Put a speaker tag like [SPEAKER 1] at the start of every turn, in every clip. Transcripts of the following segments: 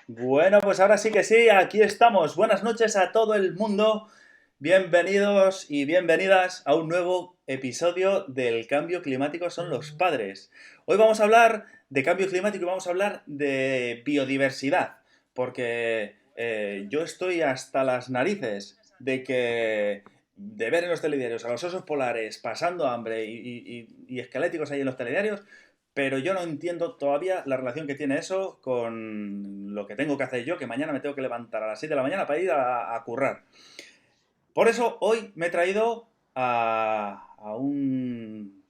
[SPEAKER 1] Bueno, pues ahora sí que sí, aquí estamos. Buenas noches a todo el mundo. Bienvenidos y bienvenidas a un nuevo episodio del Cambio Climático son los padres. Hoy vamos a hablar de cambio climático y vamos a hablar de biodiversidad, porque yo estoy hasta las narices de ver en los telediarios a los osos polares pasando hambre y esqueléticos ahí en los telediarios, pero yo no entiendo todavía la relación que tiene eso con lo que tengo que hacer yo, que mañana me tengo que levantar a las 6 de la mañana para ir a currar. Por eso hoy me he traído a un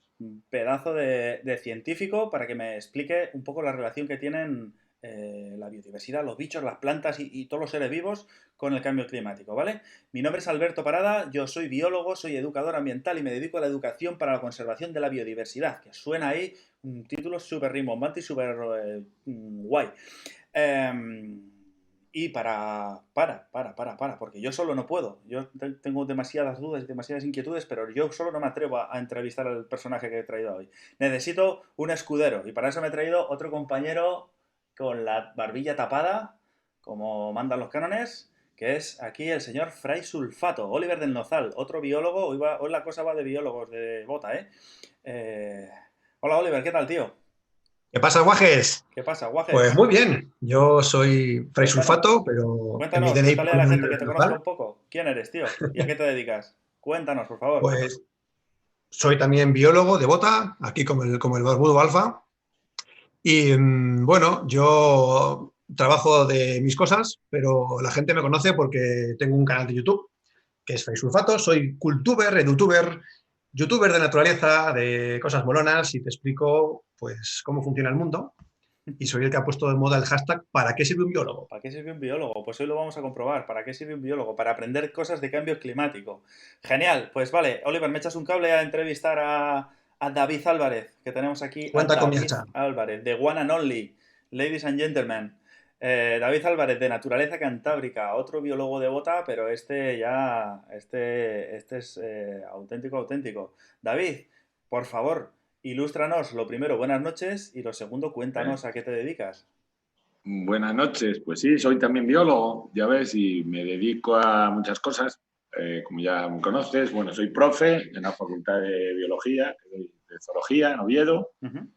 [SPEAKER 1] pedazo de científico para que me explique un poco la relación que tienen la biodiversidad, los bichos, las plantas y todos los seres vivos con el cambio climático, ¿vale? Mi nombre es Alberto Parada, yo soy biólogo, soy educador ambiental y me dedico a la educación para la conservación de la biodiversidad, que suena ahí un título súper rimbombante y súper guay. Y porque yo solo no puedo. Yo tengo demasiadas dudas y demasiadas inquietudes, pero yo solo no me atrevo a entrevistar al personaje que he traído hoy. Necesito un escudero y para eso me he traído otro compañero con la barbilla tapada, como mandan los cánones, que es aquí el señor Fray Sulfato, Oliver del Nozal, otro biólogo. Hoy la cosa va de biólogos de bota, ¿eh? Eh, Hola Oliver, ¿qué tal, tío?
[SPEAKER 2] ¿Qué pasa, guajes?
[SPEAKER 1] ¿Qué pasa,
[SPEAKER 2] Pues
[SPEAKER 1] guajes?
[SPEAKER 2] muy bien. Yo soy Fray
[SPEAKER 1] Cuéntanos.
[SPEAKER 2] Sulfato, pero en mi
[SPEAKER 1] Cuéntanos,
[SPEAKER 2] DNI
[SPEAKER 1] cuéntale a la
[SPEAKER 2] pone
[SPEAKER 1] gente que te conozca
[SPEAKER 2] Nozal.
[SPEAKER 1] un poco. ¿Quién eres, tío? ¿Y a qué te dedicas? Cuéntanos, por favor.
[SPEAKER 2] Pues soy también biólogo de bota, aquí como el barbudo alfa. Y bueno, yo trabajo de mis cosas, pero la gente me conoce porque tengo un canal de YouTube que es Fray Sulfato. Soy cultuber, edutuber, youtuber de naturaleza, de cosas molonas y te explico pues cómo funciona el mundo. Y soy el que ha puesto de moda el hashtag ¿para qué sirve un biólogo?
[SPEAKER 1] ¿Para qué sirve un biólogo? Pues hoy lo vamos a comprobar. ¿Para qué sirve un biólogo? Para aprender cosas de cambio climático. Genial. Pues vale, Oliver, me echas un cable a entrevistar a David Álvarez, que tenemos aquí a
[SPEAKER 2] Cuenta con mi
[SPEAKER 1] David
[SPEAKER 2] hacha.
[SPEAKER 1] Álvarez, de One and Only, Ladies and Gentlemen. David Álvarez, de Naturaleza Cantábrica, otro biólogo de bota, pero este es auténtico, auténtico. David, por favor, ilústranos. Lo primero, buenas noches, y lo segundo,
[SPEAKER 3] Eh,
[SPEAKER 1] cuéntanos a qué te dedicas.
[SPEAKER 3] Buenas noches, pues sí, soy también biólogo, ya ves, y me dedico a muchas cosas, como ya me conoces. Bueno, soy profe en la Facultad de Biología, de Zoología en Oviedo,
[SPEAKER 1] Ujú.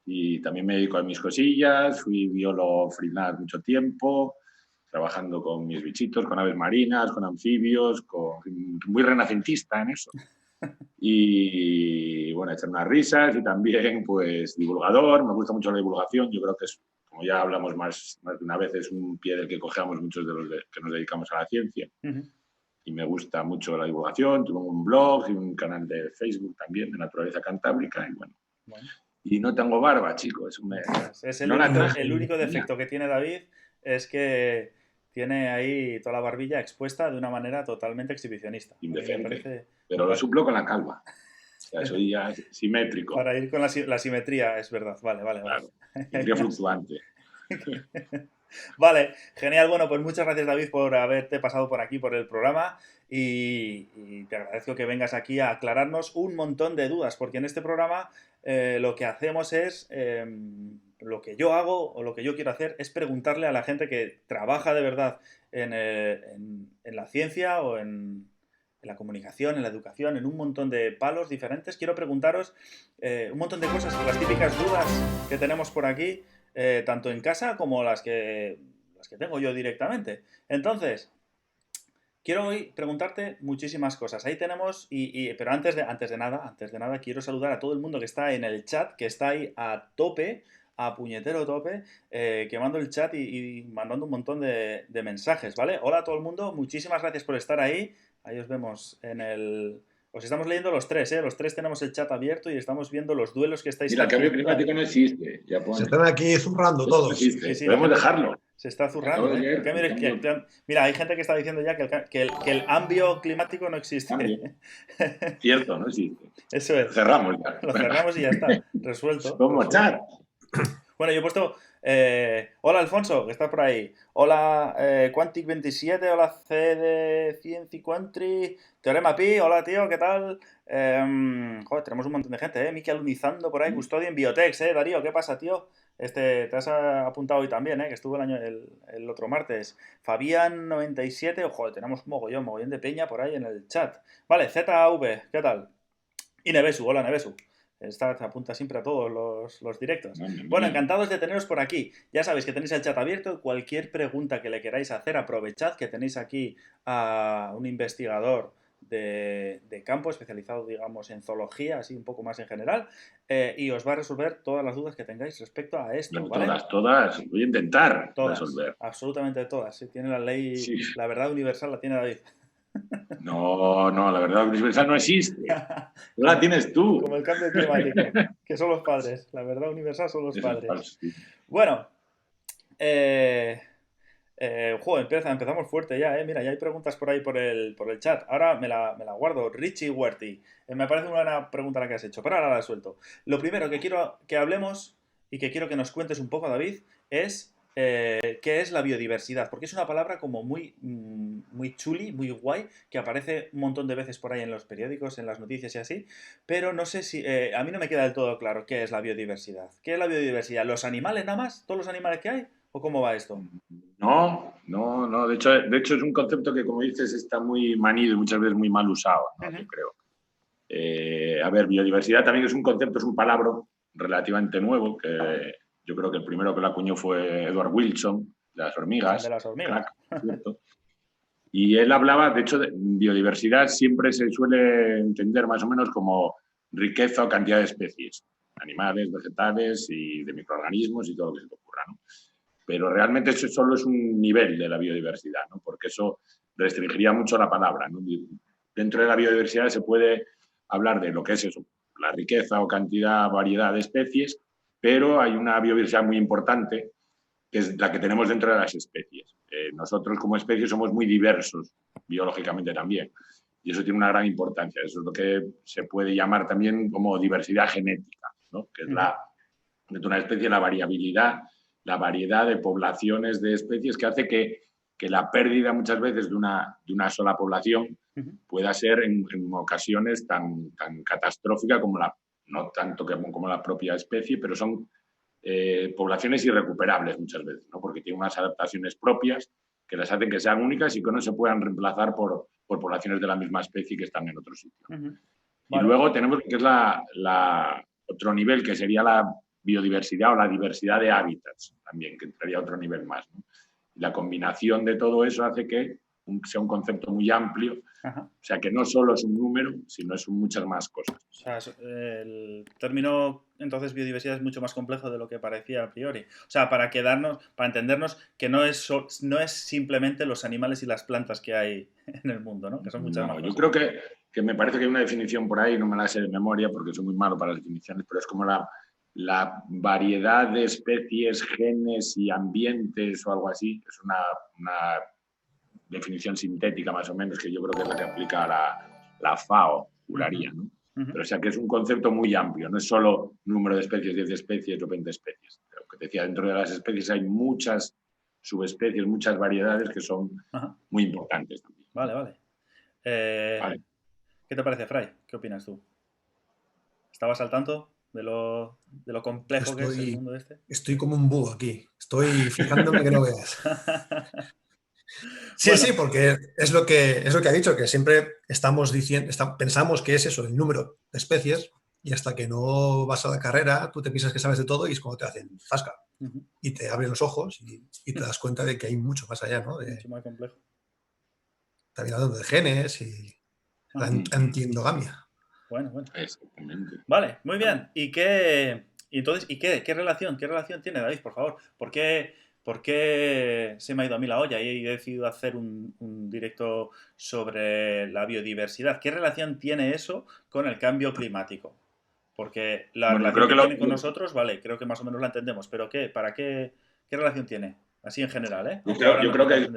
[SPEAKER 3] y también me dedico a mis cosillas. Fui biólogo freelance mucho tiempo, trabajando con mis bichitos, con aves marinas, con anfibios, muy renacentista en eso. Y bueno, echar unas risas y también pues divulgador. Me gusta mucho la divulgación. Yo creo que es, como ya hablamos más de una vez, es un pie del que cojeamos muchos de los que nos dedicamos a la ciencia.
[SPEAKER 1] Ujú.
[SPEAKER 3] Y me gusta mucho la divulgación. Tuve un blog y un canal de Facebook también de Naturaleza Cantábrica. Y bueno,
[SPEAKER 1] Bueno,
[SPEAKER 3] y no tengo barba, chicos.
[SPEAKER 1] ostras, es
[SPEAKER 3] No la traje
[SPEAKER 1] el único
[SPEAKER 3] mía,
[SPEAKER 1] defecto que tiene David es que tiene ahí toda la barbilla expuesta de una manera totalmente exhibicionista. A mí
[SPEAKER 3] indecente.
[SPEAKER 1] me
[SPEAKER 3] Pero lo
[SPEAKER 1] pare-
[SPEAKER 3] suplo con la calva. O sea, soy ya simétrico.
[SPEAKER 1] para ir con la simetría, es verdad. Vale, vale, vale.
[SPEAKER 3] Claro. Simetría fluctuante.
[SPEAKER 1] Vale, genial. Bueno, pues muchas gracias, David, por haberte pasado por aquí, por el programa. Y te agradezco que vengas aquí a aclararnos un montón de dudas, porque en este programa lo que hacemos es, lo que yo hago o lo que yo quiero hacer es preguntarle a la gente que trabaja de verdad en la ciencia o en la comunicación, en la educación, en un montón de palos diferentes. Quiero preguntaros un montón de cosas, las típicas dudas que tenemos por aquí, tanto en casa como las que tengo yo directamente. Entonces, quiero hoy preguntarte muchísimas cosas. Ahí tenemos, pero antes de nada, quiero saludar a todo el mundo que está en el chat, que está ahí a tope, a puñetero tope, quemando el chat y mandando un montón de mensajes, ¿vale? Hola a todo el mundo, muchísimas gracias por estar ahí. Ahí os vemos en el... Os estamos leyendo los tres, ¿eh? Los tres tenemos el chat abierto y estamos viendo los duelos que estáis
[SPEAKER 3] Mira, el cambio
[SPEAKER 1] teniendo.
[SPEAKER 3] climático no existe, ya
[SPEAKER 2] Se
[SPEAKER 3] pone.
[SPEAKER 2] están aquí zurrando
[SPEAKER 3] Eso no
[SPEAKER 2] todos.
[SPEAKER 1] Sí,
[SPEAKER 3] existe.
[SPEAKER 1] sí, la
[SPEAKER 3] Podemos
[SPEAKER 1] gente
[SPEAKER 3] dejarlo.
[SPEAKER 1] se está
[SPEAKER 3] Acabo
[SPEAKER 1] zurrando,
[SPEAKER 3] de
[SPEAKER 1] ¿eh?
[SPEAKER 3] leer el cambio.
[SPEAKER 1] Mira, hay gente que está diciendo ya que el cambio climático no
[SPEAKER 3] Cambio.
[SPEAKER 1] existe.
[SPEAKER 3] Cierto, no existe.
[SPEAKER 1] Eso es.
[SPEAKER 3] Cerramos ya.
[SPEAKER 1] Lo
[SPEAKER 3] Venga.
[SPEAKER 1] cerramos y ya está. Resuelto,
[SPEAKER 3] Vamos a
[SPEAKER 1] resuelto.
[SPEAKER 3] echar.
[SPEAKER 1] Bueno, yo he puesto... hola, Alfonso, que estás por ahí. Hola, Quantic27, hola, CD Cienci Quantri, Teorema Pi, hola, tío, ¿qué tal? Joder, tenemos un montón de gente, ¿eh? Miki alunizando por ahí, Custodio en Biotex, ¿eh? Darío, ¿qué pasa, tío? Te has apuntado hoy también, ¿eh? Que estuvo el otro martes. Fabián97, joder, tenemos mogollón de peña por ahí en el chat. Vale, ZV, ¿qué tal? Y Nevesu, hola Nevesu. Apunta siempre a todos los directos. Bueno, encantados de teneros por aquí. Ya sabéis que tenéis el chat abierto. Cualquier pregunta que le queráis hacer, aprovechad que tenéis aquí a un investigador de campo especializado, digamos, en zoología, así un poco más en general, y os va a resolver todas las dudas que tengáis respecto a esto,
[SPEAKER 3] Bueno,
[SPEAKER 1] ¿vale?
[SPEAKER 3] todas. Voy a intentar
[SPEAKER 1] Todas,
[SPEAKER 3] resolver.
[SPEAKER 1] absolutamente todas. Si tiene la ley,
[SPEAKER 3] Sí.
[SPEAKER 1] la verdad universal la tiene David.
[SPEAKER 3] No, la verdad universal no existe. No la tienes tú.
[SPEAKER 1] Como el cambio climático, que son los padres. La verdad universal son los
[SPEAKER 3] Eso es
[SPEAKER 1] padres.
[SPEAKER 3] falso. Sí.
[SPEAKER 1] Bueno, empezamos fuerte ya, Mira, ya hay preguntas por ahí por el chat. Ahora me la guardo. Richie Huerti. Me parece una buena pregunta la que has hecho, pero ahora la suelto. Lo primero que quiero que hablemos y que quiero que nos cuentes un poco, David, es qué es la biodiversidad. Porque es una palabra como muy chuli, muy guay, que aparece un montón de veces por ahí en los periódicos, en las noticias y así. Pero no sé si... a mí no me queda del todo claro qué es la biodiversidad. ¿Qué es la biodiversidad? ¿Los animales nada más? ¿Todos los animales que hay? ¿O cómo va esto?
[SPEAKER 3] No. De hecho, es un concepto que, como dices, está muy manido y muchas veces muy mal usado, ¿no? Yo creo. A ver, biodiversidad también es un concepto, es un palabra relativamente nuevo, que yo creo que el primero que lo acuñó fue Edward Wilson, de las hormigas.
[SPEAKER 1] El de las hormigas.
[SPEAKER 3] Crack, ¿cierto? Y él hablaba, de hecho, de biodiversidad siempre se suele entender más o menos como riqueza o cantidad de especies, animales, vegetales y de microorganismos y todo lo que se te ocurra, ¿no? Pero realmente eso solo es un nivel de la biodiversidad, ¿no? Porque eso restringiría mucho la palabra, ¿no? Dentro de la biodiversidad se puede hablar de lo que es eso, la riqueza o cantidad, variedad de especies, pero hay una biodiversidad muy importante que es la que tenemos dentro de las especies. Nosotros como especie somos muy diversos biológicamente también y eso tiene una gran importancia. Eso es lo que se puede llamar también como diversidad genética, ¿no? Que es de una especie la variabilidad, la variedad de poblaciones de especies que hace que la pérdida muchas veces de una sola población pueda ser en ocasiones tan catastrófica como no tanto como la propia especie, pero son poblaciones irrecuperables muchas veces, ¿no? Porque tienen unas adaptaciones propias que las hacen que sean únicas y que no se puedan reemplazar por poblaciones de la misma especie que están en otro sitio. Vale. Y luego tenemos lo que es otro nivel, que sería la biodiversidad o la diversidad de hábitats también, que entraría a otro nivel más, ¿no? Y la combinación de todo eso hace que sea un concepto muy amplio. O sea, que no solo es un número, sino son muchas más cosas.
[SPEAKER 1] O sea, el término, entonces, biodiversidad es mucho más complejo de lo que parecía a priori. O sea, para entendernos que no es simplemente los animales y las plantas que hay en el mundo, ¿no? Que son muchas más cosas.
[SPEAKER 3] Yo creo que me parece que hay una definición por ahí, no me la sé de memoria porque soy muy malo para las definiciones, pero es como la variedad de especies, genes y ambientes o algo así. Es una definición sintética más o menos que yo creo que es la que aplica la FAO, juraría, ¿no? Pero o sea que es un concepto muy amplio, no es solo número de especies, 10 especies o 20 especies. Lo que te decía, dentro de las especies hay muchas subespecies, muchas variedades que son muy importantes también.
[SPEAKER 1] Vale. Vale. ¿Qué te parece, Fray? ¿Qué opinas tú? ¿Estabas al tanto de lo complejo que es el mundo este?
[SPEAKER 2] Estoy como un búho aquí. Estoy fijándome que no veas. Sí, bueno. Sí, porque es lo que ha dicho, que siempre estamos diciendo, pensamos que es eso, el número de especies, y hasta que no vas a la carrera, tú te piensas que sabes de todo y es como te hacen zasca. Y te abren los ojos y te das cuenta de que hay mucho más allá, ¿no?
[SPEAKER 1] Mucho más complejo.
[SPEAKER 2] También hablando de genes y la antiendogamia.
[SPEAKER 1] Bueno. Vale, muy bien. ¿Y qué relación tiene, David, por favor? ¿Por qué se me ha ido a mí la olla y he decidido hacer un directo sobre la biodiversidad? ¿Qué relación tiene eso con el cambio climático? Porque la relación que tiene con nosotros, vale, creo que más o menos la entendemos, pero ¿qué relación tiene? Así en general, ¿eh?
[SPEAKER 3] Yo creo que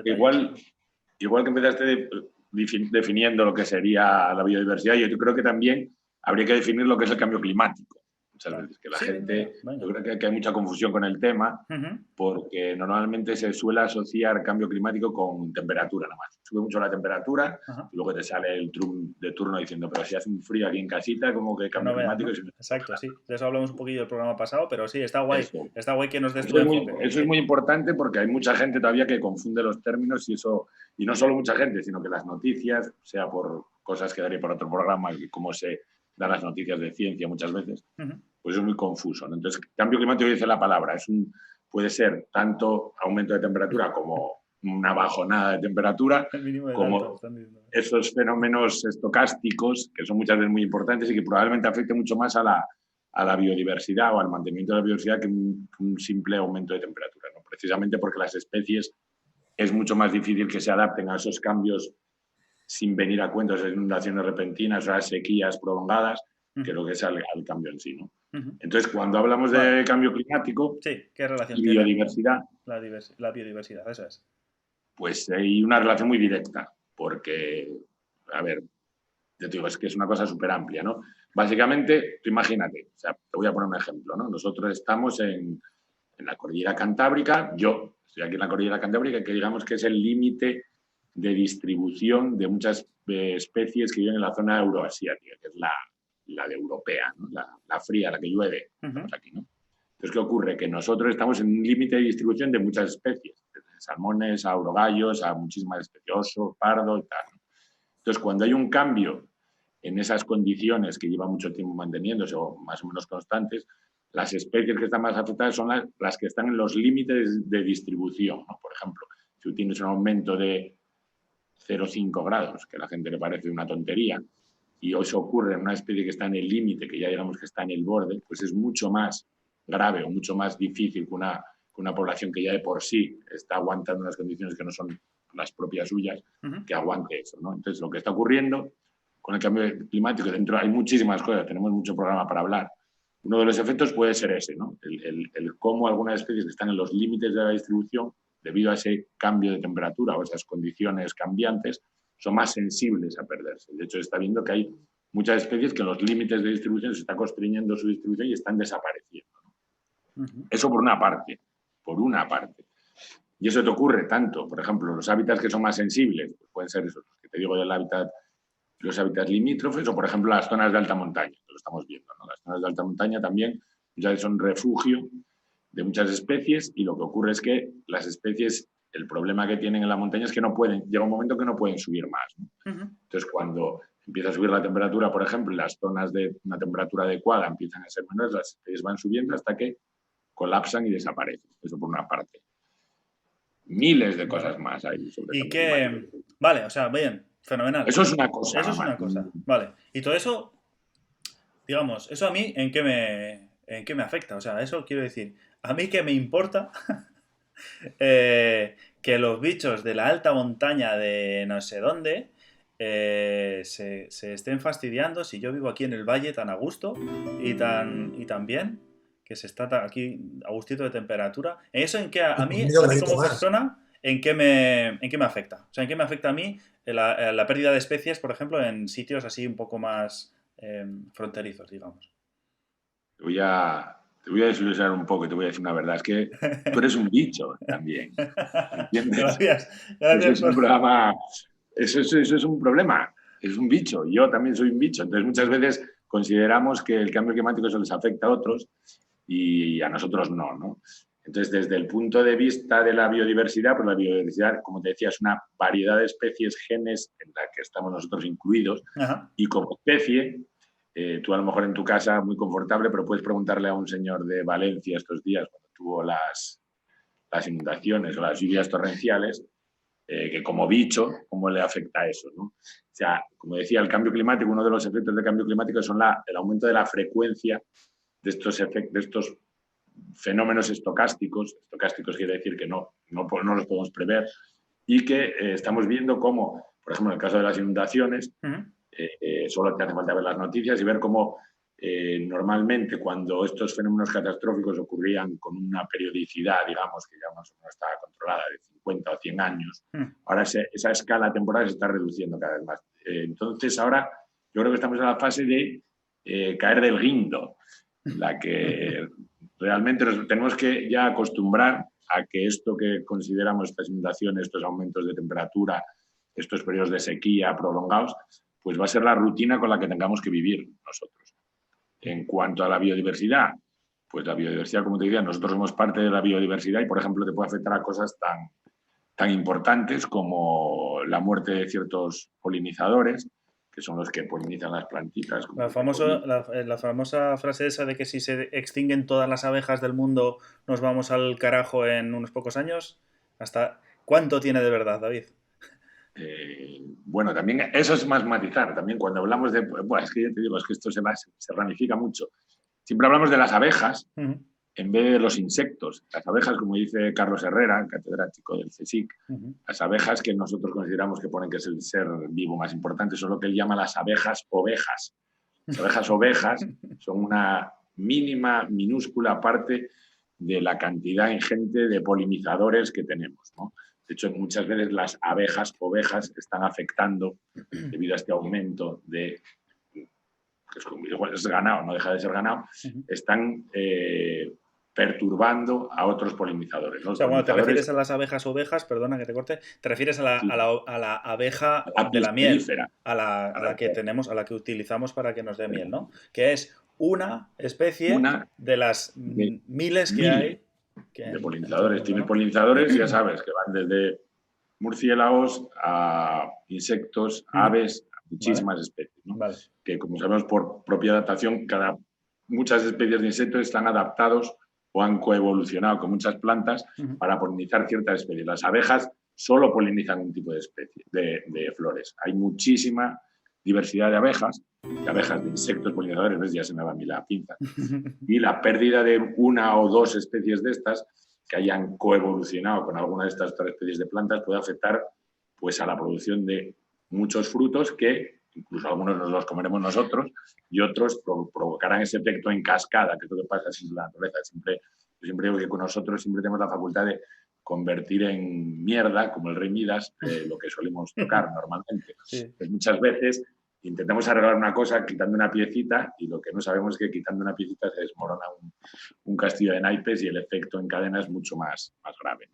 [SPEAKER 3] igual que empezaste definiendo lo que sería la biodiversidad, yo creo que también habría que definir lo que es el cambio climático. muchas veces, que la
[SPEAKER 1] Sí,
[SPEAKER 3] gente,
[SPEAKER 1] venga.
[SPEAKER 3] yo creo que hay mucha confusión con el tema, porque normalmente se suele asociar cambio climático con temperatura nada más. Sube mucho la temperatura
[SPEAKER 1] Ajá.
[SPEAKER 3] y luego te sale el de turno diciendo, pero si hace un frío aquí en casita, como que
[SPEAKER 1] Que
[SPEAKER 3] cambio
[SPEAKER 1] no veas,
[SPEAKER 3] climático
[SPEAKER 1] ¿no?
[SPEAKER 3] y se me está
[SPEAKER 1] Exacto,
[SPEAKER 3] congelando.
[SPEAKER 1] sí. De eso hablamos un poquillo del programa pasado, pero sí,
[SPEAKER 3] Eso.
[SPEAKER 1] está guay que nos des tu enfoque.
[SPEAKER 3] Eso es muy importante porque hay mucha gente todavía que confunde los términos y no solo mucha gente, sino que las noticias, sea por cosas que daré para otro programa, y cómo se dan las noticias de ciencia muchas veces, pues es muy confuso, ¿no? Entonces, cambio climático dice la palabra, puede ser tanto aumento de temperatura como una bajonada de temperatura,
[SPEAKER 1] El mínimo del alto,
[SPEAKER 3] como
[SPEAKER 1] están diciendo.
[SPEAKER 3] esos fenómenos estocásticos, que son muchas veces muy importantes y que probablemente afecten mucho más a la biodiversidad o al mantenimiento de la biodiversidad que un simple aumento de temperatura, ¿no? Precisamente porque las especies es mucho más difícil que se adapten a esos cambios sin venir a cuento, esas inundaciones repentinas o esas sequías prolongadas, que lo que es al cambio en sí, ¿no? Entonces, cuando hablamos de cambio climático
[SPEAKER 1] sí, ¿qué relación
[SPEAKER 3] y
[SPEAKER 1] tiene
[SPEAKER 3] biodiversidad,
[SPEAKER 1] la biodiversidad? Eso es.
[SPEAKER 3] pues hay una relación muy directa, porque, a ver, yo te digo, es que es una cosa súper amplia, ¿no? Básicamente, tú imagínate, o sea, te voy a poner un ejemplo, ¿no? Nosotros estamos en la cordillera Cantábrica, yo estoy aquí en la cordillera Cantábrica, que digamos que es el límite de distribución de muchas especies que viven en la zona euroasiática, que es la de europea, ¿no? La fría, la que llueve, estamos aquí, ¿no? Entonces, ¿qué ocurre? Que nosotros estamos en un límite de distribución de muchas especies, desde salmones a orogallos, a muchísimas especies, oso, pardo y tal, ¿no? Entonces, cuando hay un cambio en esas condiciones que llevan mucho tiempo manteniéndose o más o menos constantes, las especies que están más afectadas son las que están en los límites de distribución, ¿no? Por ejemplo, si tú tienes un aumento de 0,5 grados, que a la gente le parece una tontería, y eso ocurre en una especie que está en el límite, que ya digamos que está en el borde, pues es mucho más grave o mucho más difícil que una población que ya de por sí está aguantando unas condiciones que no son las propias suyas, que aguante eso, ¿no? Entonces, lo que está ocurriendo con el cambio climático, dentro hay muchísimas cosas, tenemos mucho programa para hablar. Uno de los efectos puede ser ese, ¿no? El cómo algunas especies que están en los límites de la distribución, debido a ese cambio de temperatura o esas condiciones cambiantes, son más sensibles a perderse. De hecho, se está viendo que hay muchas especies que en los límites de distribución se está constriñendo su distribución y están desapareciendo, ¿no? Eso por una parte. Y eso te ocurre tanto, por ejemplo, los hábitats que son más sensibles, pues pueden ser esos, que te digo del hábitat, los hábitats limítrofes o, por ejemplo, las zonas de alta montaña, que lo estamos viendo, ¿no? Las zonas de alta montaña también ya son refugio de muchas especies y lo que ocurre es que las especies, el problema que tienen en la montaña es que no pueden, llega un momento que no pueden subir más, ¿no? Entonces, cuando empieza a subir la temperatura, por ejemplo, y las zonas de una temperatura adecuada empiezan a ser menores, las especies van subiendo hasta que colapsan y desaparecen. Eso por una parte. Miles de cosas más hay sobre
[SPEAKER 1] Y
[SPEAKER 3] cambio climático.
[SPEAKER 1] vale, o sea, bien, fenomenal.
[SPEAKER 3] Eso es una cosa.
[SPEAKER 1] Eso es una cosa, vale. Y todo eso, digamos, eso a mí, ¿en qué me afecta? O sea, eso quiero decir, a mí que me importa que los bichos de la alta montaña de no sé dónde se estén fastidiando si yo vivo aquí en el valle tan a gusto y tan bien, que se está aquí a gustito de temperatura. Eso en que a mí como persona, ¿en qué me afecta? O sea, ¿en qué me afecta a mí la pérdida de especies, por ejemplo, en sitios así un poco más fronterizos, digamos?
[SPEAKER 3] Te voy a desilusionar un poco y te voy a decir una verdad. Es que tú eres un bicho también. ¿Entiendes?
[SPEAKER 1] Gracias
[SPEAKER 3] Eso es un programa. Eso es un problema. Es un bicho. Yo también soy un bicho. Entonces, muchas veces consideramos que el cambio climático eso les afecta a otros y a nosotros no, ¿no? Entonces, desde el punto de vista de la biodiversidad, pues la biodiversidad, como te decía, es una variedad de especies, genes en la que estamos nosotros incluidos.
[SPEAKER 1] Ajá.
[SPEAKER 3] Y como especie, tú a lo mejor en tu casa muy confortable, pero puedes preguntarle a un señor de Valencia estos días, cuando tuvo las inundaciones o las lluvias torrenciales, que como bicho, ¿cómo le afecta eso, ¿no? O sea, como decía, el cambio climático, uno de los efectos del cambio climático son el aumento de la frecuencia de estos fenómenos estocásticos. Estocásticos quiere decir que no los podemos prever y que estamos viendo cómo, por ejemplo, en el caso de las inundaciones, solo te hace falta ver las noticias y ver cómo normalmente cuando estos fenómenos catastróficos ocurrían con una periodicidad, digamos, que ya más o menos estaba controlada de 50 o 100 años, ahora esa escala temporal se está reduciendo cada vez más. Entonces ahora yo creo que estamos en la fase de caer del guindo. la que realmente nos tenemos que ya acostumbrar a que esto que consideramos, estas inundaciones, estos aumentos de temperatura, estos periodos de sequía prolongados, pues va a ser la rutina con la que tengamos que vivir nosotros. En cuanto a la biodiversidad, pues la biodiversidad, como te decía, nosotros somos parte de la biodiversidad y, por ejemplo, te puede afectar a cosas tan importantes como la muerte de ciertos polinizadores, que son los que polinizan las plantitas.
[SPEAKER 1] La famosa frase esa de que si se extinguen todas las abejas del mundo nos vamos al carajo en unos pocos años, ¿hasta cuánto tiene de verdad, David?
[SPEAKER 3] Bueno, también eso es más matizar. También cuando hablamos de... Bueno, es que ya te digo, es que esto se ramifica mucho. Siempre hablamos de las abejas en vez de los insectos. Las abejas, como dice Carlos Herrera, catedrático del CSIC, las abejas que nosotros consideramos que ponen que es el ser vivo más importante son lo que él llama las abejas ovejas. Las abejas ovejas son una minúscula parte de la cantidad ingente de polinizadores que tenemos, ¿no? De hecho, muchas veces las abejas ovejas están afectando, debido a este aumento de... igual es ganado, no deja de ser ganado, están perturbando a otros polinizadores, ¿no?
[SPEAKER 1] O sea, cuando te refieres a las abejas ovejas, perdona que te corte, te refieres a la abeja de la miel, a la que tenemos, a la que utilizamos para que nos dé miel, ¿no? Que es una especie de las miles que hay.
[SPEAKER 3] De polinizadores. Tienes polinizadores, ya sabes, que van desde murciélagos a insectos, aves, muchísimas especies, ¿no? Que, como sabemos, por propia adaptación, muchas especies de insectos están adaptados o han coevolucionado con muchas plantas para polinizar ciertas especies. Las abejas solo polinizan un tipo de especie, de flores. Hay muchísima diversidad de abejas, de insectos polinizadores, ¿ves? Ya se me va a mí la pinza. Y la pérdida de una o dos especies de estas que hayan coevolucionado con alguna de estas otras especies de plantas puede afectar, pues, a la producción de muchos frutos que incluso algunos nos los comeremos nosotros y otros provocarán ese efecto en cascada, que es lo que pasa en la naturaleza. Yo siempre digo que con nosotros siempre tenemos la facultad de convertir en mierda, como el rey Midas, lo que solemos tocar normalmente. Sí. Pues muchas veces intentamos arreglar una cosa quitando una piecita y lo que no sabemos es que quitando una piecita se desmorona un castillo de naipes y el efecto en cadena es mucho más grave.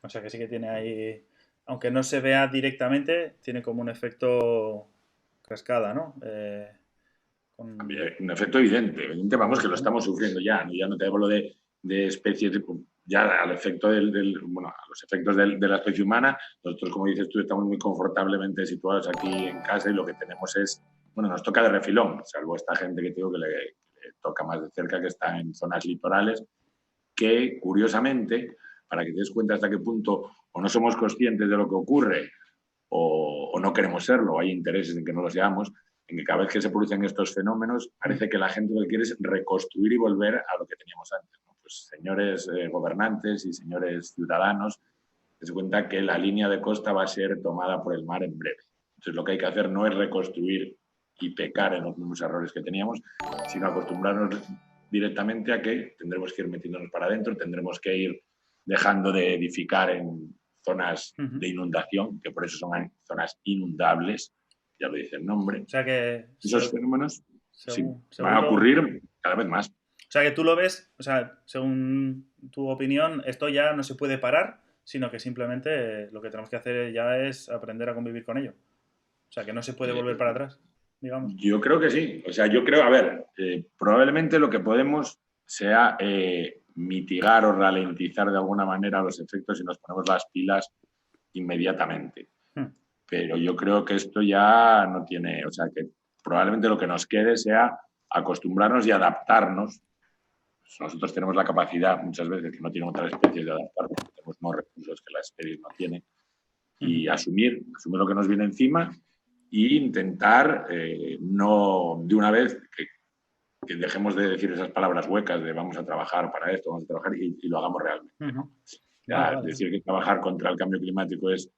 [SPEAKER 1] O sea que sí que tiene ahí, aunque no se vea directamente, tiene como un efecto cascada, ¿no?
[SPEAKER 3] Un efecto evidente, vamos, que lo estamos sufriendo ya no te hablo de especies, ya al efecto a los efectos de la especie humana. Nosotros, como dices tú, estamos muy confortablemente situados aquí en casa y lo que tenemos es, nos toca de refilón, salvo esta gente que te digo que le toca más de cerca, que está en zonas litorales, que curiosamente, para que te des cuenta hasta qué punto o no somos conscientes de lo que ocurre o no queremos serlo, hay intereses en que no lo seamos, en que cada vez que se producen estos fenómenos parece que la gente lo que quiere es reconstruir y volver a lo que teníamos antes, ¿no? Pues señores gobernantes y señores ciudadanos, se cuenta que la línea de costa va a ser tomada por el mar en breve. Entonces lo que hay que hacer no es reconstruir y pecar en los mismos errores que teníamos, sino acostumbrarnos directamente a que tendremos que ir metiéndonos para adentro, tendremos que ir dejando de edificar en zonas de inundación, que por eso son zonas inundables, ya lo dice el nombre.
[SPEAKER 1] O sea que
[SPEAKER 3] esos fenómenos van a ocurrir cada vez más.
[SPEAKER 1] O sea que tú lo ves, o sea, según tu opinión, esto ya no se puede parar, sino que simplemente lo que tenemos que hacer ya es aprender a convivir con ello. O sea que no se puede volver para atrás, digamos.
[SPEAKER 3] Yo creo que sí. O sea, yo creo, probablemente lo que podemos sea mitigar o ralentizar de alguna manera los efectos si nos ponemos las pilas inmediatamente. Pero yo creo que esto ya no tiene, o sea, que probablemente lo que nos quede sea acostumbrarnos y adaptarnos. Nosotros tenemos la capacidad, muchas veces, que no tienen otras especies de adaptarnos, tenemos más recursos que las especies no tienen, y asumir lo que nos viene encima e intentar, no de una vez, que dejemos de decir esas palabras huecas de vamos a trabajar para esto, vamos a trabajar y lo hagamos realmente, ¿no? Decir que trabajar contra el cambio climático es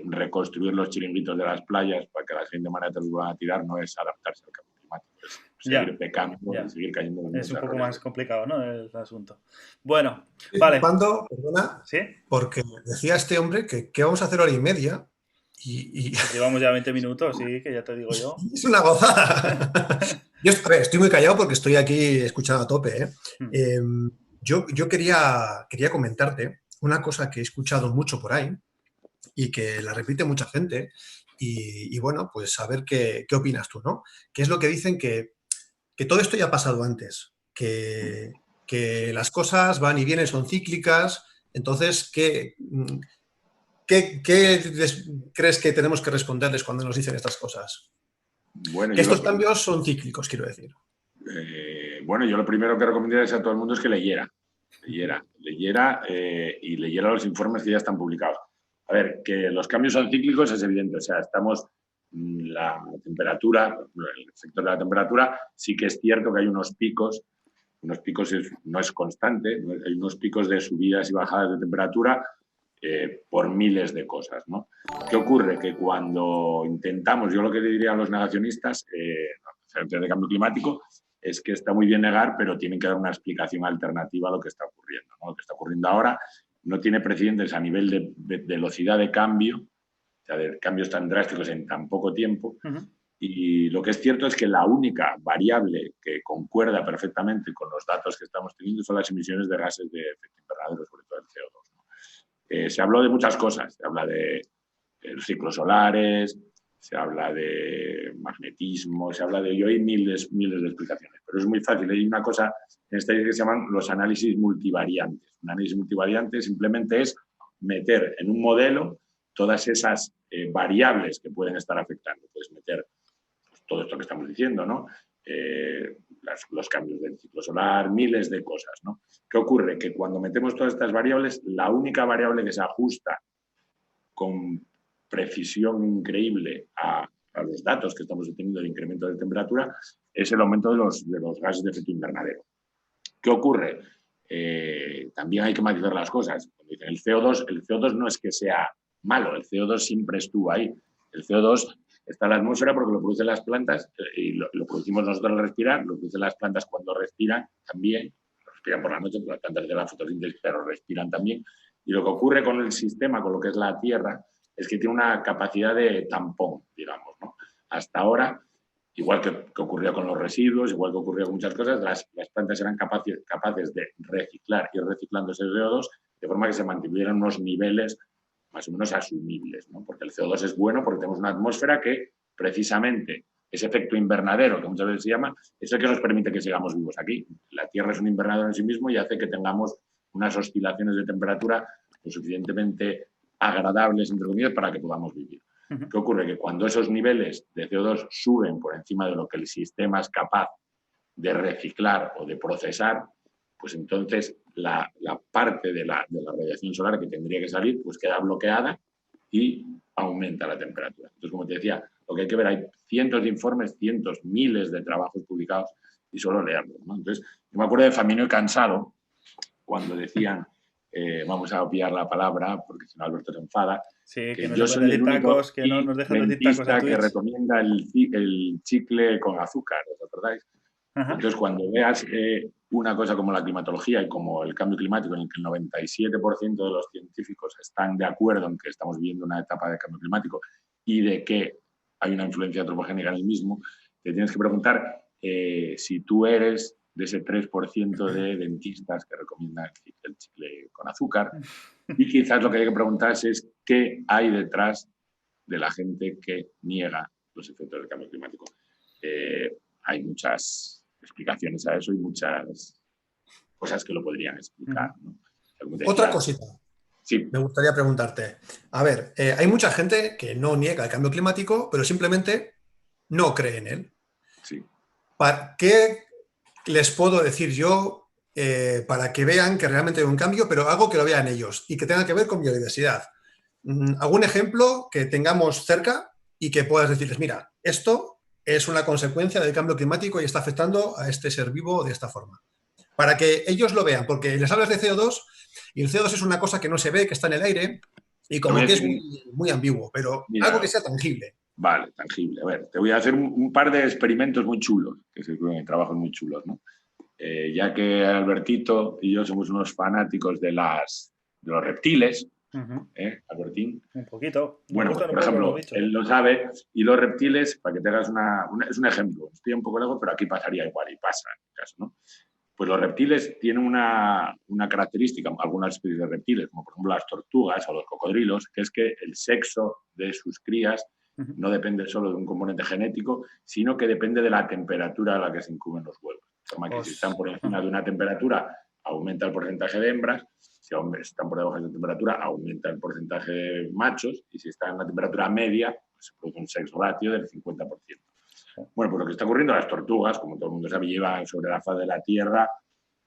[SPEAKER 3] reconstruir los chiringuitos de las playas para que la siguiente manera te los van a tirar, no es adaptarse al cambio climático, es seguir pecando y seguir cayendo en
[SPEAKER 1] es un poco más complicado, ¿no?, el asunto. Bueno, vale.
[SPEAKER 2] ¿Cuándo? Perdona, ¿sí? Porque decía este hombre que vamos a hacer hora y media y...
[SPEAKER 1] Llevamos ya 20 minutos, sí, que ya te digo yo.
[SPEAKER 2] Es una gozada. A ver, estoy muy callado porque estoy aquí escuchando a tope, ¿eh?
[SPEAKER 1] Mm.
[SPEAKER 2] Eh, yo quería comentarte una cosa que he escuchado mucho por ahí y que la repite mucha gente y bueno, pues saber qué opinas tú, ¿no? Que es lo que dicen que todo esto ya ha pasado antes, que las cosas van y vienen, son cíclicas, entonces, crees que tenemos que responderles cuando nos dicen estas cosas?
[SPEAKER 3] Bueno,
[SPEAKER 2] Que estos cambios son cíclicos, quiero decir.
[SPEAKER 3] bueno, yo lo primero que recomendaría a todo el mundo es que leyera y leyera los informes que ya están publicados. A ver, que los cambios son cíclicos es evidente, o sea, la temperatura, el sector de la temperatura, sí que es cierto que hay unos picos no es constante, hay unos picos de subidas y bajadas de temperatura por miles de cosas, ¿no? ¿Qué ocurre? Que cuando intentamos, yo lo que le diría a los negacionistas, de cambio climático, es que está muy bien negar, pero tienen que dar una explicación alternativa a lo que está ocurriendo, ¿no? Lo que está ocurriendo ahora no tiene precedentes a nivel de velocidad de cambio, o sea, de cambios tan drásticos en tan poco tiempo. Y lo que es cierto es que la única variable que concuerda perfectamente con los datos que estamos teniendo son las emisiones de gases de efecto invernadero, sobre todo el CO2. ¿No? Se habló de muchas cosas, se habla de ciclos solares, se habla de magnetismo, se habla de ello, hay miles de explicaciones, pero es muy fácil. Hay una cosa en esta que se llaman los análisis multivariantes. Un análisis multivariante simplemente es meter en un modelo todas esas variables que pueden estar afectando. Puedes meter pues, todo esto que estamos diciendo, ¿no? Los cambios del ciclo solar, miles de cosas, ¿no? ¿Qué ocurre? Que cuando metemos todas estas variables, la única variable que se ajusta con precisión increíble a los datos que estamos obteniendo de incremento de temperatura es el aumento de los gases de efecto invernadero. ¿Qué ocurre? También hay que matizar las cosas. El CO2 no es que sea malo, el CO2 siempre estuvo ahí. El CO2 está en la atmósfera porque lo producen las plantas y lo producimos nosotros al respirar, lo producen las plantas cuando respiran también, respiran por la noche, las plantas de la fotosíntesis, pero respiran también. Y lo que ocurre con el sistema, con lo que es la Tierra, es que tiene una capacidad de tampón, digamos, ¿no? Hasta ahora, igual que ocurrió con los residuos, igual que ocurrió con muchas cosas, las plantas eran capaces de reciclar y reciclando ese CO2 de forma que se mantuvieran unos niveles más o menos asumibles, ¿no? Porque el CO2 es bueno porque tenemos una atmósfera que precisamente ese efecto invernadero, que muchas veces se llama, es el que nos permite que sigamos vivos aquí. La Tierra es un invernadero en sí mismo y hace que tengamos unas oscilaciones de temperatura lo suficientemente agradables, entre comillas, para que podamos vivir. ¿Qué ocurre? Que cuando esos niveles de CO2 suben por encima de lo que el sistema es capaz de reciclar o de procesar, pues entonces la parte de la radiación solar que tendría que salir pues queda bloqueada y aumenta la temperatura. Entonces, como te decía, lo que hay que ver, hay cientos de informes, cientos, miles de trabajos publicados y solo leerlos, ¿no? Entonces, yo me acuerdo de Faminio y Cansado, cuando decían, vamos a obviar la palabra, porque si no Alberto se enfada,
[SPEAKER 1] sí, que
[SPEAKER 3] yo soy el único
[SPEAKER 1] tacos, que no nos dejan decir tacos a Twitch,
[SPEAKER 3] que recomienda el chicle con azúcar, ¿os acordáis? Entonces, cuando veas una cosa como la climatología y como el cambio climático, en el que el 97% de los científicos están de acuerdo en que estamos viviendo una etapa de cambio climático y de que hay una influencia antropogénica en el mismo, te tienes que preguntar si tú eres de ese 3% de dentistas que recomiendan el chicle con azúcar. Y quizás lo que hay que preguntarse es qué hay detrás de la gente que niega los efectos del cambio climático. Hay muchas explicaciones a eso y muchas cosas que lo podrían explicar, ¿no?
[SPEAKER 2] Otra cosita.
[SPEAKER 3] Sí.
[SPEAKER 2] Me gustaría preguntarte. A ver, hay mucha gente que no niega el cambio climático, pero simplemente no cree en él.
[SPEAKER 3] Sí.
[SPEAKER 2] ¿Qué les puedo decir yo para que vean que realmente hay un cambio, pero algo que lo vean ellos y que tenga que ver con biodiversidad? ¿Algún ejemplo que tengamos cerca y que puedas decirles, mira, esto es una consecuencia del cambio climático y está afectando a este ser vivo de esta forma? Para que ellos lo vean, porque les hablas de CO2 y el CO2 es una cosa que no se ve, que está en el aire y como que es muy ambiguo, pero mira, algo que sea tangible.
[SPEAKER 3] Vale, tangible. A ver, te voy a hacer un par de experimentos muy chulos, que se creen trabajos muy chulos, ¿no? Ya que Albertito y yo somos unos fanáticos de los reptiles, Albertín.
[SPEAKER 1] Un poquito.
[SPEAKER 3] Bueno, pues, por ejemplo, él lo sabe, y los reptiles, para que te hagas es un ejemplo, estoy un poco lejos, pero aquí pasaría igual, y pasa en el caso, ¿no? Pues los reptiles tienen una característica, algunas especies de reptiles, como por ejemplo las tortugas o los cocodrilos, que es que el sexo de sus crías no depende solo de un componente genético, sino que depende de la temperatura a la que se incuben los huevos. De forma que si están por encima de una temperatura, aumenta el porcentaje de hembras; si están por debajo de esa temperatura, aumenta el porcentaje de machos; y si están en la temperatura media, pues se produce un sex ratio del 50%. Bueno, pues lo que está ocurriendo a las tortugas, como todo el mundo sabe, llevan sobre la faz de la Tierra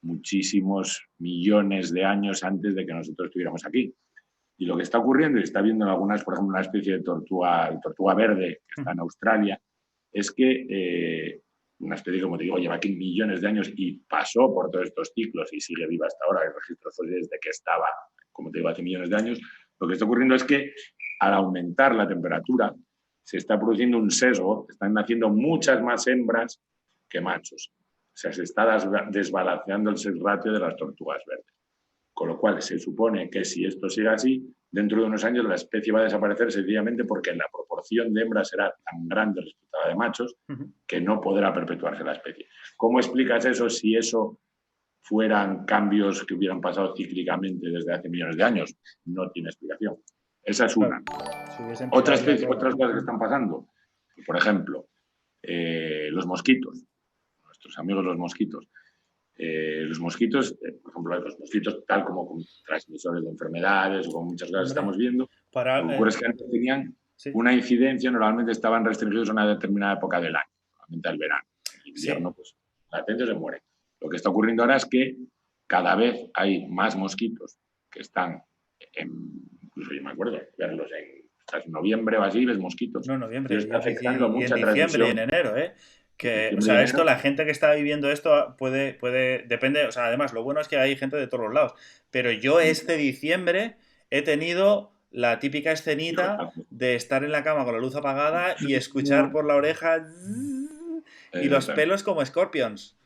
[SPEAKER 3] muchísimos millones de años antes de que nosotros estuviéramos aquí. Y lo que está ocurriendo, y está viendo en algunas, por ejemplo, una especie de tortuga verde que está en Australia, es que una especie, como te digo, lleva aquí millones de años y pasó por todos estos ciclos y sigue viva hasta ahora. Hay registros fósiles de que estaba, como te digo, hace millones de años. Lo que está ocurriendo es que al aumentar la temperatura se está produciendo un sesgo, están naciendo muchas más hembras que machos. O sea, se está desbalanceando el sex ratio de las tortugas verdes. Con lo cual, se supone que si esto sigue así, dentro de unos años la especie va a desaparecer sencillamente porque la proporción de hembras será tan grande respecto a la de machos que no podrá perpetuarse la especie. ¿Cómo explicas eso si eso fueran cambios que hubieran pasado cíclicamente desde hace millones de años? No tiene explicación. Esa es una. Otras cosas que están pasando, por ejemplo, los mosquitos, nuestros amigos los mosquitos. Los mosquitos, por ejemplo, los mosquitos tal como transmisores de enfermedades o con muchas cosas que estamos viendo, lo que ocurre es que antes tenían una incidencia, normalmente estaban restringidos a una determinada época del año, normalmente al verano. En invierno, pues, latentes se mueren. Lo que está ocurriendo ahora es que cada vez hay más mosquitos que están, incluso yo me acuerdo, verlos en noviembre o así, ves mosquitos.
[SPEAKER 1] No, noviembre,
[SPEAKER 3] está afectando
[SPEAKER 1] y
[SPEAKER 3] mucha
[SPEAKER 1] en diciembre
[SPEAKER 3] transmisión.
[SPEAKER 1] y en enero, Que, o sea, esto, la gente que está viviendo esto depende, o sea, además, lo bueno es que hay gente de todos los lados, pero yo este diciembre he tenido la típica escenita de estar en la cama con la luz apagada y escuchar por la oreja y los pelos como Scorpions.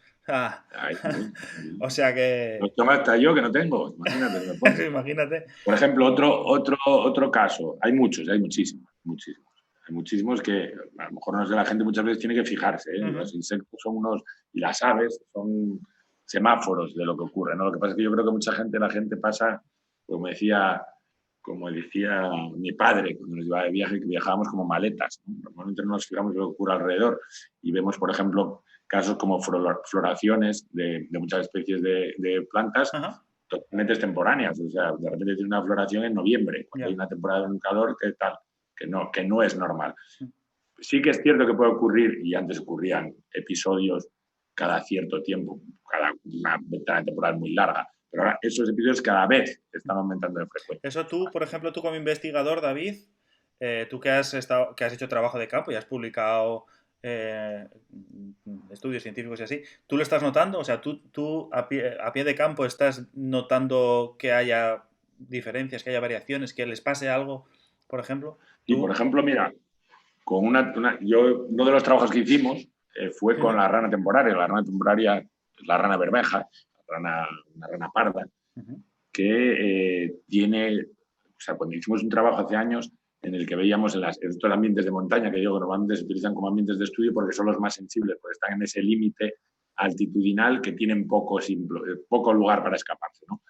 [SPEAKER 1] O sea que...
[SPEAKER 3] Los tengo hasta yo que no tengo, imagínate.
[SPEAKER 1] Imagínate.
[SPEAKER 3] Por ejemplo, otro caso, hay muchísimos. Hay muchísimos que a lo mejor no sé, la gente muchas veces tiene que fijarse. Los insectos son y las aves son semáforos de lo que ocurre, ¿no? Lo que pasa es que yo creo que la gente pasa, como decía mi padre cuando nos llevaba de viaje, que viajábamos como maletas, ¿no? Normalmente no nos fijamos en lo que ocurre alrededor y vemos, por ejemplo, casos como floraciones de muchas especies de plantas totalmente extemporáneas. O sea, de repente tiene una floración en noviembre, cuando hay una temporada de un calor que no es normal. Sí que es cierto que puede ocurrir, y antes ocurrían episodios cada cierto tiempo, una ventana temporal muy larga, pero ahora esos episodios cada vez están aumentando de frecuencia.
[SPEAKER 1] Eso tú, por ejemplo, tú como investigador, David, tú que has hecho trabajo de campo y has publicado estudios científicos y así, ¿tú lo estás notando? O sea, tú a pie de campo estás notando que haya diferencias, que haya variaciones, que les pase algo, por ejemplo.
[SPEAKER 3] Y por ejemplo, mira, con uno de los trabajos que hicimos fue con la rana temporaria. La rana temporaria es la rana bermeja, una rana parda, que tiene, o sea, cuando hicimos un trabajo hace años en el que veíamos en estos ambientes de montaña, que digo que normalmente se utilizan como ambientes de estudio porque son los más sensibles, porque están en ese límite altitudinal que tienen poco lugar para escaparse, ¿no?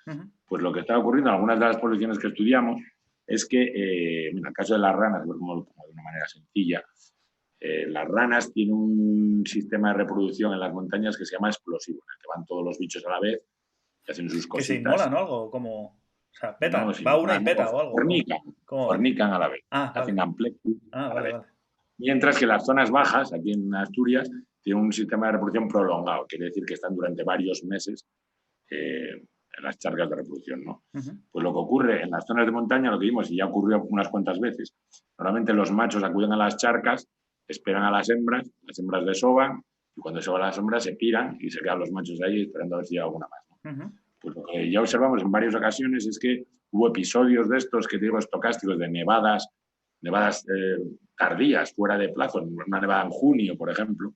[SPEAKER 3] Pues lo que está ocurriendo en algunas de las poblaciones que estudiamos es que, en el caso de las ranas, como lo pongo de una manera sencilla, las ranas tienen un sistema de reproducción en las montañas que se llama explosivo, en el que van todos los bichos a la vez y hacen sus cositas.
[SPEAKER 1] ¿Que se inmolan o algo? Como, o sea, petan, va una y peta o algo.
[SPEAKER 3] Fornican a la vez, hacen amplexus a la vez.
[SPEAKER 1] Vale.
[SPEAKER 3] Mientras que las zonas bajas, aquí en Asturias, tienen un sistema de reproducción prolongado, quiere decir que están durante varios meses en las charcas de reproducción, ¿no? Pues lo que ocurre en las zonas de montaña, lo que vimos, y ya ocurrió unas cuantas veces, normalmente los machos acuden a las charcas, esperan a las hembras desovan, y cuando se van las hembras se piran y se quedan los machos ahí esperando a ver si llega alguna más, ¿no? Pues lo que ya observamos en varias ocasiones es que hubo episodios de estos que te digo estocásticos de nevadas tardías, fuera de plazo, una nevada en junio, por ejemplo,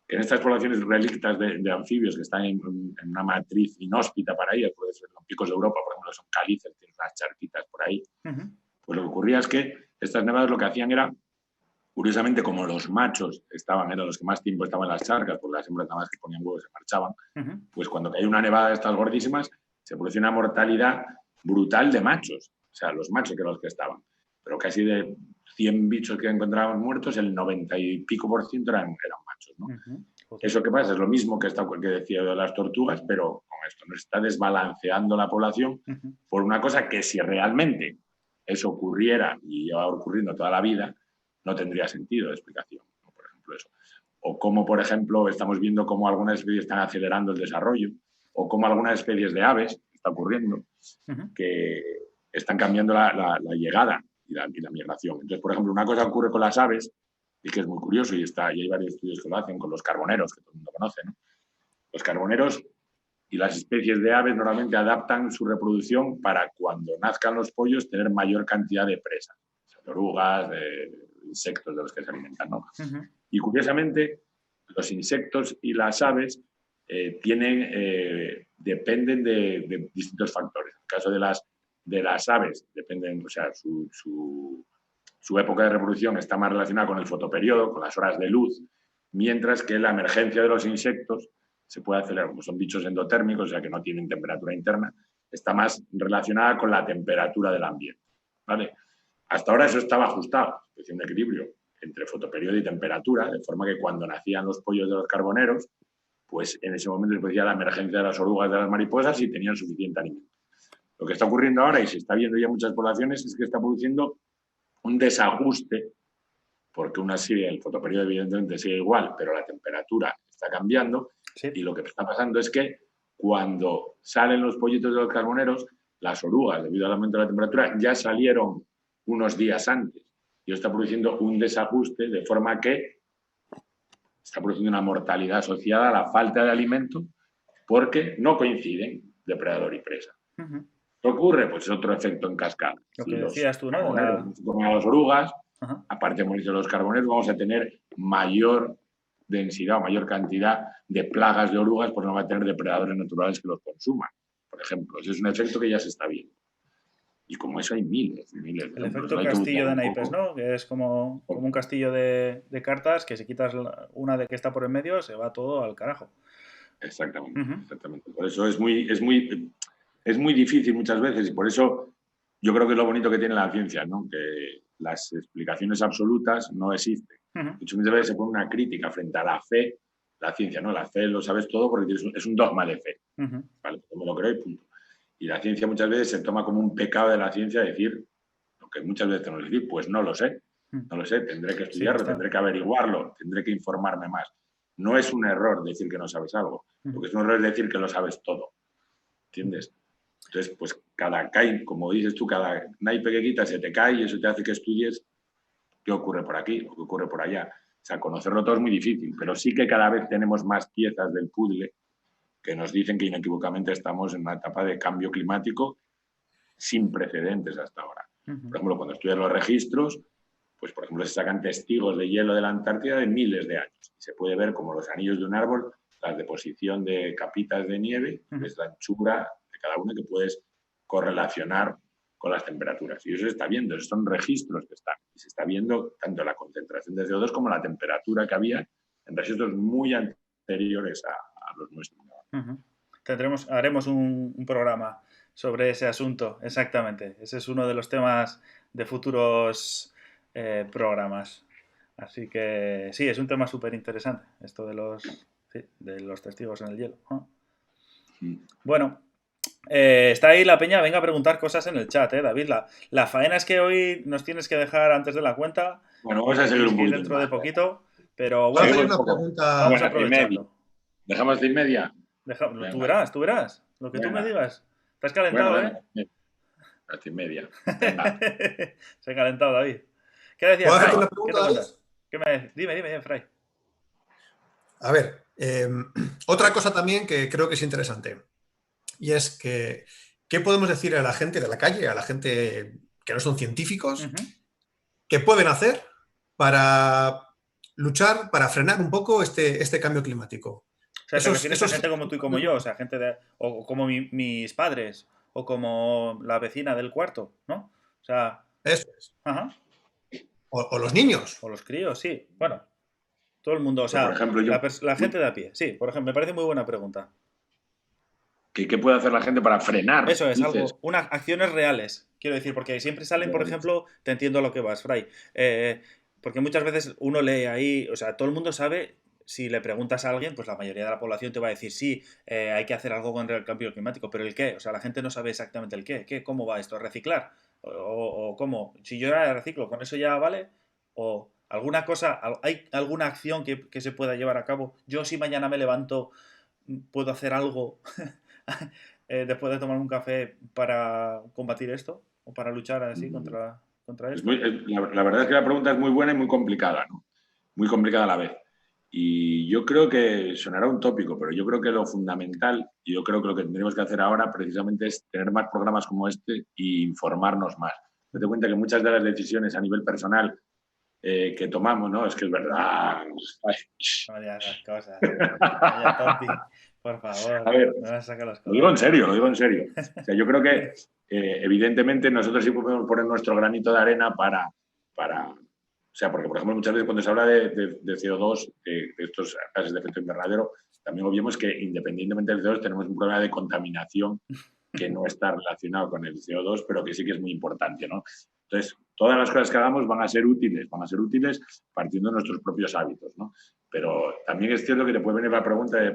[SPEAKER 3] que en estas poblaciones relictas de anfibios que están en una matriz inhóspita para ellas, puede ser los picos de Europa, por ejemplo, son calizas, tienen unas charquitas por ahí, Pues lo que ocurría es que estas nevadas lo que hacían era, curiosamente, como los machos eran los que más tiempo estaban en las charcas, porque las hembras nada más que ponían huevos se marchaban, pues cuando caía una nevada de estas gordísimas, se producía una mortalidad brutal de machos. O sea, los machos que eran los que estaban. Pero casi de 100 bichos que encontrábamos muertos, el 90 y pico % eran machos, ¿no? ¿Eso qué pasa? Es lo mismo que decía de las tortugas, pero con esto nos está desbalanceando la población por una cosa que si realmente eso ocurriera y lleva ocurriendo toda la vida, no tendría sentido de explicación, ¿no? Por ejemplo, eso. O como, por ejemplo, estamos viendo cómo algunas especies están acelerando el desarrollo, o como algunas especies de aves, está ocurriendo, que están cambiando la llegada y la migración. Entonces, por ejemplo, una cosa que ocurre con las aves, y que es muy curioso, y hay varios estudios que lo hacen con los carboneros, que todo el mundo conoce, ¿no? Los carboneros y las especies de aves normalmente adaptan su reproducción para cuando nazcan los pollos tener mayor cantidad de presas, o sea, de orugas, de insectos de los que se alimentan, ¿no? Y curiosamente, los insectos y las aves dependen de distintos factores. En el caso de las aves, dependen, o sea, su época de reproducción está más relacionada con el fotoperiodo, con las horas de luz, mientras que la emergencia de los insectos se puede acelerar, como son bichos endotérmicos, o sea que no tienen temperatura interna, está más relacionada con la temperatura del ambiente, ¿vale? Hasta ahora eso estaba ajustado, es decir, un equilibrio entre fotoperiodo y temperatura, de forma que cuando nacían los pollos de los carboneros, pues en ese momento se producía la emergencia de las orugas, de las mariposas y tenían suficiente alimento. Lo que está ocurriendo ahora, y se está viendo ya en muchas poblaciones, es que está produciendo un desajuste, porque el fotoperiodo evidentemente sigue igual, pero la temperatura está cambiando, y lo que está pasando es que cuando salen los pollitos de los carboneros, las orugas, debido al aumento de la temperatura, ya salieron unos días antes, y eso está produciendo un desajuste, de forma que está produciendo una mortalidad asociada a la falta de alimento, porque no coinciden depredador y presa. ¿Qué ocurre? Pues es otro efecto en cascada.
[SPEAKER 1] Lo que decías tú, ¿no?
[SPEAKER 3] Si comen a las orugas, aparte de morirse los carboneros, vamos a tener mayor densidad o mayor cantidad de plagas de orugas, porque no va a tener depredadores naturales que los consuman, por ejemplo. Ese es un efecto que ya se está viendo. Y como eso hay miles.
[SPEAKER 1] El efecto castillo de naipes, ¿no? Que es como un castillo de cartas que si quitas una de que está por en medio, se va todo al carajo.
[SPEAKER 3] Exactamente, exactamente. Por eso es muy difícil muchas veces, y por eso yo creo que es lo bonito que tiene la ciencia, ¿no? Que las explicaciones absolutas no existen. De hecho, muchas veces se pone una crítica frente a la fe, la ciencia, ¿no? La fe lo sabes todo porque es un dogma de fe. Vale, yo me lo creo y punto. Y la ciencia muchas veces se toma como un pecado de la ciencia decir lo que muchas veces tenemos que decir, pues no lo sé, tendré que estudiarlo, tendré que averiguarlo, tendré que informarme más. No es un error decir que no sabes algo, lo que es un error es decir que lo sabes todo, ¿entiendes? Entonces, pues como dices tú, cada naipe que quitas se te cae y eso te hace que estudies qué ocurre por aquí o qué ocurre por allá. O sea, conocerlo todo es muy difícil, pero sí que cada vez tenemos más piezas del puzzle que nos dicen que inequívocamente estamos en una etapa de cambio climático sin precedentes hasta ahora. Por ejemplo, cuando estudias los registros, pues por ejemplo se sacan testigos de hielo de la Antártida de miles de años. Y se puede ver como los anillos de un árbol, la deposición de capitas de nieve, es la anchura de cada una que puedes correlacionar con las temperaturas. Y eso se está viendo, esos son registros que están. Y se está viendo tanto la concentración de CO2 como la temperatura que había en registros muy anteriores a los nuestros.
[SPEAKER 1] Haremos un programa sobre ese asunto, exactamente. Ese es uno de los temas de futuros programas. Así que sí, es un tema súper interesante, esto de los testigos en el hielo. Bueno, está ahí la peña, venga a preguntar cosas en el chat, David. La faena es que hoy nos tienes que dejar antes de la cuenta.
[SPEAKER 3] Bueno, vamos a seguir un poquito
[SPEAKER 1] dentro de poquito, pero bueno,
[SPEAKER 2] vamos
[SPEAKER 1] a aprovecharlo.
[SPEAKER 3] ¿Dejamos de media?
[SPEAKER 1] Tú verás. Lo que tú me digas. Te has calentado,
[SPEAKER 3] Hasta y media.
[SPEAKER 1] Se ha calentado, David. ¿Qué decías,
[SPEAKER 2] ¿Puedo
[SPEAKER 1] Fray?
[SPEAKER 2] hacer una pregunta?
[SPEAKER 1] Dime, Fray.
[SPEAKER 2] A ver, otra cosa también que creo que es interesante, y es que, ¿qué podemos decir a la gente de la calle, a la gente que no son científicos, que pueden hacer para luchar, para frenar un poco este cambio climático?
[SPEAKER 1] O sea, te refieres a gente como tú y como yo, o sea, gente o como mis padres, o como la vecina del cuarto, ¿no? O sea,
[SPEAKER 2] Eso es.
[SPEAKER 1] ajá.
[SPEAKER 2] O los niños.
[SPEAKER 1] O los críos, sí. Bueno, todo el mundo, o
[SPEAKER 3] Pero, por
[SPEAKER 1] sea,
[SPEAKER 3] ejemplo,
[SPEAKER 1] la gente de a pie. Sí, por ejemplo, me parece muy buena pregunta.
[SPEAKER 3] ¿qué puede hacer la gente para frenar?
[SPEAKER 1] Eso es
[SPEAKER 3] Dices.
[SPEAKER 1] algo, unas acciones reales, quiero decir, porque siempre salen, por ejemplo, te entiendo a lo que vas, Fray, porque muchas veces uno lee ahí, o sea, todo el mundo sabe, si le preguntas a alguien, pues la mayoría de la población te va a decir, sí, hay que hacer algo contra el cambio climático, pero ¿el qué? O sea, la gente no sabe exactamente el qué, ¿cómo va esto? ¿Reciclar? O cómo? Si yo ya reciclo, ¿con eso ya vale? ¿O alguna cosa, hay alguna acción que se pueda llevar a cabo? Yo si mañana me levanto, ¿puedo hacer algo después de tomar un café para combatir esto o para luchar así contra esto?
[SPEAKER 3] La verdad es que la pregunta es muy buena y muy complicada, ¿no? Muy complicada a la vez. Y yo creo que sonará un tópico, pero yo creo que lo fundamental, y yo creo que lo que tendremos que hacer ahora precisamente es tener más programas como este e informarnos más. Date cuenta que muchas de las decisiones a nivel personal que tomamos, ¿no? Es que es verdad.
[SPEAKER 1] Vaya las cosas. Vaya Tompi, por favor,
[SPEAKER 3] A ver,
[SPEAKER 1] no vas a sacar los
[SPEAKER 3] lo digo en
[SPEAKER 1] colores.
[SPEAKER 3] serio, lo digo en serio. O sea, yo creo que evidentemente nosotros sí podemos poner nuestro granito de arena para... O sea, porque por ejemplo muchas veces cuando se habla de CO2, de estos gases de efecto invernadero, también obviamos que independientemente del CO2 tenemos un problema de contaminación que no está relacionado con el CO2, pero que sí que es muy importante, ¿no? Entonces, todas las cosas que hagamos van a ser útiles partiendo de nuestros propios hábitos, ¿no? Pero también es cierto que te puede venir la pregunta de,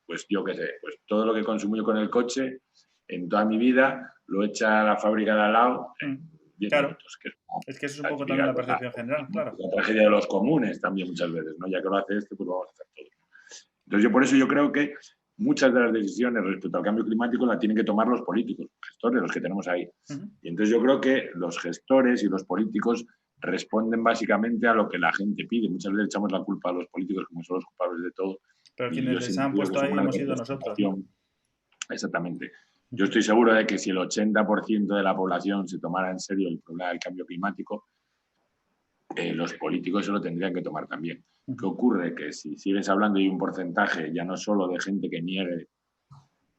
[SPEAKER 3] pues yo qué sé, pues todo lo que consumo yo con el coche en toda mi vida lo echa a la fábrica de al lado en 10
[SPEAKER 1] Claro,
[SPEAKER 3] minutos. Que
[SPEAKER 1] es que eso es un
[SPEAKER 3] la
[SPEAKER 1] poco
[SPEAKER 3] típica
[SPEAKER 1] también la
[SPEAKER 3] cosa,
[SPEAKER 1] percepción general, claro.
[SPEAKER 3] la tragedia de los comunes también muchas veces, ¿no? Ya que lo hace este, pues vamos a hacer todo. Entonces yo por eso yo creo que muchas de las decisiones respecto al cambio climático las tienen que tomar los políticos, los gestores, los que tenemos ahí. Y entonces yo creo que los gestores y los políticos responden básicamente a lo que la gente pide. Muchas veces echamos la culpa a los políticos como son los culpables de todo.
[SPEAKER 1] Pero
[SPEAKER 3] Y
[SPEAKER 1] quienes
[SPEAKER 3] yo
[SPEAKER 1] les
[SPEAKER 3] siempre
[SPEAKER 1] han
[SPEAKER 3] digo que
[SPEAKER 1] puesto
[SPEAKER 3] son
[SPEAKER 1] ahí
[SPEAKER 3] una
[SPEAKER 1] hemos sido nosotros, ¿no?
[SPEAKER 3] representación. Exactamente. Yo estoy seguro de que si el 80% de la población se tomara en serio el problema del cambio climático, los políticos se lo tendrían que tomar también. ¿Qué ocurre? Que si sigues hablando de un porcentaje ya no solo de gente que niegue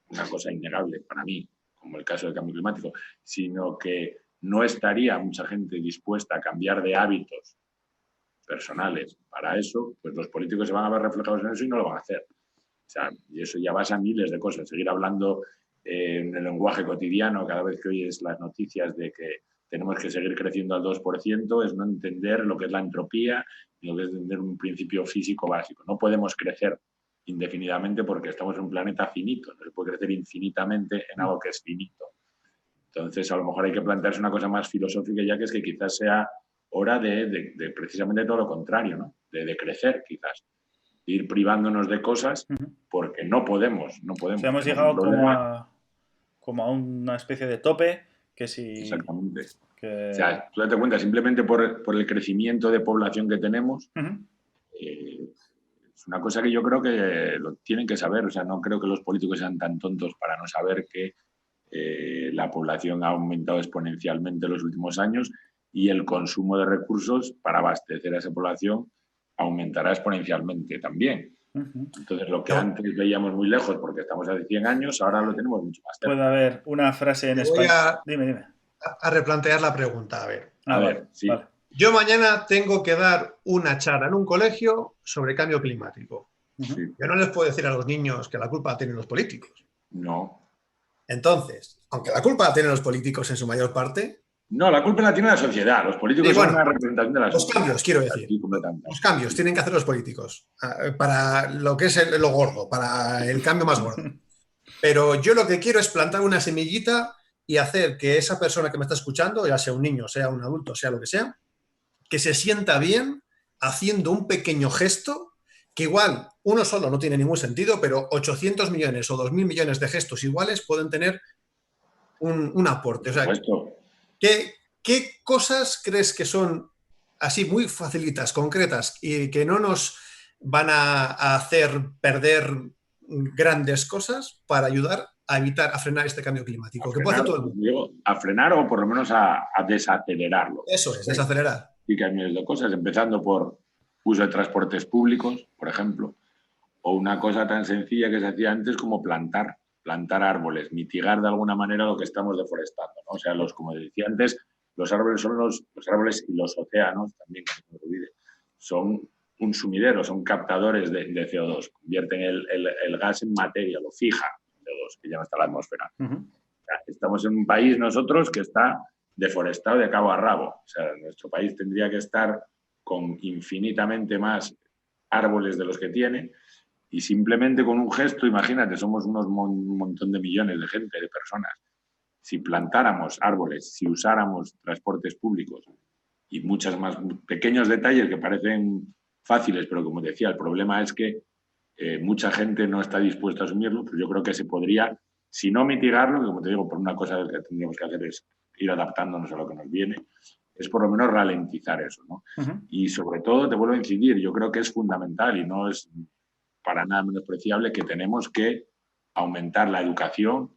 [SPEAKER 3] una cosa innegable para mí, como el caso del cambio climático, sino que no estaría mucha gente dispuesta a cambiar de hábitos personales para eso, pues los políticos se van a ver reflejados en eso y no lo van a hacer. O sea, y eso ya basa miles de cosas. Seguir hablando en el lenguaje cotidiano cada vez que oyes las noticias de que tenemos que seguir creciendo al 2%, es no entender lo que es la entropía y lo que es entender un principio físico básico. No podemos crecer indefinidamente porque estamos en un planeta finito. No se puede crecer infinitamente en algo que es finito. Entonces, a lo mejor hay que plantearse una cosa más filosófica ya, que es que quizás sea hora de precisamente todo lo contrario, ¿no? De crecer, quizás. De ir privándonos de cosas porque no podemos.
[SPEAKER 1] O sea, hemos
[SPEAKER 3] Tenemos un
[SPEAKER 1] llegado
[SPEAKER 3] problema.
[SPEAKER 1] como a una especie de tope que si...
[SPEAKER 3] Exactamente.
[SPEAKER 1] Que...
[SPEAKER 3] O sea, tú date cuenta, simplemente por el crecimiento de población que tenemos, es una cosa que yo creo que lo tienen que saber. O sea, no creo que los políticos sean tan tontos para no saber que la población ha aumentado exponencialmente en los últimos años y el consumo de recursos para abastecer a esa población aumentará exponencialmente también. Entonces, lo que antes veíamos muy lejos porque estamos hace 100 años, ahora lo tenemos mucho más cerca.
[SPEAKER 1] Puede haber una frase en español. Dime.
[SPEAKER 2] A replantear la pregunta, a ver.
[SPEAKER 3] A ver, sí.
[SPEAKER 1] Vale.
[SPEAKER 2] Yo mañana tengo que dar una charla en un colegio sobre cambio climático.
[SPEAKER 3] Sí.
[SPEAKER 2] Yo no les puedo decir a los niños que la culpa tienen los políticos.
[SPEAKER 3] No.
[SPEAKER 2] Entonces, aunque la culpa la tienen los políticos en su mayor parte...
[SPEAKER 3] No, la culpa la tiene la sociedad. Los políticos son una representación de la sociedad.
[SPEAKER 2] Los cambios, quiero decir. Los cambios tienen que hacer los políticos para lo que es lo gordo, para el cambio más gordo. Pero yo lo que quiero es plantar una semillita y hacer que esa persona que me está escuchando, ya sea un niño, sea un adulto, sea lo que sea, que se sienta bien haciendo un pequeño gesto que igual uno solo no tiene ningún sentido, pero 800 millones o 2.000 millones de gestos iguales pueden tener un aporte. O sea, ¿qué cosas crees que son así muy facilitas, concretas y que no nos van a hacer perder grandes cosas para ayudar a evitar, a frenar este cambio climático? Que puede hacer todo el mundo.
[SPEAKER 3] A frenar o por lo menos a desacelerarlo.
[SPEAKER 2] Eso es, desacelerar.
[SPEAKER 3] Y que hay miles de cosas, empezando por uso de transportes públicos, por ejemplo, o una cosa tan sencilla que se hacía antes como plantar plantar árboles, mitigar de alguna manera lo que estamos deforestando, ¿no? O sea, como decía antes, los árboles son los árboles y los océanos también, que no se me olvide, son un sumidero, son captadores de CO2, convierten el gas en materia, lo fija, CO2, que ya no está en la atmósfera. O sea, estamos en un país nosotros que está deforestado de cabo a rabo. O sea, nuestro país tendría que estar con infinitamente más árboles de los que tiene y simplemente con un gesto, imagínate, somos un montón de millones de gente, de personas. Si plantáramos árboles, si usáramos transportes públicos y muchos más pequeños detalles que parecen fáciles, pero como decía, el problema es que mucha gente no está dispuesta a asumirlo, pero yo creo que se podría, si no mitigarlo, que como te digo, por una cosa que tendríamos que hacer es ir adaptándonos a lo que nos viene, es por lo menos ralentizar eso, ¿no? Y sobre todo, te vuelvo a incidir, yo creo que es fundamental y no es para nada menospreciable que tenemos que aumentar la educación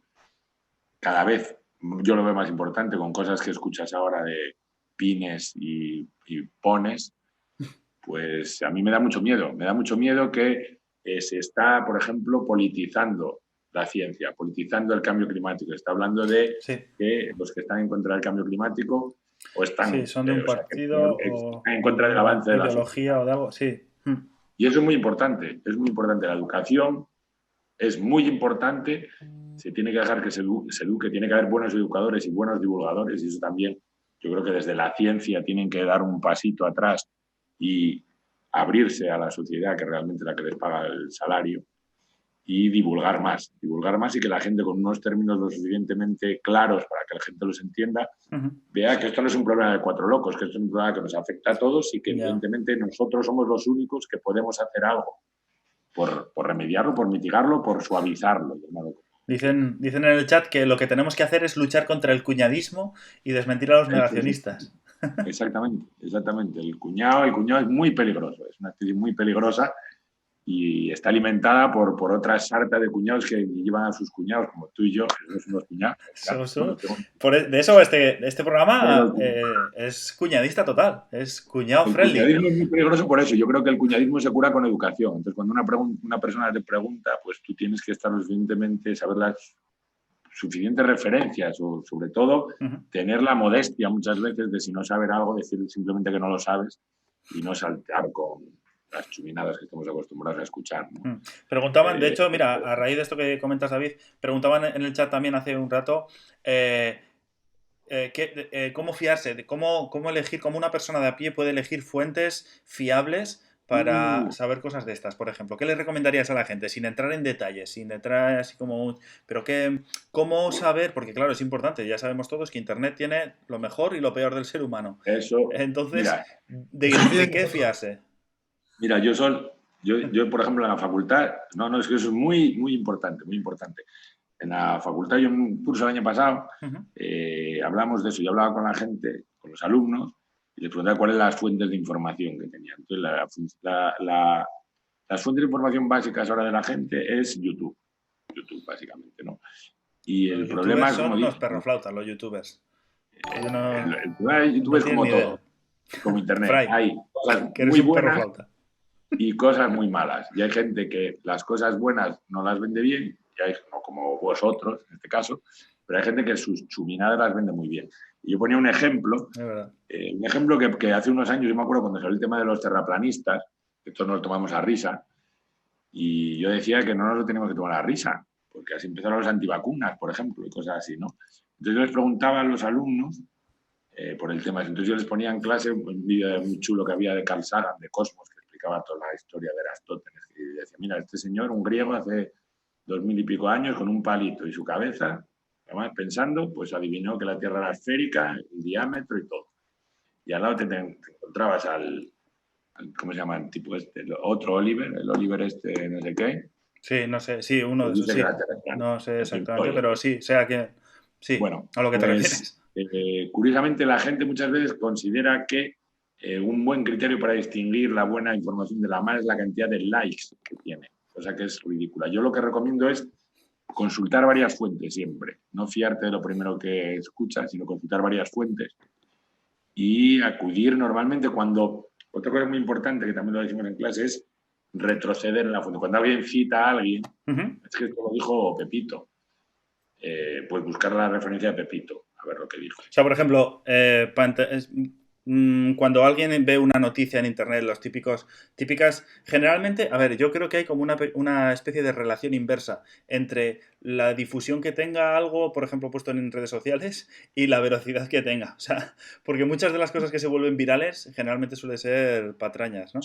[SPEAKER 3] cada vez. Yo lo veo más importante con cosas que escuchas ahora de pines y pones, pues a mí me da mucho miedo que se está, por ejemplo, politizando la ciencia, politizando el cambio climático. Se está hablando de que los que están en contra del cambio climático o están,
[SPEAKER 1] son de un partido
[SPEAKER 3] o están en contra del avance de la
[SPEAKER 1] ideología o de algo, sí.
[SPEAKER 3] Y eso es muy importante, La educación es muy importante, se tiene que dejar que se eduque, tiene que haber buenos educadores y buenos divulgadores, y eso también yo creo que desde la ciencia tienen que dar un pasito atrás y abrirse a la sociedad, que realmente es la que les paga el salario, y divulgar más y que la gente con unos términos lo suficientemente claros para que la gente los entienda, vea que esto no es un problema de cuatro locos, que esto es un problema que nos afecta a todos y que evidentemente nosotros somos los únicos que podemos hacer algo por remediarlo, por mitigarlo, por suavizarlo.
[SPEAKER 1] Dicen en el chat que lo que tenemos que hacer es luchar contra el cuñadismo y desmentir a los negacionistas.
[SPEAKER 3] Exactamente. El cuñado es muy peligroso, es una actividad muy peligrosa y está alimentada por otra sarta de cuñados que llevan a sus cuñados, como tú y yo, que somos unos cuñados.
[SPEAKER 1] De eso este programa es cuñadista total, es cuñado friendly.
[SPEAKER 3] El cuñadismo es muy peligroso por eso. Yo creo que el cuñadismo se cura con educación. Entonces, cuando una persona te pregunta, pues tú tienes que estar suficientemente, saber las suficientes referencias o, sobre todo, tener la modestia muchas veces de, si no saber algo, decir simplemente que no lo sabes y no saltar con las chuminadas que estamos acostumbrados a escuchar, ¿no?
[SPEAKER 1] Preguntaban, de hecho, mira, a raíz de esto que comentas, David, preguntaban en el chat también hace un rato cómo fiarse, cómo elegir, cómo una persona de a pie puede elegir fuentes fiables para saber cosas de estas, por ejemplo. ¿Qué le recomendarías a la gente? Sin entrar en detalles, sin entrar así como... Pero ¿cómo saber? Porque claro, es importante, ya sabemos todos que Internet tiene lo mejor y lo peor del ser humano.
[SPEAKER 3] Eso.
[SPEAKER 1] Entonces, mira, ¿de qué fiarse?
[SPEAKER 3] Mira, yo, por ejemplo, en la facultad, es que eso es muy, muy importante, muy importante. En la facultad, yo en un curso el año pasado, hablamos de eso. Yo hablaba con la gente, con los alumnos, y les preguntaba cuáles eran las fuentes de información que tenían. Entonces, las fuentes de información básicas ahora de la gente es YouTube, básicamente, ¿no? Y el problema es,
[SPEAKER 1] son unos perroflautas, los youtubers.
[SPEAKER 3] El problema de YouTube es como todo, como Internet. Hay cosas muy buenas y cosas muy malas. Y hay gente que las cosas buenas no las vende bien, y hay, no como vosotros en este caso, pero hay gente que sus chuminadas las vende muy bien. Y yo ponía un ejemplo, que hace unos años, yo me acuerdo cuando salió el tema de los terraplanistas, que todos nos lo tomamos a risa, y yo decía que no nos lo teníamos que tomar a risa, porque así empezaron los antivacunas, por ejemplo, y cosas así, ¿no? Entonces yo les preguntaba a los alumnos por el tema. Entonces yo les ponía en clase un vídeo muy chulo que había de Carl Sagan, de Cosmos, que explicaba toda la historia de Aristóteles. Y decía, mira, este señor, un griego hace 2000 y pico años, con un palito y su cabeza, además pensando, pues adivinó que la Tierra era esférica, el diámetro y todo. Y al lado te encontrabas al ¿cómo se llama el tipo este? El otro Oliver, el Oliver este no sé qué.
[SPEAKER 1] Sí, no sé, sí, uno de esos, sí. No sé exactamente, pero sí, sea que... Sí,
[SPEAKER 3] bueno,
[SPEAKER 1] a lo que te refieres.
[SPEAKER 3] Curiosamente, la gente muchas veces considera que un buen criterio para distinguir la buena información de la mala es la cantidad de likes que tiene, cosa que es ridícula. Yo lo que recomiendo es consultar varias fuentes siempre, no fiarte de lo primero que escuchas, sino consultar varias fuentes y acudir normalmente cuando... Otra cosa muy importante, que también lo decimos en clase, es retroceder en la fuente. Cuando alguien cita a alguien, es que esto lo dijo Pepito, pues buscar la referencia de Pepito, a ver lo que dijo.
[SPEAKER 1] O sea, por ejemplo, cuando alguien ve una noticia en internet, típicas, generalmente, a ver, yo creo que hay como una especie de relación inversa entre la difusión que tenga algo, por ejemplo, puesto en redes sociales, y la velocidad que tenga. O sea, porque muchas de las cosas que se vuelven virales generalmente suelen ser patrañas, ¿no?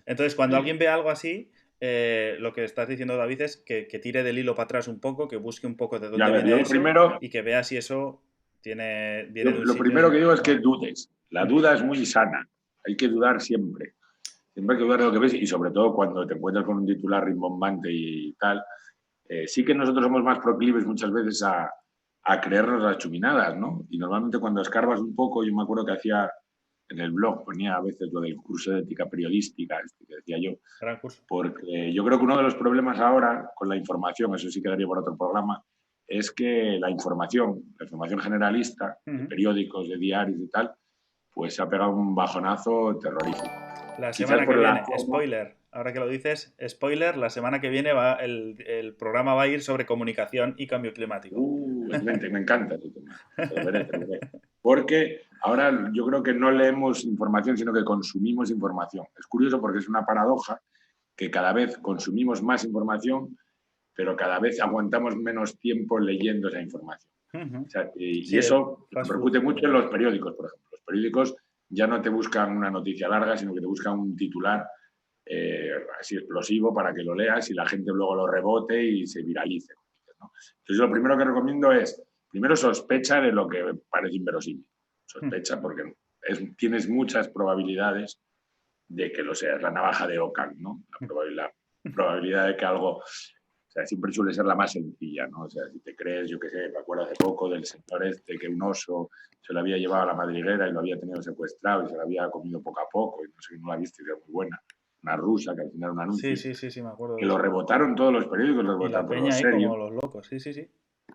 [SPEAKER 1] Entonces, cuando alguien ve algo así, lo que estás diciendo, David, es que tire del hilo para atrás un poco, que busque un poco de dónde viene eso y que vea si eso viene de un
[SPEAKER 3] Lo
[SPEAKER 1] sitio.
[SPEAKER 3] primero que digo es que dudes. La duda es muy sana. Hay que dudar siempre. Siempre hay que dudar de lo que ves y sobre todo cuando te encuentras con un titular rimbombante y tal. Sí que nosotros somos más proclives muchas veces a creernos las chuminadas, ¿no? Y normalmente cuando escarbas un poco, yo me acuerdo que hacía en el blog, ponía a veces lo del curso de ética periodística, que decía yo.
[SPEAKER 1] Gran curso.
[SPEAKER 3] Porque yo creo que uno de los problemas ahora con la información, eso sí quedaría por otro programa, es que la información generalista, de periódicos, de diarios y tal, pues se ha pegado un bajonazo terrorífico.
[SPEAKER 1] La semana que viene, spoiler, ahora que lo dices, spoiler, la semana que viene el programa va a ir sobre comunicación y cambio climático.
[SPEAKER 3] Me encanta ese tema. Te lo veré. Porque ahora yo creo que no leemos información, sino que consumimos información. Es curioso porque es una paradoja que cada vez consumimos más información, pero cada vez aguantamos menos tiempo leyendo esa información. O sea, y eso repercute mucho en los periódicos, por ejemplo. Los periódicos ya no te buscan una noticia larga, sino que te buscan un titular así explosivo para que lo leas y la gente luego lo rebote y se viralice, ¿no? Entonces, lo primero que recomiendo es, primero sospecha de lo que parece inverosímil. Sospecha porque tienes muchas probabilidades de que lo sea. Es la navaja de Ockham, ¿no? La probabilidad de que algo... O sea, siempre suele ser la más sencilla, ¿no? O sea, si te crees, yo qué sé, me acuerdo hace poco del señor que un oso se lo había llevado a la madriguera y lo había tenido secuestrado y se lo había comido poco a poco, y no sé, no la viste, era muy buena. Una rusa, que al final era un anuncio.
[SPEAKER 1] Sí, me acuerdo.
[SPEAKER 3] Que lo rebotaron todos los periódicos, lo rebotaron
[SPEAKER 1] todos los serios. Como los locos, sí.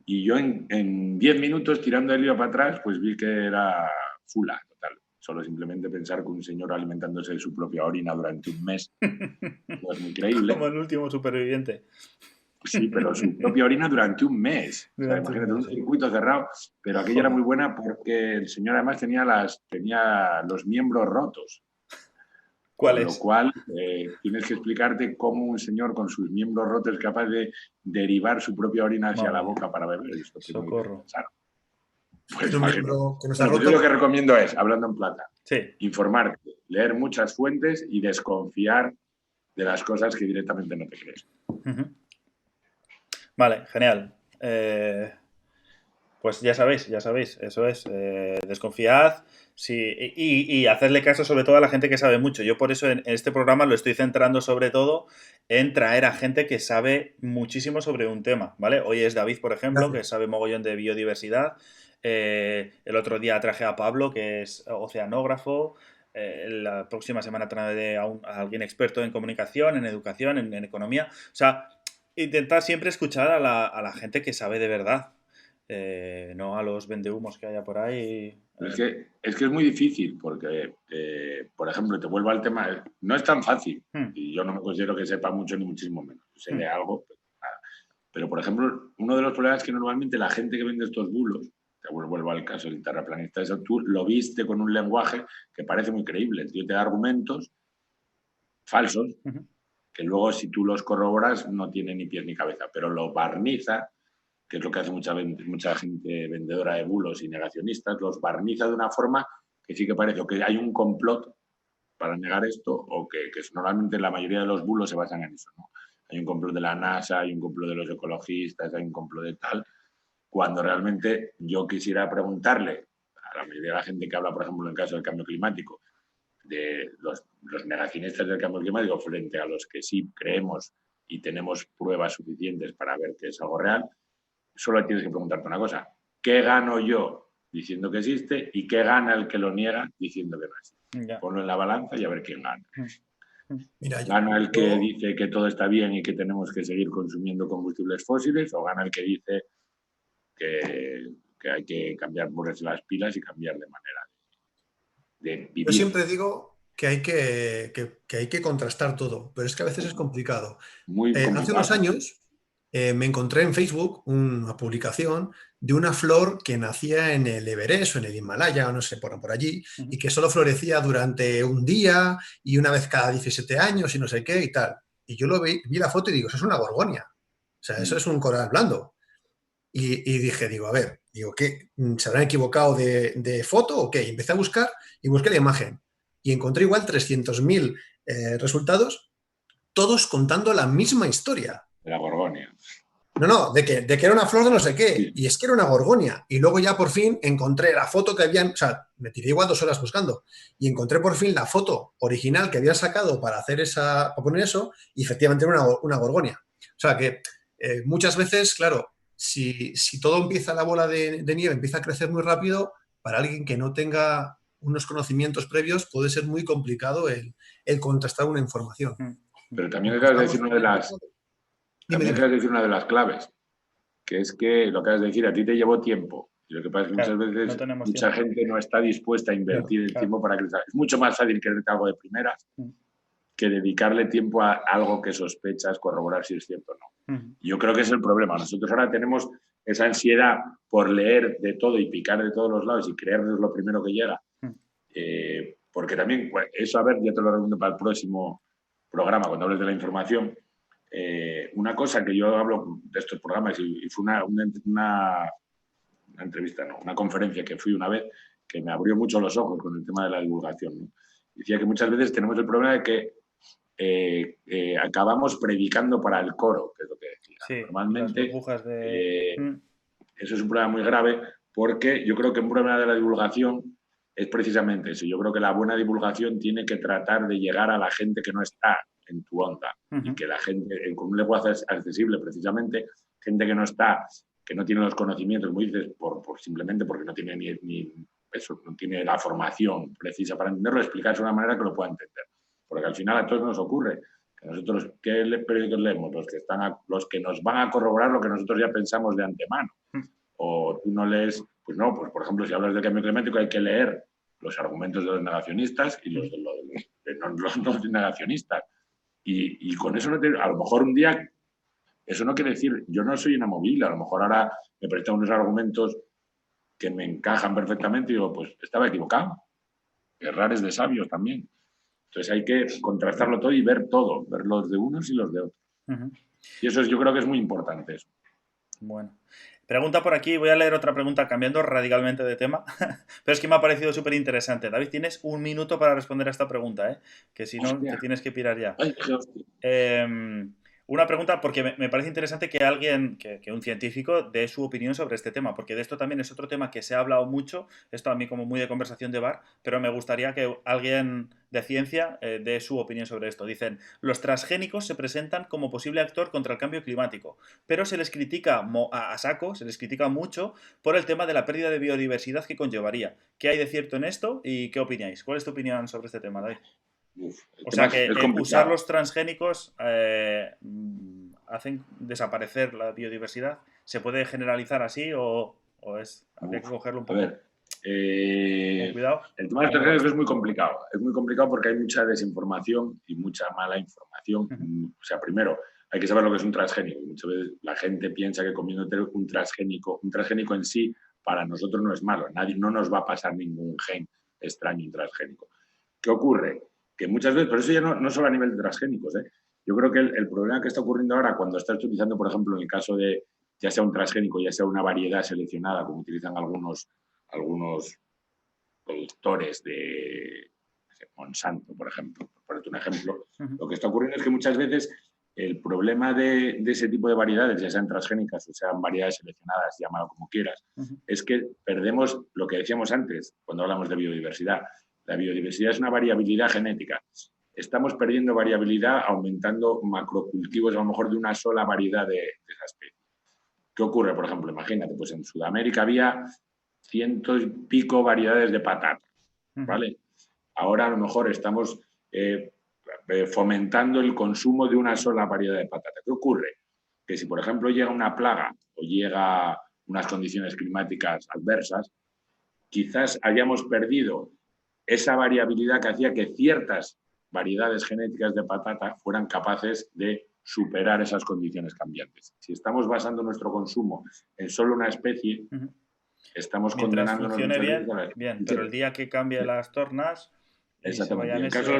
[SPEAKER 3] Y yo en 10 minutos, tirando el hilo para atrás, pues vi que era fula, total. Solo simplemente pensar que un señor alimentándose de su propia orina durante un mes no es muy creíble.
[SPEAKER 1] Como el último superviviente.
[SPEAKER 3] Sí, pero su propia orina durante un mes. O sea, imagínate, un circuito cerrado. Pero aquella era muy buena porque el señor además tenía los miembros rotos.
[SPEAKER 1] ¿Cuáles?
[SPEAKER 3] Con lo cual, tienes que explicarte cómo un señor con sus miembros rotos es capaz de derivar su propia orina hacia la boca para beber. Esto
[SPEAKER 1] socorro.
[SPEAKER 3] Pues imagino. Yo lo que recomiendo es, hablando en plata, informarte, leer muchas fuentes y desconfiar de las cosas que directamente no te crees.
[SPEAKER 1] Vale, genial. Pues ya sabéis, eso es, desconfiad y hacerle caso sobre todo a la gente que sabe mucho. Yo por eso en este programa lo estoy centrando sobre todo en traer a gente que sabe muchísimo sobre un tema, ¿vale? Hoy es David, por ejemplo, que sabe mogollón de biodiversidad. El otro día traje a Pablo, que es oceanógrafo. La próxima semana traeré a alguien experto en comunicación, en educación, en economía. O sea, intentar siempre escuchar a la gente que sabe de verdad. No a los vendehumos que haya por ahí.
[SPEAKER 3] Es que es muy difícil porque, por ejemplo, te vuelvo al tema, no es tan fácil y yo no me considero que sepa mucho ni muchísimo menos. Sé de algo, pero, por ejemplo, uno de los problemas es que normalmente la gente que vende estos bulos, te vuelvo al caso del terraplanista, eso tú lo viste con un lenguaje que parece muy creíble. El tío te da argumentos falsos que luego si tú los corroboras no tienen ni pies ni cabeza, pero lo barniza, que es lo que hace mucha gente vendedora de bulos y negacionistas, los barniza de una forma que sí que parece o que hay un complot para negar esto o que normalmente la mayoría de los bulos se basan en eso, ¿no? Hay un complot de la NASA, hay un complot de los ecologistas, hay un complot de tal, cuando realmente yo quisiera preguntarle a la mayoría de la gente que habla, por ejemplo, en el caso del cambio climático, de los negacionistas del cambio climático frente a los que sí creemos y tenemos pruebas suficientes para ver que es algo real, solo tienes que preguntarte una cosa: ¿qué gano yo diciendo que existe y qué gana el que lo niega diciendo que no existe? Ponlo en la balanza y a ver quién gana.
[SPEAKER 2] Mira,
[SPEAKER 3] ¿Gana el que dice que todo está bien y que tenemos que seguir consumiendo combustibles fósiles o gana el que dice que hay que ponerse las pilas y cambiar de manera de vivir?
[SPEAKER 2] Yo siempre digo que hay que contrastar todo, pero es que a veces es complicado.
[SPEAKER 3] Muy complicado.
[SPEAKER 2] Hace unos años me encontré en Facebook una publicación de una flor que nacía en el Everest o en el Himalaya, o no sé, por allí, y que solo florecía durante un día y una vez cada 17 años y no sé qué y tal. Y yo vi la foto y digo, eso es una gorgonia. O sea, eso es un coral blando. Y dije, digo, a ver, digo, ¿qué? ¿Se habrán equivocado de foto o qué? Y empecé a buscar y busqué la imagen. Y encontré igual 300.000 resultados, todos contando la misma historia.
[SPEAKER 3] De la Gorgonia.
[SPEAKER 2] No, de que era una flor de no sé qué.
[SPEAKER 3] Sí.
[SPEAKER 2] Y es que era una gorgonia. Y luego ya por fin encontré la foto que habían, o sea, me tiré igual 2 horas buscando. Y encontré por fin la foto original que habían sacado para para poner eso, y efectivamente era una gorgonia. O sea que muchas veces, claro, si todo empieza, la bola de nieve empieza a crecer muy rápido, para alguien que no tenga unos conocimientos previos puede ser muy complicado el contrastar una información.
[SPEAKER 3] Pero también acabas de decir
[SPEAKER 2] Dime.
[SPEAKER 3] una de las claves, que es que lo que acabas de decir, a ti te llevó tiempo. Y lo que pasa es que muchas veces mucha gente no está dispuesta a invertir el tiempo para crecer. Es mucho más fácil quererte algo de primeras que dedicarle tiempo a algo que sospechas, corroborar si es cierto o no. Yo creo que es el problema. Nosotros ahora tenemos esa ansiedad por leer de todo y picar de todos los lados y creernos lo primero que llega. Porque también, pues, eso, a ver, ya te lo recomiendo para el próximo programa, cuando hables de la información. Una cosa que yo hablo de estos programas, y fue una entrevista, no, una conferencia que fui una vez, que me abrió mucho los ojos con el tema de la divulgación, ¿no? Decía que muchas veces tenemos el problema de que acabamos predicando para el coro, que es lo que decía.
[SPEAKER 1] Sí,
[SPEAKER 3] normalmente
[SPEAKER 1] las burbujas de...
[SPEAKER 3] eso es un problema muy grave, porque yo creo que un problema de la divulgación es precisamente eso. Yo creo que la buena divulgación tiene que tratar de llegar a la gente que no está en tu onda, y que la gente, con un lenguaje accesible precisamente, gente que no está, que no tiene los conocimientos, como dices, simplemente porque no tiene ni eso, no tiene la formación precisa para entenderlo, explicarse de una manera que lo pueda entender. Porque al final a todos nos ocurre que nosotros, ¿qué periódicos leemos? Los que nos van a corroborar lo que nosotros ya pensamos de antemano. O tú no lees, pues no, pues por ejemplo, si hablas del cambio climático hay que leer los argumentos de los negacionistas y los de los no negacionistas. Y con eso a lo mejor un día, eso no quiere decir, yo no soy inamovible, a lo mejor ahora me prestan unos argumentos que me encajan perfectamente y digo, pues estaba equivocado. Errar es de sabios también. Entonces hay que contrastarlo todo y ver todo, ver los de unos y los de otros. Y eso yo creo que es muy importante. Eso.
[SPEAKER 1] Bueno. Pregunta por aquí, voy a leer otra pregunta cambiando radicalmente de tema, pero es que me ha parecido súper interesante. David, tienes 1 minuto para responder a esta pregunta, que si no, te tienes que pirar ya.
[SPEAKER 3] Ay,
[SPEAKER 1] una pregunta, porque me parece interesante que alguien, que un científico, dé su opinión sobre este tema, porque de esto también es otro tema que se ha hablado mucho, esto a mí como muy de conversación de bar, pero me gustaría que alguien de ciencia dé su opinión sobre esto. Dicen, los transgénicos se presentan como posible actor contra el cambio climático, pero se les critica a saco, se les critica mucho por el tema de la pérdida de biodiversidad que conllevaría. ¿Qué hay de cierto en esto y qué opináis? ¿Cuál es tu opinión sobre este tema, David? O sea que usar los transgénicos hacen desaparecer la biodiversidad. ¿Se puede generalizar así o habría que cogerlo un poco?
[SPEAKER 3] A ver,
[SPEAKER 1] cuidado.
[SPEAKER 3] El tema de los transgénicos es muy complicado. Es muy complicado porque hay mucha desinformación y mucha mala información. O sea, primero, hay que saber lo que es un transgénico. Muchas veces la gente piensa que comiéndote un transgénico en sí, para nosotros no es malo. No nos va a pasar ningún gen extraño un transgénico. ¿Qué ocurre? Que muchas veces, pero eso ya no solo a nivel de transgénicos, yo creo que el problema que está ocurriendo ahora cuando estás utilizando, por ejemplo, en el caso de ya sea un transgénico, ya sea una variedad seleccionada, como utilizan algunos productores de Monsanto, por ejemplo, por ponerte un ejemplo, lo que está ocurriendo es que muchas veces el problema de ese tipo de variedades, ya sean transgénicas o sean variedades seleccionadas, llámalo como quieras, es que perdemos lo que decíamos antes cuando hablamos de biodiversidad. La biodiversidad es una variabilidad genética. Estamos perdiendo variabilidad aumentando macrocultivos a lo mejor de una sola variedad de esa especie. ¿Qué ocurre? Por ejemplo, imagínate, pues en Sudamérica había 100 y pico variedades de patata, ¿vale? Ahora a lo mejor estamos fomentando el consumo de una sola variedad de patata. ¿Qué ocurre? Que si, por ejemplo, llega una plaga o llega unas condiciones climáticas adversas, quizás hayamos perdido esa variabilidad que hacía que ciertas variedades genéticas de patata fueran capaces de superar esas condiciones cambiantes. Si estamos basando nuestro consumo en solo una especie, estamos
[SPEAKER 1] Mientras
[SPEAKER 3] condenándonos
[SPEAKER 1] funcione
[SPEAKER 3] muchas veces
[SPEAKER 1] bien,
[SPEAKER 3] a la
[SPEAKER 1] bien, pero el día que cambie las tornas y se
[SPEAKER 3] Exactamente. Y
[SPEAKER 1] vayan
[SPEAKER 3] en el caso de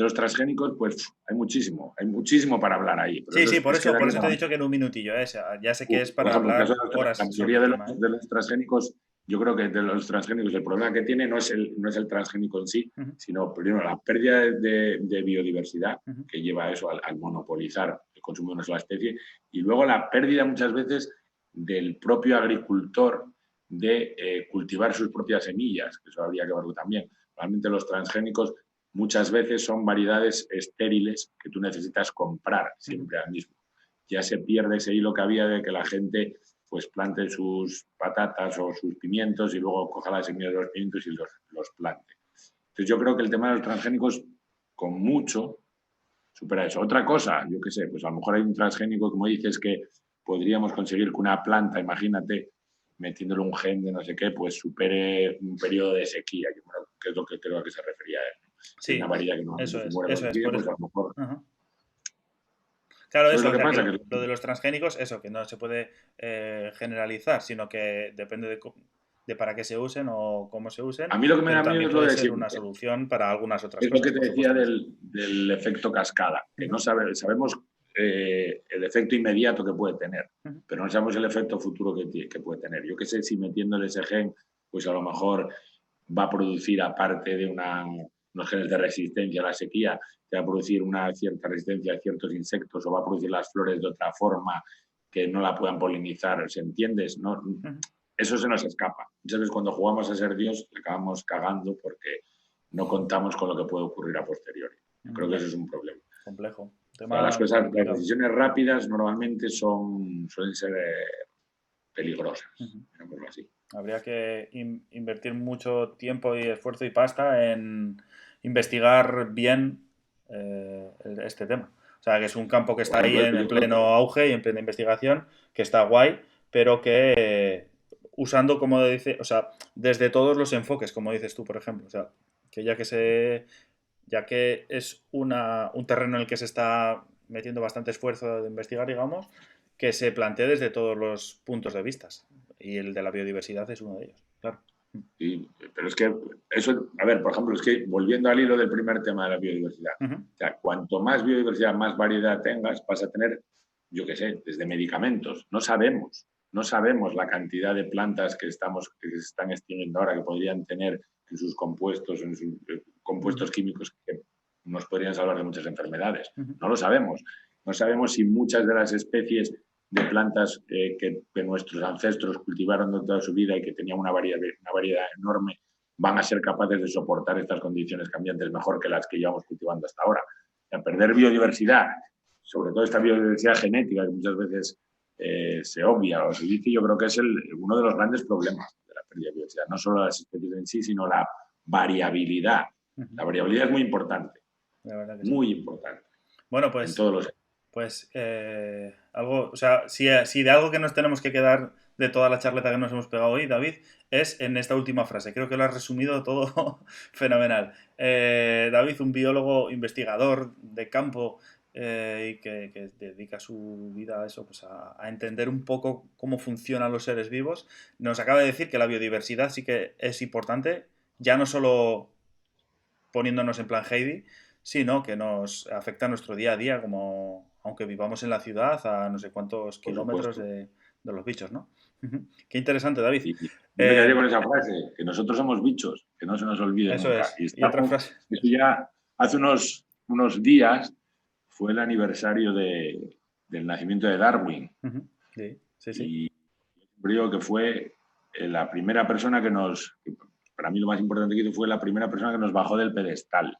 [SPEAKER 3] los transgénicos, pues hay muchísimo para hablar ahí. Pero
[SPEAKER 1] Sí, por
[SPEAKER 3] es que
[SPEAKER 1] eso
[SPEAKER 3] darle
[SPEAKER 1] te he dicho que en un minutillo, ya sé que es
[SPEAKER 3] por
[SPEAKER 1] para
[SPEAKER 3] ejemplo, en el
[SPEAKER 1] hablar
[SPEAKER 3] caso de
[SPEAKER 1] horas
[SPEAKER 3] la
[SPEAKER 1] sobre
[SPEAKER 3] mayoría
[SPEAKER 1] el tema, ¿eh?
[SPEAKER 3] de los transgénicos, yo creo que de los transgénicos el problema que tiene no es el transgénico en sí, sino primero la pérdida de biodiversidad que lleva a eso, al monopolizar el consumo de una sola especie, y luego la pérdida muchas veces del propio agricultor de cultivar sus propias semillas, que eso habría que verlo también. Realmente los transgénicos muchas veces son variedades estériles que tú necesitas comprar siempre al mismo. Ya se pierde ese hilo que había de que la gente pues plante sus patatas o sus pimientos y luego coja las semillas de los pimientos y los plante. Entonces yo creo que el tema de los transgénicos con mucho supera eso. Otra cosa, yo qué sé, pues a lo mejor hay un transgénico, como dices, que podríamos conseguir que una planta, imagínate, metiéndole un gen de no sé qué, pues supere un periodo de sequía, que es lo que creo a que se refería él. Si
[SPEAKER 1] Sí,
[SPEAKER 3] una variedad que no se muere con sequía, pues a lo mejor...
[SPEAKER 1] Claro,
[SPEAKER 3] ¿Sabes
[SPEAKER 1] eso,
[SPEAKER 3] lo que pasa?
[SPEAKER 1] que lo de los transgénicos, eso, que no se puede generalizar, sino que depende de para qué se usen o cómo se usen,
[SPEAKER 3] A mí lo que me
[SPEAKER 1] pero
[SPEAKER 3] da miedo
[SPEAKER 1] también
[SPEAKER 3] es lo
[SPEAKER 1] puede
[SPEAKER 3] de
[SPEAKER 1] ser una
[SPEAKER 3] siempre.
[SPEAKER 1] solución para algunas otras
[SPEAKER 3] Es lo
[SPEAKER 1] cosas,
[SPEAKER 3] que te
[SPEAKER 1] por
[SPEAKER 3] decía
[SPEAKER 1] supuesto que sí.
[SPEAKER 3] del efecto cascada, que no sabemos el efecto inmediato que puede tener, pero no sabemos el efecto futuro que puede tener. Yo qué sé si metiéndole ese gen, pues a lo mejor va a producir, aparte de unos genes de resistencia a la sequía, que va a producir una cierta resistencia a ciertos insectos o va a producir las flores de otra forma que no la puedan polinizar, ¿se entiendes? No, eso se nos escapa. Muchas veces cuando jugamos a ser Dios acabamos cagando porque no contamos con lo que puede ocurrir a posteriori. Creo que eso es un problema.
[SPEAKER 1] Complejo.
[SPEAKER 3] Las decisiones rápidas normalmente suelen ser peligrosas, digámoslo así.
[SPEAKER 1] Habría que invertir mucho tiempo y esfuerzo y pasta en investigar bien este tema. O sea, que es un campo que está ahí en pleno auge y en plena investigación, que está guay, pero que usando, como dice, o sea, desde todos los enfoques, como dices tú, por ejemplo. O sea, que ya que es un terreno en el que se está metiendo bastante esfuerzo de investigar, digamos, que se plantee desde todos los puntos de vista. Y el de la biodiversidad es uno de ellos, claro.
[SPEAKER 3] Sí, pero es que eso, a ver, por ejemplo, es que volviendo al hilo del primer tema de la biodiversidad, o sea, cuanto más biodiversidad, más variedad tengas, vas a tener, yo qué sé, desde medicamentos. No sabemos la cantidad de plantas que se están extinguiendo ahora, que podrían tener en sus compuestos, compuestos químicos que nos podrían salvar de muchas enfermedades. No lo sabemos. No sabemos si muchas de las especies de plantas que nuestros ancestros cultivaron toda su vida y que tenían una variedad enorme, van a ser capaces de soportar estas condiciones cambiantes mejor que las que llevamos cultivando hasta ahora. O sea, perder biodiversidad, sobre todo esta biodiversidad genética que muchas veces se obvia o se dice, yo creo que es uno de los grandes problemas de la pérdida de biodiversidad. No solo las especies en sí, sino la variabilidad. La variabilidad es muy importante.
[SPEAKER 1] La verdad que
[SPEAKER 3] muy
[SPEAKER 1] sí.
[SPEAKER 3] importante.
[SPEAKER 1] Bueno, pues...
[SPEAKER 3] En todos los...
[SPEAKER 1] Pues algo, o sea, si de algo que nos tenemos que quedar de toda la charleta que nos hemos pegado hoy, David, es en esta última frase. Creo que lo has resumido todo fenomenal. David, un biólogo investigador de campo y que dedica su vida a eso, pues a entender un poco cómo funcionan los seres vivos, nos acaba de decir que la biodiversidad sí que es importante, ya no solo poniéndonos en plan Heidi, sino que nos afecta a nuestro día a día, como aunque vivamos en la ciudad a no sé cuántos kilómetros de los bichos, ¿no? Qué interesante, David.
[SPEAKER 3] Y yo me quedaría con esa frase, que nosotros somos bichos, que no se nos olvide
[SPEAKER 1] eso
[SPEAKER 3] nunca.
[SPEAKER 1] Es. Y otra frase.
[SPEAKER 3] Eso ya hace unos días fue el aniversario del nacimiento de Darwin.
[SPEAKER 1] Sí.
[SPEAKER 3] Y yo digo que fue la primera persona para mí lo más importante que hizo fue la primera persona que nos bajó del pedestal.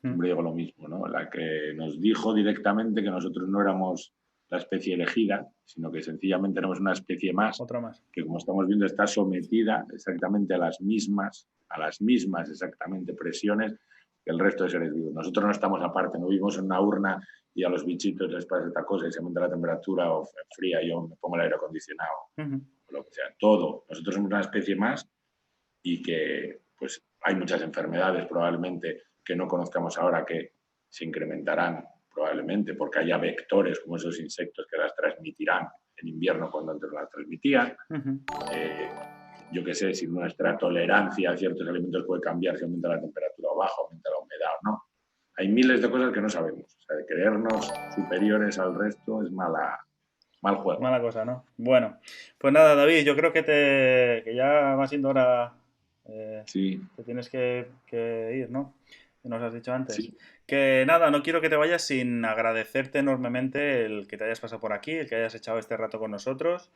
[SPEAKER 3] Siempre digo lo mismo, ¿no? La que nos dijo directamente que nosotros no éramos la especie elegida, sino que sencillamente éramos una especie más,
[SPEAKER 1] otra más,
[SPEAKER 3] que como estamos viendo está sometida exactamente a las mismas exactamente presiones que el resto de seres vivos. Nosotros no estamos aparte, no vivimos en una urna y a los bichitos les pasa esta cosa y se aumenta la temperatura o fría, yo me pongo el aire acondicionado, o lo que sea, todo. Nosotros somos una especie más y que pues hay muchas enfermedades probablemente que no conozcamos ahora que se incrementarán probablemente porque haya vectores como esos insectos que las transmitirán en invierno cuando antes no las transmitían. Yo qué sé, si nuestra tolerancia a ciertos alimentos puede cambiar si aumenta la temperatura o baja, aumenta la humedad o no. Hay miles de cosas que no sabemos. O sea, de creernos superiores al resto es mal juego.
[SPEAKER 1] Mala cosa, ¿no? Bueno, pues nada, David, yo creo que ya va siendo hora.
[SPEAKER 3] Sí.
[SPEAKER 1] Te tienes que ir, ¿no? Que nos has dicho antes.
[SPEAKER 3] Sí.
[SPEAKER 1] Que nada, no quiero que te vayas sin agradecerte enormemente el que te hayas pasado por aquí, el que hayas echado este rato con nosotros.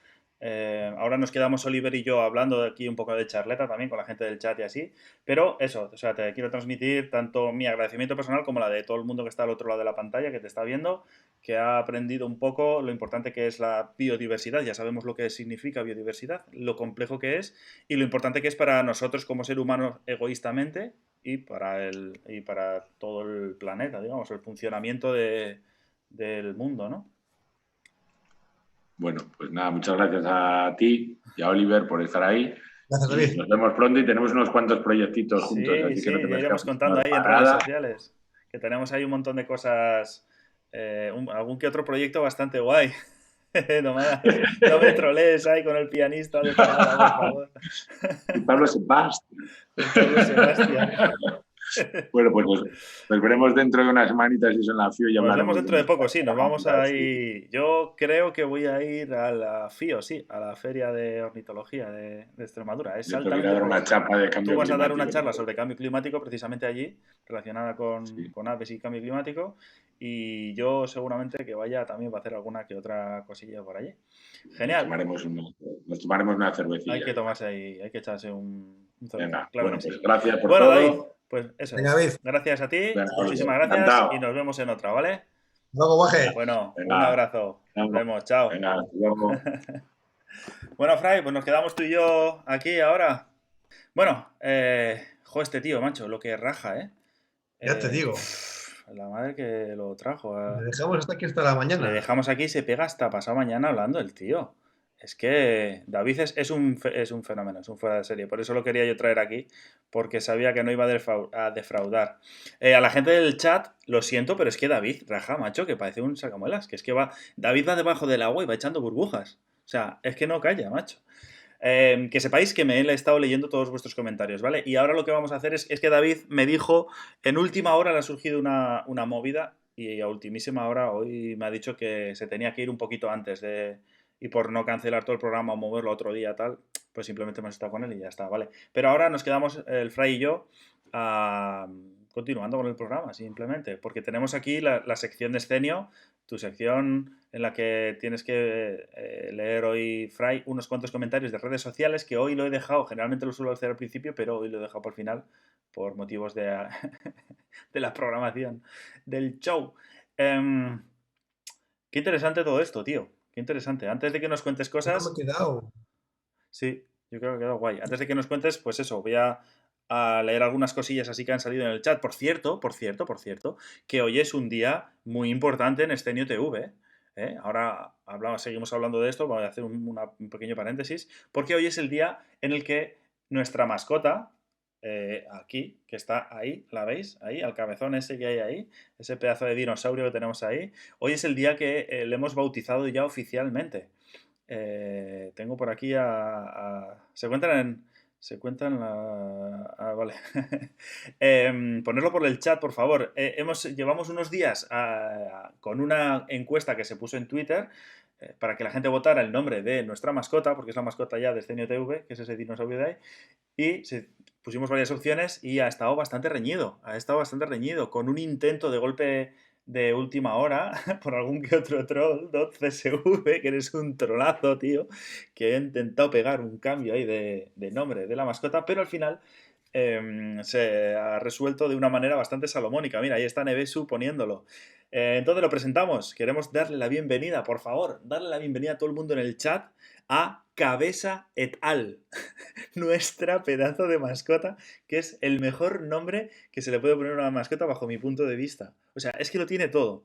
[SPEAKER 1] Ahora nos quedamos Oliver y yo hablando de aquí un poco de charleta también con la gente del chat y así. Pero eso, o sea, te quiero transmitir tanto mi agradecimiento personal como la de todo el mundo que está al otro lado de la pantalla, que te está viendo, que ha aprendido un poco lo importante que es la biodiversidad. Ya sabemos lo que significa biodiversidad, lo complejo que es y lo importante que es para nosotros como ser humanos egoístamente y para todo el planeta, digamos, el funcionamiento del mundo, ¿no?
[SPEAKER 3] Bueno, pues nada, muchas gracias a ti y a Oliver por estar ahí.
[SPEAKER 2] Gracias, David.
[SPEAKER 3] Nos vemos pronto y tenemos unos cuantos proyectitos juntos,
[SPEAKER 1] Sí,
[SPEAKER 3] así
[SPEAKER 1] sí,
[SPEAKER 3] que no te
[SPEAKER 1] ya
[SPEAKER 3] me
[SPEAKER 1] iremos
[SPEAKER 3] escapes
[SPEAKER 1] contando
[SPEAKER 3] una
[SPEAKER 1] ahí en redes
[SPEAKER 3] parada.
[SPEAKER 1] sociales, que tenemos ahí un montón de cosas, algún que otro proyecto bastante guay. No me trolees ahí con el pianista de parada, por favor.
[SPEAKER 3] Y Pablo Sebastián.
[SPEAKER 1] Pablo Sebastián.
[SPEAKER 3] Bueno, pues nos veremos dentro de unas semanitas y eso en la FIO y
[SPEAKER 1] Nos
[SPEAKER 3] hablaremos
[SPEAKER 1] vemos dentro de
[SPEAKER 3] unas
[SPEAKER 1] poco, sí, nos vamos
[SPEAKER 3] cosas,
[SPEAKER 1] ahí. Yo creo que voy a ir a la FIO, sí, a la Feria de Ornitología de Extremadura. Es
[SPEAKER 3] Yo tengo que ir a
[SPEAKER 1] altamente
[SPEAKER 3] dar una chapa de
[SPEAKER 1] Tú
[SPEAKER 3] cambio
[SPEAKER 1] vas a dar una
[SPEAKER 3] climático.
[SPEAKER 1] charla sobre cambio climático precisamente allí, relacionada
[SPEAKER 3] Sí.
[SPEAKER 1] con aves y cambio climático, y yo seguramente que vaya también va a hacer alguna que otra cosilla por allí. Genial.
[SPEAKER 3] Nos tomaremos una cervecilla.
[SPEAKER 1] Hay que tomarse ahí, hay que echarse un
[SPEAKER 3] Venga,
[SPEAKER 1] claro
[SPEAKER 3] bueno,
[SPEAKER 1] que sí.
[SPEAKER 3] pues gracias por
[SPEAKER 1] Bueno,
[SPEAKER 3] todo.
[SPEAKER 1] David, pues eso
[SPEAKER 2] Venga,
[SPEAKER 1] es.
[SPEAKER 2] David.
[SPEAKER 1] Gracias a ti,
[SPEAKER 3] Venga,
[SPEAKER 1] muchísimas
[SPEAKER 3] Oliver,
[SPEAKER 1] gracias
[SPEAKER 3] encantado.
[SPEAKER 1] y nos vemos en otra, ¿vale?
[SPEAKER 2] Luego, Guaje.
[SPEAKER 1] Bueno,
[SPEAKER 3] Venga.
[SPEAKER 1] un abrazo. Nos
[SPEAKER 3] Venga.
[SPEAKER 1] vemos, chao.
[SPEAKER 3] Venga, hasta luego.
[SPEAKER 1] Bueno, Fray, pues nos quedamos tú y yo aquí ahora. Bueno, este tío, macho, lo que raja, ¿eh?
[SPEAKER 2] Ya te digo.
[SPEAKER 1] La madre que lo trajo.
[SPEAKER 2] Le dejamos hasta aquí hasta la mañana.
[SPEAKER 1] Le dejamos aquí y se pega hasta pasado mañana hablando el tío. Es que David es un fenómeno, es un fuera de serie. Por eso lo quería yo traer aquí, porque sabía que no iba a defraudar. A la gente del chat, lo siento, pero es que David raja, macho, que parece un sacamuelas. Que es que David va debajo del agua y va echando burbujas. O sea, es que no calla, macho. Que sepáis que me he estado leyendo todos vuestros comentarios, ¿vale? Y ahora lo que vamos a hacer es que David me dijo, en última hora le ha surgido una movida y a ultimísima hora hoy me ha dicho que se tenía que ir un poquito antes y por no cancelar todo el programa o moverlo a otro día tal, pues simplemente hemos estado con él y ya está, ¿vale? Pero ahora nos quedamos el Fray y yo continuando con el programa, simplemente, porque tenemos aquí la sección de Escenio, tu sección en la que tienes que leer hoy, Fray, unos cuantos comentarios de redes sociales que hoy lo he dejado, generalmente lo suelo hacer al principio, pero hoy lo he dejado por final por motivos de la programación del show. Qué interesante todo esto, tío. Qué interesante. Antes de que nos cuentes cosas...
[SPEAKER 2] No me he quedado.
[SPEAKER 1] Sí, yo creo que ha quedado guay. Antes de que nos cuentes, pues eso, voy a leer algunas cosillas así que han salido en el chat. Por cierto, que hoy es un día muy importante en Escenio TV. Ahora seguimos hablando de esto, voy a hacer un pequeño paréntesis, porque hoy es el día en el que nuestra mascota, aquí, que está ahí, ¿la veis? Ahí, al cabezón ese que hay ahí, ese pedazo de dinosaurio que tenemos ahí, hoy es el día que le hemos bautizado ya oficialmente. Tengo por aquí se cuentan vale. Ponerlo por el chat, por favor. Llevamos unos días con una encuesta que se puso en Twitter para que la gente votara el nombre de nuestra mascota, porque es la mascota ya de Escenio TV, que es ese dinosaurio de ahí, y pusimos varias opciones y ha estado bastante reñido, con un intento de golpe de última hora por algún que otro troll, CSV, que eres un trolazo, tío, que he intentado pegar un cambio ahí de nombre de la mascota, pero al final se ha resuelto de una manera bastante salomónica. Mira, ahí está Nevesu poniéndolo. Entonces lo presentamos. Queremos darle la bienvenida, por favor, darle la bienvenida a todo el mundo en el chat a Cabeza et al. Nuestra pedazo de mascota, que es el mejor nombre que se le puede poner a una mascota bajo mi punto de vista. O sea, es que lo tiene todo.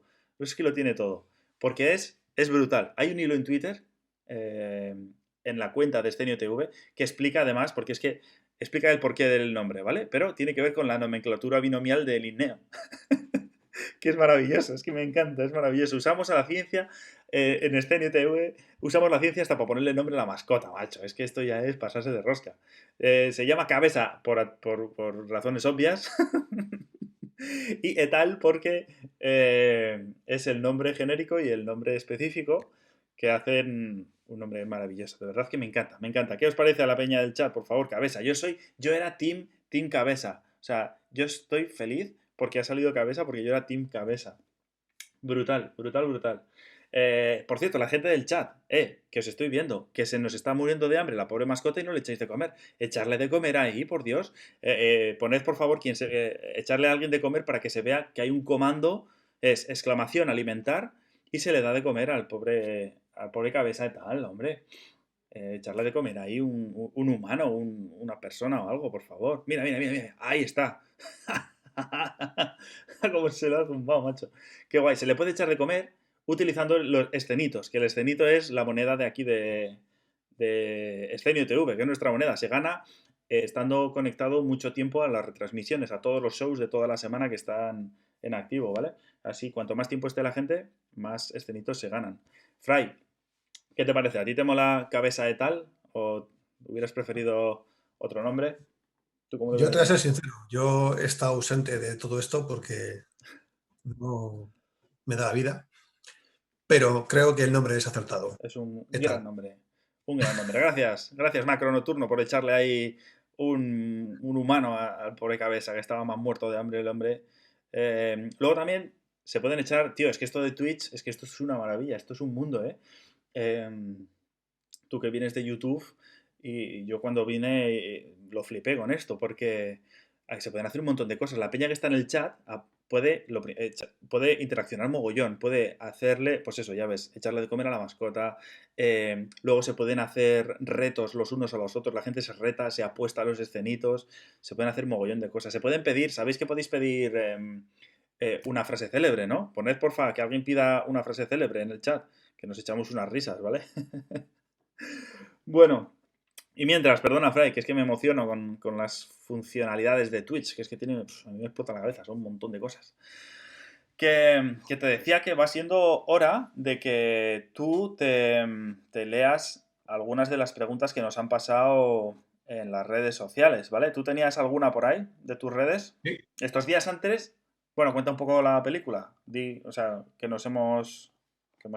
[SPEAKER 1] Porque es brutal. Hay un hilo en Twitter, en la cuenta de Escenio TV, que explica además, porque es que explica el porqué del nombre, ¿vale? Pero tiene que ver con la nomenclatura binomial de Linneo. que es maravilloso, es que me encanta, es maravilloso. Usamos a la ciencia, en Escenio TV, usamos la ciencia hasta para ponerle nombre a la mascota, macho. Es que esto ya es pasarse de rosca. Se llama Cabeza por razones obvias. Y Etal porque es el nombre genérico y el nombre específico que hacen un nombre maravilloso. De verdad que me encanta, me encanta. ¿Qué os parece a la peña del chat? Por favor, Cabeza. Yo era team Cabeza. O sea, yo estoy feliz porque ha salido Cabeza porque yo era team Cabeza. Brutal, brutal, brutal. Por cierto, la gente del chat, que os estoy viendo, que se nos está muriendo de hambre la pobre mascota y no le echáis de comer. Echarle de comer ahí, por Dios. Poned, por favor, echarle a alguien de comer para que se vea que hay un comando, es exclamación alimentar, y se le da de comer al pobre Cabeza y tal, hombre. Echarle de comer ahí un humano, una persona o algo, por favor. Mira, mira, mira, mira. Ahí está. Como se lo ha zumbado, macho. Qué guay. Se le puede echar de comer utilizando los escenitos, que el escenito es la moneda de aquí de Escenio TV, que es nuestra moneda. Se gana estando conectado mucho tiempo a las retransmisiones, a todos los shows de toda la semana que están en activo, ¿vale? Así, cuanto más tiempo esté la gente, más escenitos se ganan. Fray, ¿qué te parece? ¿A ti te mola Cabeza de tal? ¿O hubieras preferido otro nombre? ¿Tú cómo lo
[SPEAKER 2] Yo te voy a
[SPEAKER 1] ves?
[SPEAKER 2] ser sincero, yo he estado ausente de todo esto porque no me da la vida, pero creo que el nombre es acertado.
[SPEAKER 1] Es un
[SPEAKER 2] ¿Qué
[SPEAKER 1] gran
[SPEAKER 2] tal?
[SPEAKER 1] nombre. Un gran nombre. Gracias. Gracias, Macro Nocturno, por echarle ahí un humano al pobre Cabeza, que estaba más muerto de hambre el hombre. Luego también se pueden echar. Tío, es que esto de Twitch, es que esto es una maravilla. Esto es un mundo, ¿eh? Tú que vienes de YouTube y yo cuando vine lo flipé con esto porque se pueden hacer un montón de cosas. La peña que está en el chat puede interaccionar mogollón, puede hacerle, pues eso, ya ves, echarle de comer a la mascota, luego se pueden hacer retos los unos a los otros, la gente se reta, se apuesta a los escenitos, se pueden hacer mogollón de cosas. Se pueden pedir, ¿sabéis que podéis pedir una frase célebre, ¿no? Poned porfa que alguien pida una frase célebre en el chat, que nos echamos unas risas, ¿vale? Bueno, y mientras, perdona, Fray, que es que me emociono con las funcionalidades de Twitch, que es que tiene, a mí me explota la cabeza, son un montón de cosas. Que te decía que va siendo hora de que tú te leas algunas de las preguntas que nos han pasado en las redes sociales, ¿vale? ¿Tú tenías alguna por ahí de tus redes?
[SPEAKER 2] Sí.
[SPEAKER 1] Estos días antes, bueno, cuenta un poco la película. O sea, que hemos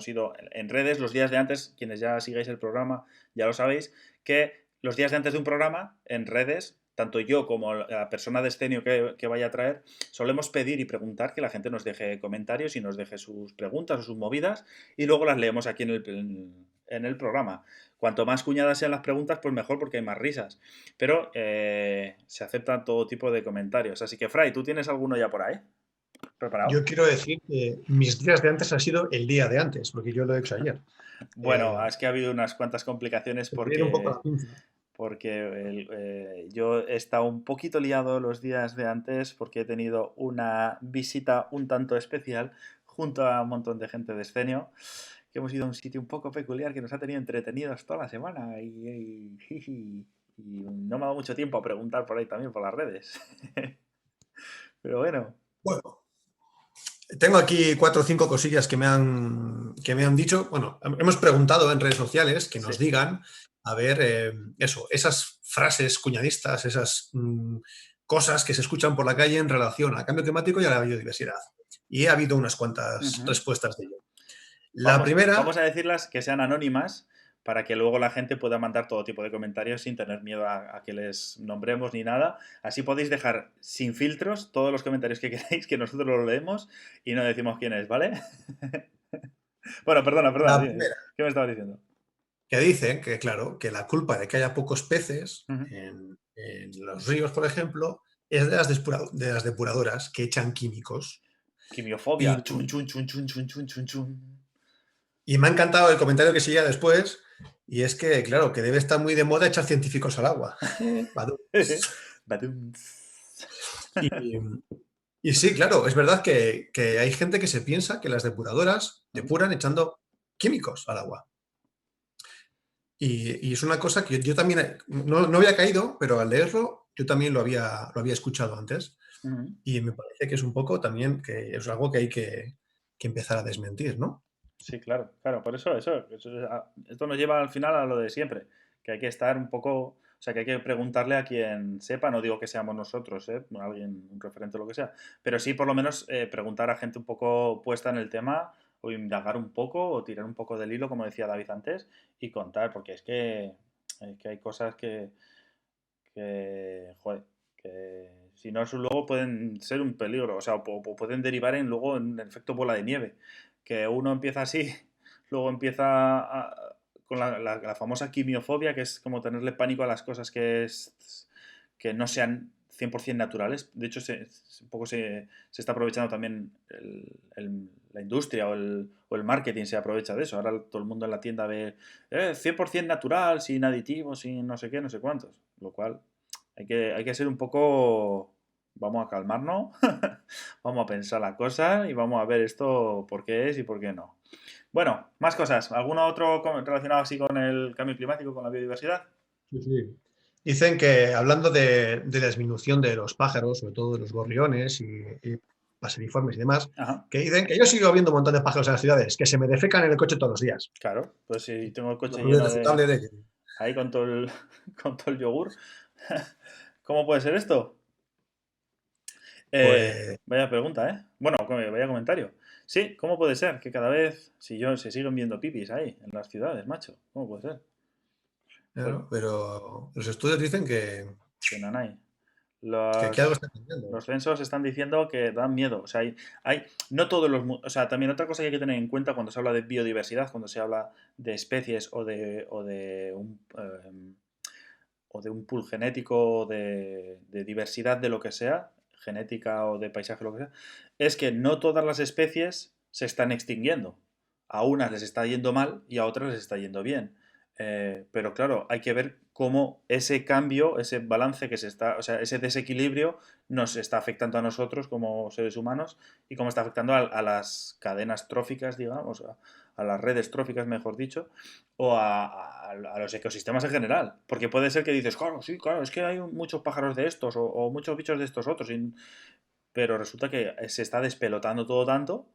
[SPEAKER 1] ido en redes los días de antes, quienes ya sigáis el programa ya lo sabéis, que los días de antes de un programa, en redes, tanto yo como la persona de Escenio que vaya a traer, solemos pedir y preguntar que la gente nos deje comentarios y nos deje sus preguntas o sus movidas y luego las leemos aquí en el programa. Cuanto más cuñadas sean las preguntas, pues mejor porque hay más risas. Pero se aceptan todo tipo de comentarios. Así que, Fray, ¿tú tienes alguno ya por ahí preparado?
[SPEAKER 2] Yo quiero decir que mis días de antes ha sido el día de antes, porque yo lo he hecho ayer.
[SPEAKER 1] Bueno, es que ha habido unas cuantas complicaciones
[SPEAKER 2] Te viene un poco la pinza.
[SPEAKER 1] porque yo he estado un poquito liado los días de antes porque he tenido una visita un tanto especial junto a un montón de gente de Escenio, que hemos ido a un sitio un poco peculiar que nos ha tenido entretenidos toda la semana y no me ha dado mucho tiempo a preguntar por ahí también por las redes. Pero bueno.
[SPEAKER 2] Bueno, tengo aquí 4 o 5 cosillas que me han dicho. Bueno, hemos preguntado en redes sociales que nos digan, a ver, esas frases cuñadistas, esas cosas que se escuchan por la calle en relación al cambio climático y a la biodiversidad. Y ha habido unas cuantas respuestas de ello.
[SPEAKER 1] Vamos a decirlas que sean anónimas para que luego la gente pueda mandar todo tipo de comentarios sin tener miedo a que les nombremos ni nada. Así podéis dejar sin filtros todos los comentarios que queráis, que nosotros los leemos y no decimos quién es, ¿vale? Bueno, perdona, ¿qué me estabas diciendo?
[SPEAKER 2] Que dicen que, claro, que la culpa de que haya pocos peces en los ríos, por ejemplo, es de las depuradoras que echan químicos.
[SPEAKER 1] Quimiofobia. Chun, chun, chun, chun, chun, chun, chun, chun.
[SPEAKER 2] Y me ha encantado el comentario que seguía después, y es que, claro, que debe estar muy de moda echar científicos al agua. Y sí, claro, es verdad que hay gente que se piensa que las depuradoras depuran echando químicos al agua. Y es una cosa que yo también no había caído, pero al leerlo yo también lo había escuchado antes.
[SPEAKER 1] Ujú.
[SPEAKER 2] Y me parece que es un poco también que es algo que hay que empezar a desmentir, ¿no?
[SPEAKER 1] Sí, claro, claro, por esto nos lleva al final a lo de siempre, que hay que estar un poco, o sea, que hay que preguntarle a quien sepa, no digo que seamos nosotros, alguien, un referente o lo que sea, pero sí por lo menos preguntar a gente un poco puesta en el tema o indagar un poco o tirar un poco del hilo, como decía David antes, y contar, porque es que hay cosas que, joder, que si no, eso luego pueden ser un peligro, o sea, o pueden derivar en luego en el efecto bola de nieve, que uno empieza así, luego empieza con la famosa quimiofobia, que es como tenerle pánico a las cosas que no sean 100% naturales. De hecho, un poco se está aprovechando también la industria o el marketing se aprovecha de eso. Ahora todo el mundo en la tienda ve 100% natural, sin aditivos, sin no sé qué, no sé cuántos. Lo cual hay que ser un poco. Vamos a calmarnos, vamos a pensar la cosa y vamos a ver esto por qué es y por qué no. Bueno, más cosas. ¿Alguno otro relacionado así con el cambio climático, con la biodiversidad?
[SPEAKER 2] Sí, sí. Dicen que hablando de la disminución de los pájaros, sobre todo de los gorriones y paseriformes y demás,
[SPEAKER 1] Ajá,
[SPEAKER 2] que dicen que yo sigo viendo un montón de pájaros en las ciudades, que se me defecan en el coche todos los días.
[SPEAKER 1] claro. Pues si tengo el
[SPEAKER 2] Lo
[SPEAKER 1] coche
[SPEAKER 2] propio
[SPEAKER 1] lleno de.
[SPEAKER 2] detectable de que,
[SPEAKER 1] Ahí con todo el, con todo el yogur. ¿Cómo puede ser esto?
[SPEAKER 2] pues,
[SPEAKER 1] Vaya pregunta, ¿eh? Bueno, vaya comentario. Sí, ¿cómo puede ser que cada vez se siguen viendo pipis ahí, en las ciudades, macho? ¿Cómo puede ser? Pues
[SPEAKER 2] claro, pero los estudios dicen
[SPEAKER 1] que no hay.
[SPEAKER 2] que aquí algo
[SPEAKER 1] Los,
[SPEAKER 2] está cambiando.
[SPEAKER 1] los censos están diciendo que dan miedo. O sea, no todos o sea, también otra cosa que hay que tener en cuenta cuando se habla de biodiversidad, cuando se habla de especies o de un pool genético, de diversidad de lo que sea, genética o de paisaje, lo que sea, es que no todas las especies se están extinguiendo. A unas les está yendo mal y a otras les está yendo bien. Pero claro, hay que ver cómo ese cambio, ese balance o sea, ese desequilibrio nos está afectando a nosotros como seres humanos y cómo está afectando a las cadenas tróficas, digamos, a las redes tróficas, mejor dicho, o a los ecosistemas en general. Porque puede ser que dices, claro, sí, claro, es que hay muchos pájaros de estos o muchos bichos de estos otros, pero resulta que se está despelotando todo tanto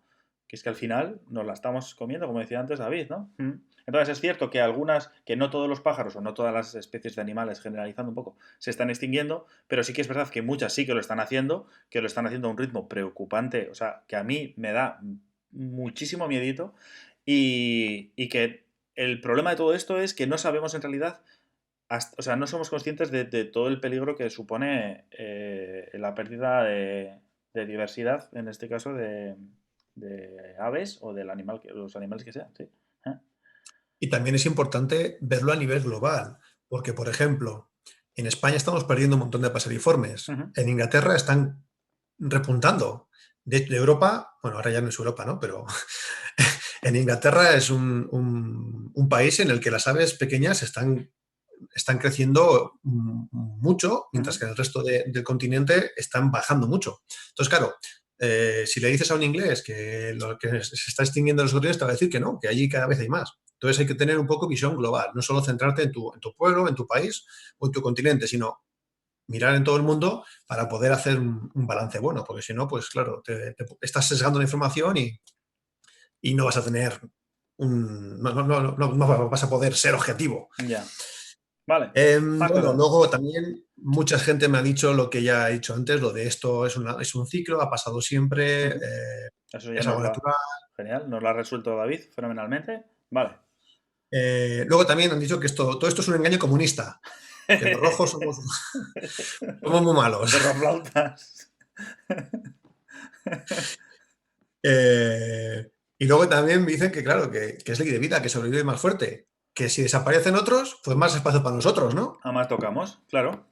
[SPEAKER 1] que es que al final nos la estamos comiendo, como decía antes David, ¿no? Entonces es cierto que no todos los pájaros o no todas las especies de animales, generalizando un poco, se están extinguiendo, pero sí que es verdad que muchas sí que lo están haciendo a un ritmo preocupante, o sea, que a mí me da muchísimo miedito y que el problema de todo esto es que no sabemos en realidad, o sea, no somos conscientes de todo el peligro que supone la pérdida de diversidad, en este caso de aves o los animales que sean, sí. ¿Eh?
[SPEAKER 2] Y también es importante verlo a nivel global, porque, por ejemplo, en España estamos perdiendo un montón de paseriformes.
[SPEAKER 1] Ujú.
[SPEAKER 2] En Inglaterra están repuntando. De Europa, bueno, ahora ya no es Europa, ¿no? Pero en Inglaterra es un país en el que las aves pequeñas están creciendo mucho, mientras
[SPEAKER 1] Ujú.
[SPEAKER 2] que en el resto del continente están bajando mucho. Entonces, claro, si le dices a un inglés que lo que se está extinguiendo los gorriones, te va a decir que no, que allí cada vez hay más. Entonces hay que tener un poco visión global, no solo centrarte en tu pueblo, en tu país o en tu continente, sino mirar en todo el mundo para poder hacer un balance bueno, porque si no, pues claro, te estás sesgando la información y no vas a tener no vas a poder ser objetivo.
[SPEAKER 1] Ya. Vale. Más
[SPEAKER 2] Bueno,
[SPEAKER 1] cosas.
[SPEAKER 2] luego también mucha gente me ha dicho lo que ya he dicho antes, lo de esto es un ciclo, ha pasado siempre,
[SPEAKER 1] Ujú. Eso ya
[SPEAKER 2] es algo natural.
[SPEAKER 1] Genial, nos lo ha resuelto David fenomenalmente. Vale.
[SPEAKER 2] Luego también han dicho que todo esto es un engaño comunista, que los rojos somos muy malos.
[SPEAKER 1] Perroflautas.
[SPEAKER 2] Y luego también me dicen que, claro, que es ley de vida, que sobrevive más fuerte, que si desaparecen otros, pues más espacio para nosotros, ¿no?
[SPEAKER 1] A más tocamos, claro.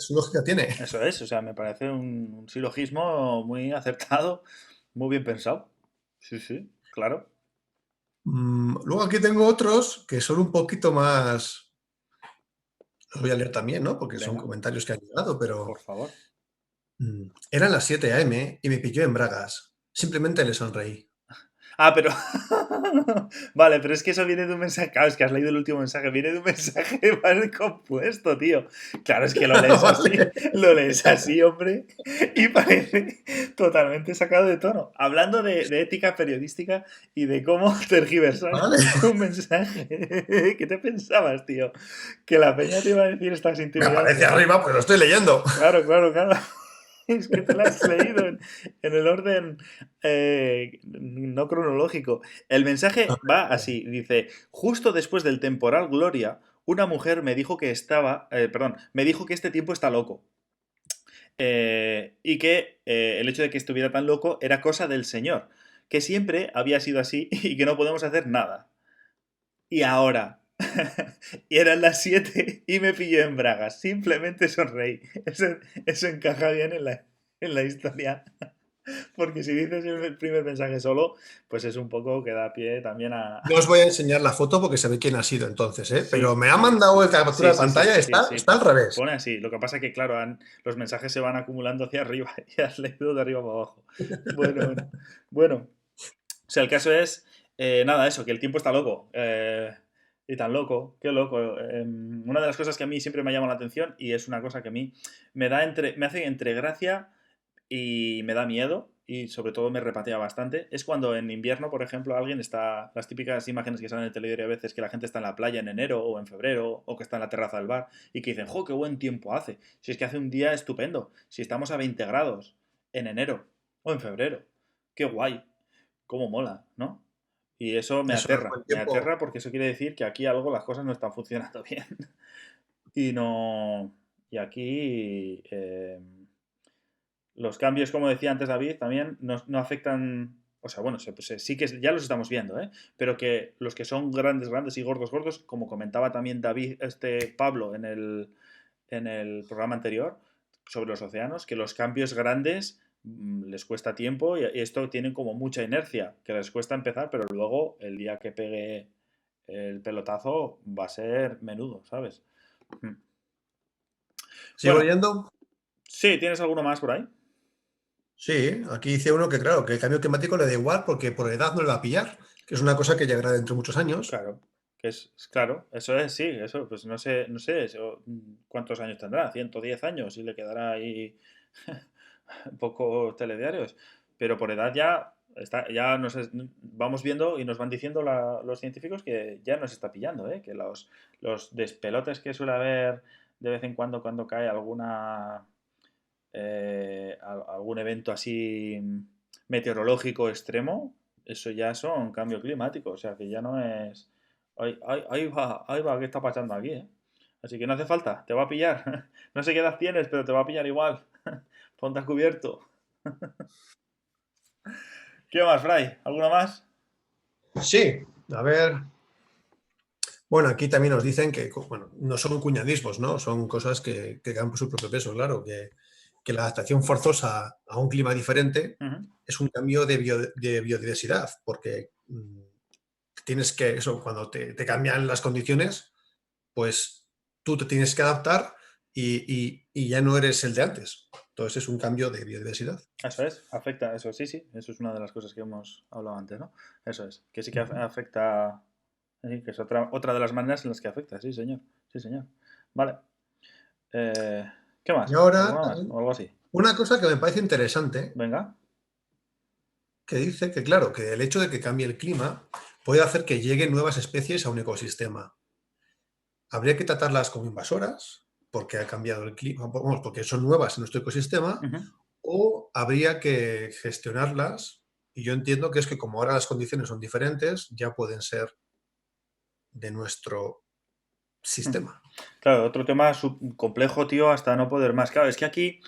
[SPEAKER 2] Su lógica tiene.
[SPEAKER 1] Eso es, o sea, me parece un silogismo muy acertado, muy bien pensado. Sí, sí, claro.
[SPEAKER 2] Luego aquí tengo otros que son un poquito más, los voy a leer también, ¿no? Porque son
[SPEAKER 1] Venga,
[SPEAKER 2] comentarios que han llegado,
[SPEAKER 1] por
[SPEAKER 2] pero
[SPEAKER 1] favor.
[SPEAKER 2] eran las 7 a.m. y me pilló en bragas. Simplemente le sonreí.
[SPEAKER 1] Ah, pero... Vale, pero es que eso viene de un mensaje... Claro, es que has leído el último mensaje. Viene de un mensaje más compuesto, tío. Claro, es que lo lees así.
[SPEAKER 2] Vale.
[SPEAKER 1] Lo lees así, hombre. Y parece totalmente sacado de tono. Hablando de ética periodística y de cómo tergiversar
[SPEAKER 2] Vale.
[SPEAKER 1] un mensaje. ¿Qué te pensabas, tío? Que la peña te iba a decir estas
[SPEAKER 2] Me
[SPEAKER 1] intimidades.
[SPEAKER 2] aparece arriba, pues lo estoy leyendo.
[SPEAKER 1] Claro, claro, claro. Es que te la has leído en el orden no cronológico. El mensaje va así, dice, justo después del temporal Gloria, una mujer me dijo que me dijo que este tiempo está loco. Y que el hecho de que estuviera tan loco era cosa del Señor, que siempre había sido así y que no podemos hacer nada. Y ahora, y eran las 7 y me pilló en bragas. Simplemente sonreí. Eso encaja bien en la historia. Porque si dices el primer mensaje solo, pues es un poco que da pie también a...
[SPEAKER 2] No os voy a enseñar la foto porque sabe quién ha sido entonces, ¿eh? Pero
[SPEAKER 1] Sí,
[SPEAKER 2] me ha mandado el captura
[SPEAKER 1] sí,
[SPEAKER 2] de
[SPEAKER 1] sí, sí,
[SPEAKER 2] pantalla,
[SPEAKER 1] sí, sí.
[SPEAKER 2] está al revés.
[SPEAKER 1] Pone así. Lo que pasa es que, claro, los mensajes se van acumulando hacia arriba y has leído de arriba para abajo. Bueno, bueno. Bueno, o sea, el caso es, nada, eso, que el tiempo está loco. Y tan loco, qué loco. Una de las cosas que a mí siempre me llama la atención y es una cosa que a mí me hace entre gracia y me da miedo y sobre todo me repatea bastante, es cuando en invierno, por ejemplo, alguien está, las típicas imágenes que salen en el telediario a veces, que la gente está en la playa en enero o en febrero o que está en la terraza del bar y que dicen, ¡jo, qué buen tiempo hace! Si es que hace un día estupendo, si estamos a 20 grados en enero o en febrero, qué guay, cómo mola, ¿no? Y eso
[SPEAKER 2] Eso es buen
[SPEAKER 1] me
[SPEAKER 2] tiempo.
[SPEAKER 1] aterra porque eso quiere decir que aquí algo las cosas no están funcionando bien. Y no. Y aquí los cambios, como decía antes David, también no afectan. O sea, bueno, sí que ya los estamos viendo, ¿eh? Pero que los que son grandes, grandes y gordos, gordos, como comentaba también David, Pablo en el programa anterior sobre los océanos, que los cambios grandes les cuesta tiempo y esto tienen como mucha inercia, que les cuesta empezar, pero luego el día que pegue el pelotazo va a ser menudo, ¿sabes? Mm.
[SPEAKER 2] ¿Sigo
[SPEAKER 1] Bueno,
[SPEAKER 2] leyendo?
[SPEAKER 1] sí, ¿tienes alguno más por ahí?
[SPEAKER 2] Sí, aquí dice uno que, claro, que el cambio climático le da igual porque por edad no le va a pillar, que es una cosa que llegará dentro de muchos años.
[SPEAKER 1] Claro, que claro, eso es, sí, eso, pues no sé cuántos años tendrá, 110 años y le quedará ahí pocos telediarios, pero por edad ya vamos viendo y nos van diciendo los científicos que ya nos está pillando, ¿eh? Que los despelotes que suele haber de vez en cuando cae algún evento así meteorológico extremo, eso ya son cambio climático, o sea que ya no es... Ahí va, ¿qué está pasando aquí? Así que no hace falta, te va a pillar. No sé qué edad tienes, pero te va a pillar igual. Ponte a cubierto. ¿Qué más, Fray? ¿Alguna más?
[SPEAKER 2] Sí, a ver. Bueno, aquí también nos dicen que, bueno, no son cuñadismos, ¿no? Son cosas que dan por su propio peso, claro, que la adaptación forzosa a un clima diferente
[SPEAKER 1] Ujú.
[SPEAKER 2] es un cambio de biodiversidad, porque tienes que, eso, cuando te cambian las condiciones, pues tú te tienes que adaptar y ya no eres el de antes. Entonces es un cambio de biodiversidad.
[SPEAKER 1] Eso es, afecta, eso sí, sí, eso es una de las cosas que hemos hablado antes, ¿no? Eso es, que sí que
[SPEAKER 2] Ujú.
[SPEAKER 1] afecta, sí, que es otra de las maneras en las que afecta, sí, señor, sí, señor. Vale. ¿Qué
[SPEAKER 2] Y
[SPEAKER 1] más?
[SPEAKER 2] ahora,
[SPEAKER 1] ¿Alguna más? O algo así.
[SPEAKER 2] una cosa que me parece interesante,
[SPEAKER 1] Venga.
[SPEAKER 2] que dice que, claro, que el hecho de que cambie el clima puede hacer que lleguen nuevas especies a un ecosistema. Habría que tratarlas como invasoras, porque ha cambiado el clima, vamos, porque son nuevas en nuestro ecosistema,
[SPEAKER 1] Ujú.
[SPEAKER 2] o habría que gestionarlas, y yo entiendo que es que como ahora las condiciones son diferentes, ya pueden ser de nuestro sistema.
[SPEAKER 1] Claro, otro tema complejo, tío, hasta no poder más. Claro, es que aquí,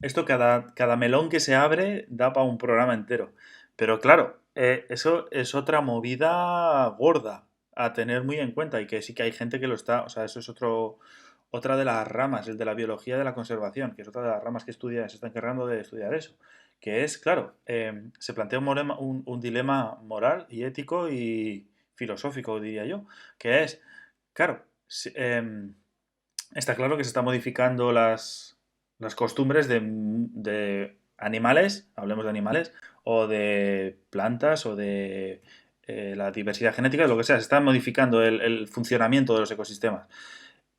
[SPEAKER 1] esto cada melón que se abre da para un programa entero. Pero claro, eso es otra movida gorda a tener muy en cuenta y que sí que hay gente que lo está, o sea, eso es otra de las ramas, el de la biología de la conservación, que es otra de las ramas que se está encargando de estudiar eso. Que es, claro, se plantea un dilema moral y ético y filosófico, diría yo, que es, claro, está claro que se están modificando las costumbres de animales, hablemos de animales, o de plantas o de la diversidad genética, de lo que sea. Se está modificando el funcionamiento de los ecosistemas.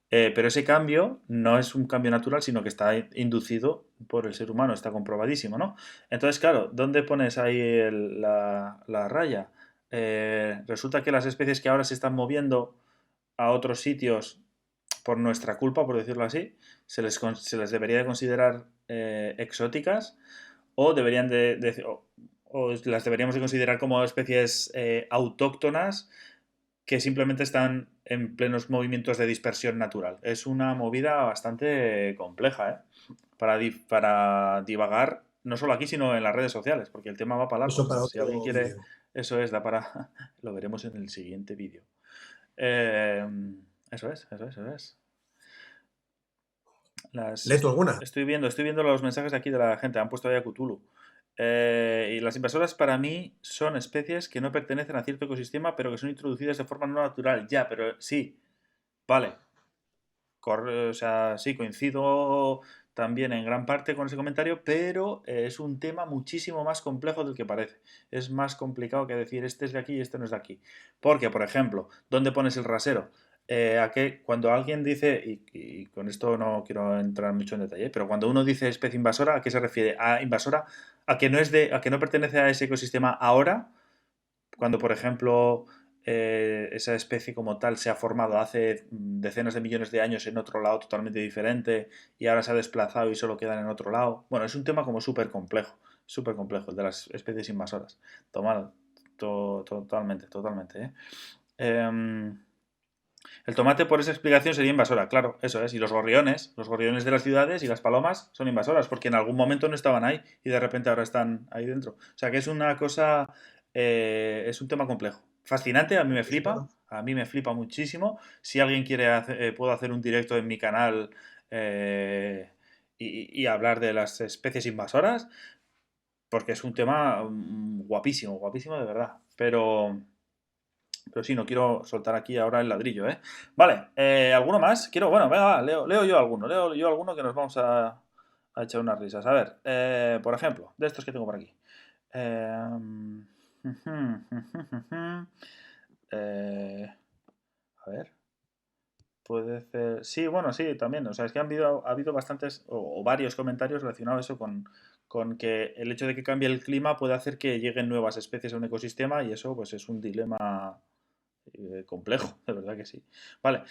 [SPEAKER 1] Pero ese cambio no es un cambio natural, sino que está inducido por el ser humano, está comprobadísimo, ¿no? Entonces, claro, ¿dónde pones ahí la raya? Resulta que las especies que ahora se están moviendo a otros sitios por nuestra culpa, por decirlo así, se les debería de considerar exóticas o deberían o las deberíamos de considerar como especies autóctonas que simplemente están en plenos movimientos de dispersión natural. Es una movida bastante compleja, ¿eh? Para divagar, no solo aquí, sino en las redes sociales, porque el tema va para largo.
[SPEAKER 2] Eso
[SPEAKER 1] O sea,
[SPEAKER 2] para
[SPEAKER 1] si alguien
[SPEAKER 2] otro
[SPEAKER 1] quiere,
[SPEAKER 2] vídeo.
[SPEAKER 1] eso es, da para... Lo veremos en el siguiente vídeo. Eh, eso es.
[SPEAKER 2] ¿Lees tú alguna?
[SPEAKER 1] Estoy viendo los mensajes aquí de la gente, han puesto ahí a Cthulhu. Y las invasoras para mí son especies que no pertenecen a cierto ecosistema, pero que son introducidas de forma no natural. Ya, pero sí, vale. O sea, sí, coincido también en gran parte con ese comentario, pero es un tema muchísimo más complejo del que parece. Es más complicado que decir este es de aquí y este no es de aquí. Porque, por ejemplo, ¿dónde pones el rasero? Cuando alguien dice, y con esto no quiero entrar mucho en detalle, pero cuando uno dice especie invasora, ¿a qué se refiere? A invasora, a que no pertenece a ese ecosistema ahora, cuando, por ejemplo, esa especie como tal se ha formado hace decenas de millones de años en otro lado totalmente diferente y ahora se ha desplazado y solo quedan en otro lado. Bueno, es un tema como súper complejo, el de las especies invasoras. Totalmente, totalmente. Em, el tomate por esa explicación sería invasora, claro, eso es. Y los gorriones de las ciudades y las palomas son invasoras porque en algún momento no estaban ahí y de repente ahora están ahí dentro. O sea que es una cosa, es un tema complejo. Fascinante,
[SPEAKER 2] Sí, claro.
[SPEAKER 1] a mí me flipa muchísimo. Si alguien quiere, puedo hacer un directo en mi canal y hablar de las especies invasoras porque es un tema guapísimo, guapísimo de verdad. Pero sí, no quiero soltar aquí ahora el ladrillo, ¿eh? Vale, ¿alguno más? Bueno, venga, va, leo yo alguno. Leo yo alguno que nos vamos a echar unas risas. A ver, por ejemplo, de estos que tengo por aquí. Eh, eh, a ver, puede ser... Sí, bueno, sí, también. O sea, es que ha habido bastantes o varios comentarios relacionados a eso con que el hecho de que cambie el clima puede hacer que lleguen nuevas especies a un ecosistema y eso pues es un dilema complejo, de verdad que sí. Vale,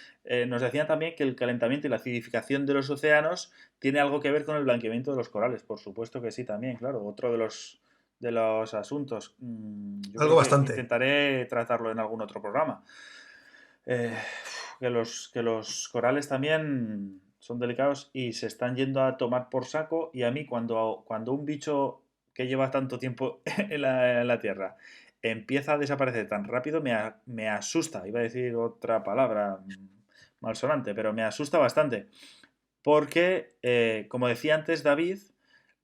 [SPEAKER 1] nos decían también que el calentamiento y la acidificación de los océanos tiene algo que ver con el blanqueamiento de los corales. Por supuesto que sí, también, claro. Otro de los asuntos. Yo
[SPEAKER 2] Algo
[SPEAKER 1] creo que
[SPEAKER 2] bastante.
[SPEAKER 1] intentaré tratarlo en algún otro programa. Eh, que los corales también son delicados y se están yendo a tomar por saco. Y a mí, cuando un bicho que lleva tanto tiempo en la Tierra empieza a desaparecer tan rápido, me asusta. Iba a decir otra palabra malsonante, pero me asusta bastante. Porque, como decía antes David,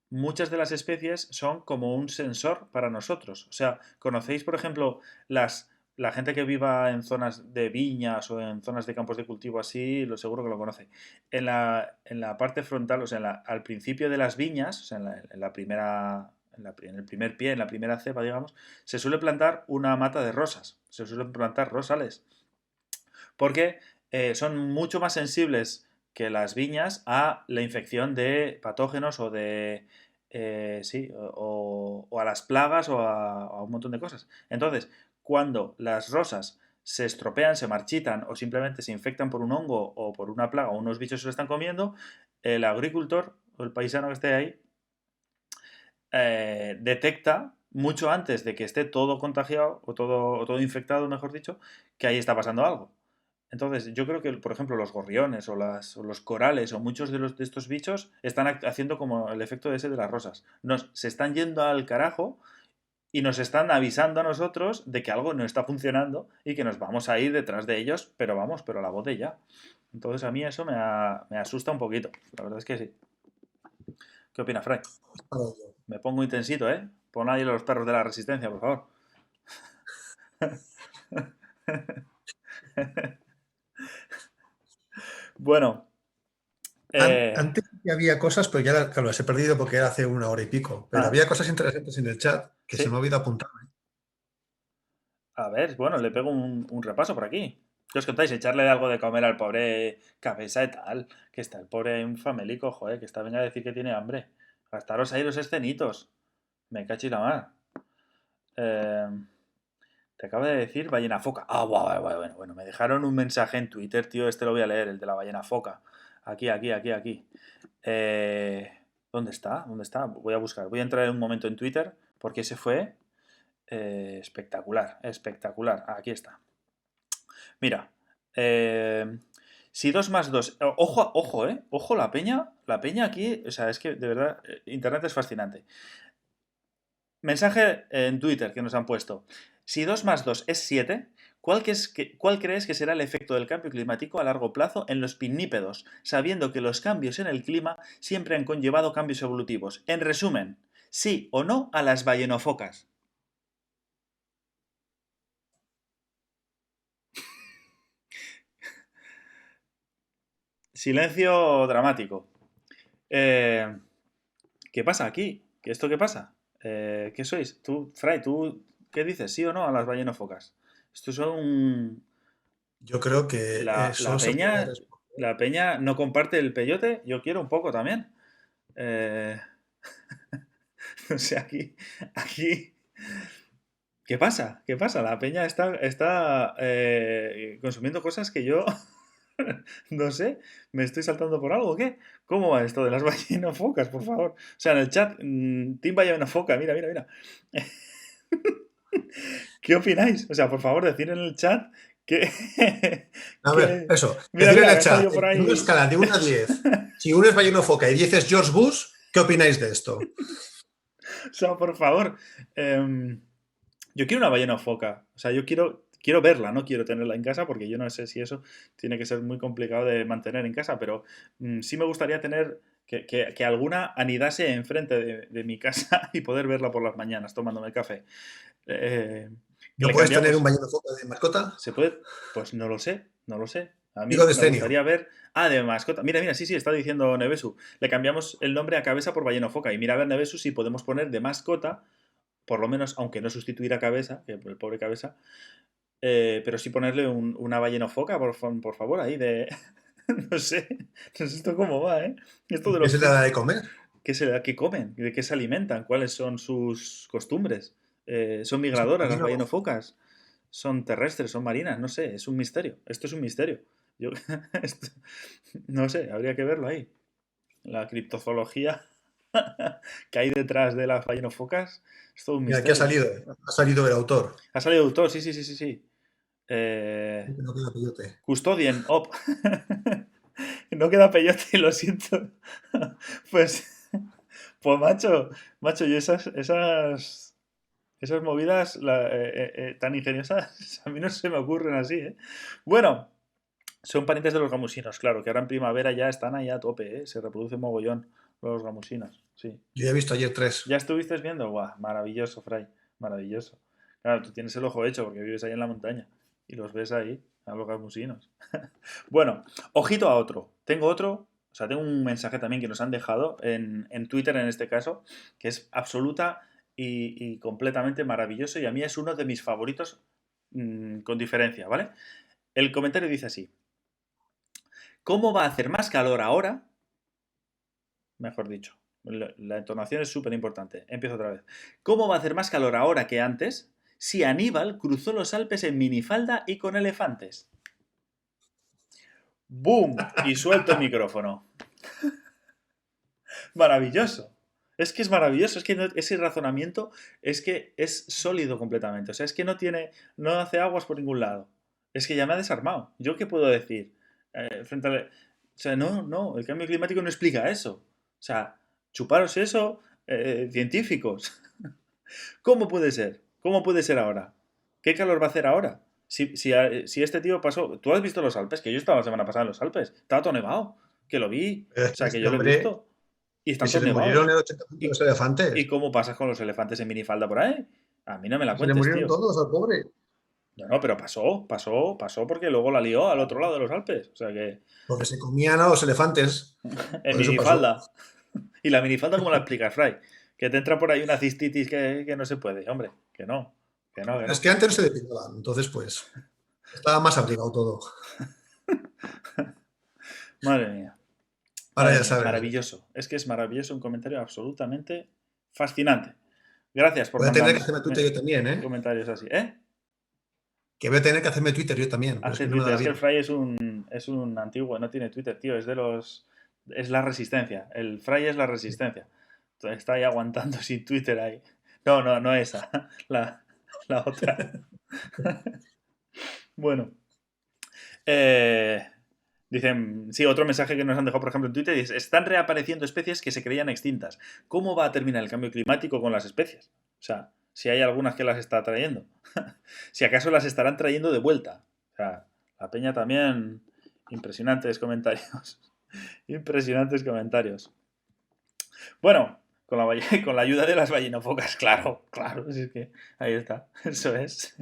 [SPEAKER 1] muchas de las especies son como un sensor para nosotros. O sea, ¿conocéis, por ejemplo, la gente que viva en zonas de viñas o en zonas de campos de cultivo así, lo seguro que lo conoce? En la parte frontal, o sea, al principio de las viñas, o sea, en la primera, en el primer pie, en la primera cepa, digamos, se suele plantar una mata de rosas, se suelen plantar rosales, porque son mucho más sensibles que las viñas a la infección de patógenos o de sí, o a las plagas a un montón de cosas. Entonces, cuando las rosas se estropean, se marchitan o simplemente se infectan por un hongo o por una plaga o unos bichos se lo están comiendo, el agricultor o el paisano que esté ahí detecta mucho antes de que esté todo contagiado o todo infectado, mejor dicho, que ahí está pasando algo. Entonces, yo creo que, por ejemplo, los gorriones o los corales o muchos de estos bichos están haciendo como el efecto ese de las rosas. Se están yendo al carajo y nos están avisando a nosotros de que algo no está funcionando y que nos vamos a ir detrás de ellos, pero vamos, pero a la voz de ya. Entonces, a mí eso me asusta un poquito. La verdad es que sí. ¿Qué opinas, Frank? Me pongo intensito, ¿eh? Pon ahí los perros de la resistencia, por favor. Bueno,
[SPEAKER 2] Antes sí había cosas, pero ya claro, las he perdido porque era hace 1 hora y pico. Pero había cosas interesantes en el chat que se me ha olvidado apuntar.
[SPEAKER 1] A ver, bueno, le pego un repaso por aquí. ¿Qué os contáis? Echarle algo de comer al pobre Cabeza y tal. Que está el pobre famélico, joder, que está venga a decir que tiene hambre. Gastaros ahí los escenitos. Me cacho y la mar. Te acabo de decir ballena foca. Ah, bueno. Me dejaron un mensaje en Twitter, tío. Este lo voy a leer, el de la ballena foca. Aquí. ¿Dónde está? Voy a buscar. Voy a entrar en un momento en Twitter porque ese fue espectacular. Aquí está. Mira. Si 2 más 2. Ojo, la peña. La peña aquí. O sea, es que de verdad, Internet es fascinante. Mensaje en Twitter que nos han puesto. Si 2 más 2 es 7, ¿cuál crees que será el efecto del cambio climático a largo plazo en los pinnípedos, sabiendo que los cambios en el clima siempre han conllevado cambios evolutivos? En resumen, sí o no a las ballenofocas. Silencio dramático. ¿Qué pasa aquí? ¿Esto qué pasa? ¿Qué sois? Tú, Fray, ¿tú qué dices? ¿Sí o no a las ballenofocas? Estos son...
[SPEAKER 2] Yo creo que
[SPEAKER 1] La
[SPEAKER 2] solo se puede
[SPEAKER 1] la peña no comparte el peyote. Yo quiero un poco también. O sea, aquí... ¿Qué pasa? La peña está consumiendo cosas que yo... No sé, ¿me estoy saltando por algo o qué? ¿Cómo va esto de las ballenofocas, por favor? O sea, en el chat, Team Ballenofoca, mira. ¿Qué opináis? O sea, por favor, decid en el chat que...
[SPEAKER 2] A ver, eso.
[SPEAKER 1] Mira,
[SPEAKER 2] Decid en el
[SPEAKER 1] que ha
[SPEAKER 2] chat,
[SPEAKER 1] salido por ahí.
[SPEAKER 2] en una escala de 1 a 10, si 1 es ballenofoca y 10 es George Bush, ¿qué opináis de esto?
[SPEAKER 1] O sea, por favor. Yo quiero una ballenofoca. O sea, yo quiero verla, no quiero tenerla en casa porque yo no sé si eso tiene que ser muy complicado de mantener en casa, pero sí me gustaría tener que alguna anidase enfrente de mi casa y poder verla por las mañanas tomándome el café.
[SPEAKER 2] ¿No puedes tener un ballenofoca de mascota?
[SPEAKER 1] ¿Se puede? Pues no lo sé. A mí
[SPEAKER 2] Digo de
[SPEAKER 1] me
[SPEAKER 2] escenio.
[SPEAKER 1] gustaría ver... Ah, de mascota. Mira, sí, está diciendo Nevesu. Le cambiamos el nombre a Cabeza por ballenofoca. Y mira a ver, Nevesu, si podemos poner de mascota, por lo menos, aunque no sustituir a Cabeza, que el pobre Cabeza, pero sí ponerle una ballenofoca, por favor, ahí de... No sé esto cómo va, ¿eh? Esto de
[SPEAKER 2] ¿Qué se le da de comer?
[SPEAKER 1] ¿Qué comen? ¿De qué se alimentan? ¿Cuáles son sus costumbres? ¿Son migradoras las ballenofocas? ¿Son terrestres? ¿Son marinas? No sé, es un misterio. Esto es un misterio. No sé, habría que verlo ahí. La criptozoología que hay detrás de las ballenofocas es todo un
[SPEAKER 2] Mira,
[SPEAKER 1] misterio.
[SPEAKER 2] ¿qué ha salido? Ha salido el autor.
[SPEAKER 1] Ha salido el autor, sí.
[SPEAKER 2] No queda peyote.
[SPEAKER 1] Custodien, op. No queda peyote, lo siento. Pues macho, yo esas movidas tan ingeniosas a mí no se me ocurren así, ¿eh? Bueno, son parientes de los gamusinos, claro, que ahora en primavera ya están ahí a tope, ¿eh? Se reproduce mogollón los gamusinos, sí.
[SPEAKER 2] Yo ya he visto ayer 3.
[SPEAKER 1] ¿Ya estuviste viendo? Guau, maravilloso, Fray, maravilloso. Claro, tú tienes el ojo hecho porque vives ahí en la montaña y los ves ahí, a los gamusinos. Bueno, ojito a otro. Tengo un mensaje también que nos han dejado en Twitter en este caso, que es absoluta y completamente maravilloso y a mí es uno de mis favoritos con diferencia, ¿vale? El comentario dice así. ¿Cómo va a hacer más calor ahora? Mejor dicho, la entonación es súper importante. Empiezo otra vez. ¿Cómo va a hacer más calor ahora que antes si Aníbal cruzó los Alpes en minifalda y con elefantes? ¡Boom! Y suelto el micrófono. Maravilloso. Es que es maravilloso. Es que ese razonamiento es que es sólido completamente. O sea, es que no hace aguas por ningún lado. Es que ya me ha desarmado. ¿Yo qué puedo decir? Frente a... O sea, no. El cambio climático no explica eso. O sea, chuparos eso, científicos. ¿Cómo puede ser? ¿Cómo puede ser ahora? ¿Qué calor va a hacer ahora? Si este tío pasó... ¿Tú has visto los Alpes? Que yo estaba la semana pasada en los Alpes. Estaba todo nevado. Que lo vi. O sea, que yo lo he visto. Y están
[SPEAKER 2] se
[SPEAKER 1] todos
[SPEAKER 2] le
[SPEAKER 1] nevados.
[SPEAKER 2] murieron el 80% de los elefantes.
[SPEAKER 1] ¿Y cómo pasas con los elefantes en minifalda por ahí? A mí no me la
[SPEAKER 2] Se le
[SPEAKER 1] cuentes,
[SPEAKER 2] murieron
[SPEAKER 1] tío.
[SPEAKER 2] todos al pobre.
[SPEAKER 1] No, pero pasó porque luego la lió al otro lado de los Alpes. O sea que
[SPEAKER 2] Porque se comían a los elefantes.
[SPEAKER 1] en
[SPEAKER 2] Por eso pasó.
[SPEAKER 1] minifalda. ¿Y la minifalda cómo la explicas, Fray? Que te entra por ahí una cistitis que no se puede. Hombre, que no, que no, que
[SPEAKER 2] Es
[SPEAKER 1] no.
[SPEAKER 2] que antes no se depilaban, entonces pues estaba más abrigado todo.
[SPEAKER 1] Madre mía,
[SPEAKER 2] Ahora
[SPEAKER 1] madre
[SPEAKER 2] ya
[SPEAKER 1] mía.
[SPEAKER 2] sabes.
[SPEAKER 1] Maravilloso. Es que es maravilloso, un comentario absolutamente fascinante. Gracias por
[SPEAKER 2] Voy a tener que
[SPEAKER 1] mandarme
[SPEAKER 2] hacerme Twitter yo también, ¿eh?
[SPEAKER 1] comentarios así. ¿Eh?
[SPEAKER 2] Que voy a tener que hacerme Twitter yo también, pero es
[SPEAKER 1] Hace
[SPEAKER 2] que no me da
[SPEAKER 1] Twitter.
[SPEAKER 2] la
[SPEAKER 1] Es que
[SPEAKER 2] vida.
[SPEAKER 1] el Fray es un antiguo, no tiene Twitter, tío. Es de los. Es la resistencia. El Fray es la resistencia. Entonces, está ahí aguantando sin Twitter ahí. No, no, no esa. La, la otra. Bueno. Eh, dicen, sí, otro mensaje que nos han dejado, por ejemplo, en Twitter es, están reapareciendo especies que se creían extintas. ¿Cómo va a terminar el cambio climático con las especies? O sea, si hay algunas que las está trayendo. Si acaso las estarán trayendo de vuelta. O sea, la peña también. Impresionantes comentarios. Impresionantes comentarios. Bueno, con la ayuda de las ballenofocas, claro, claro, es que ahí está, eso es.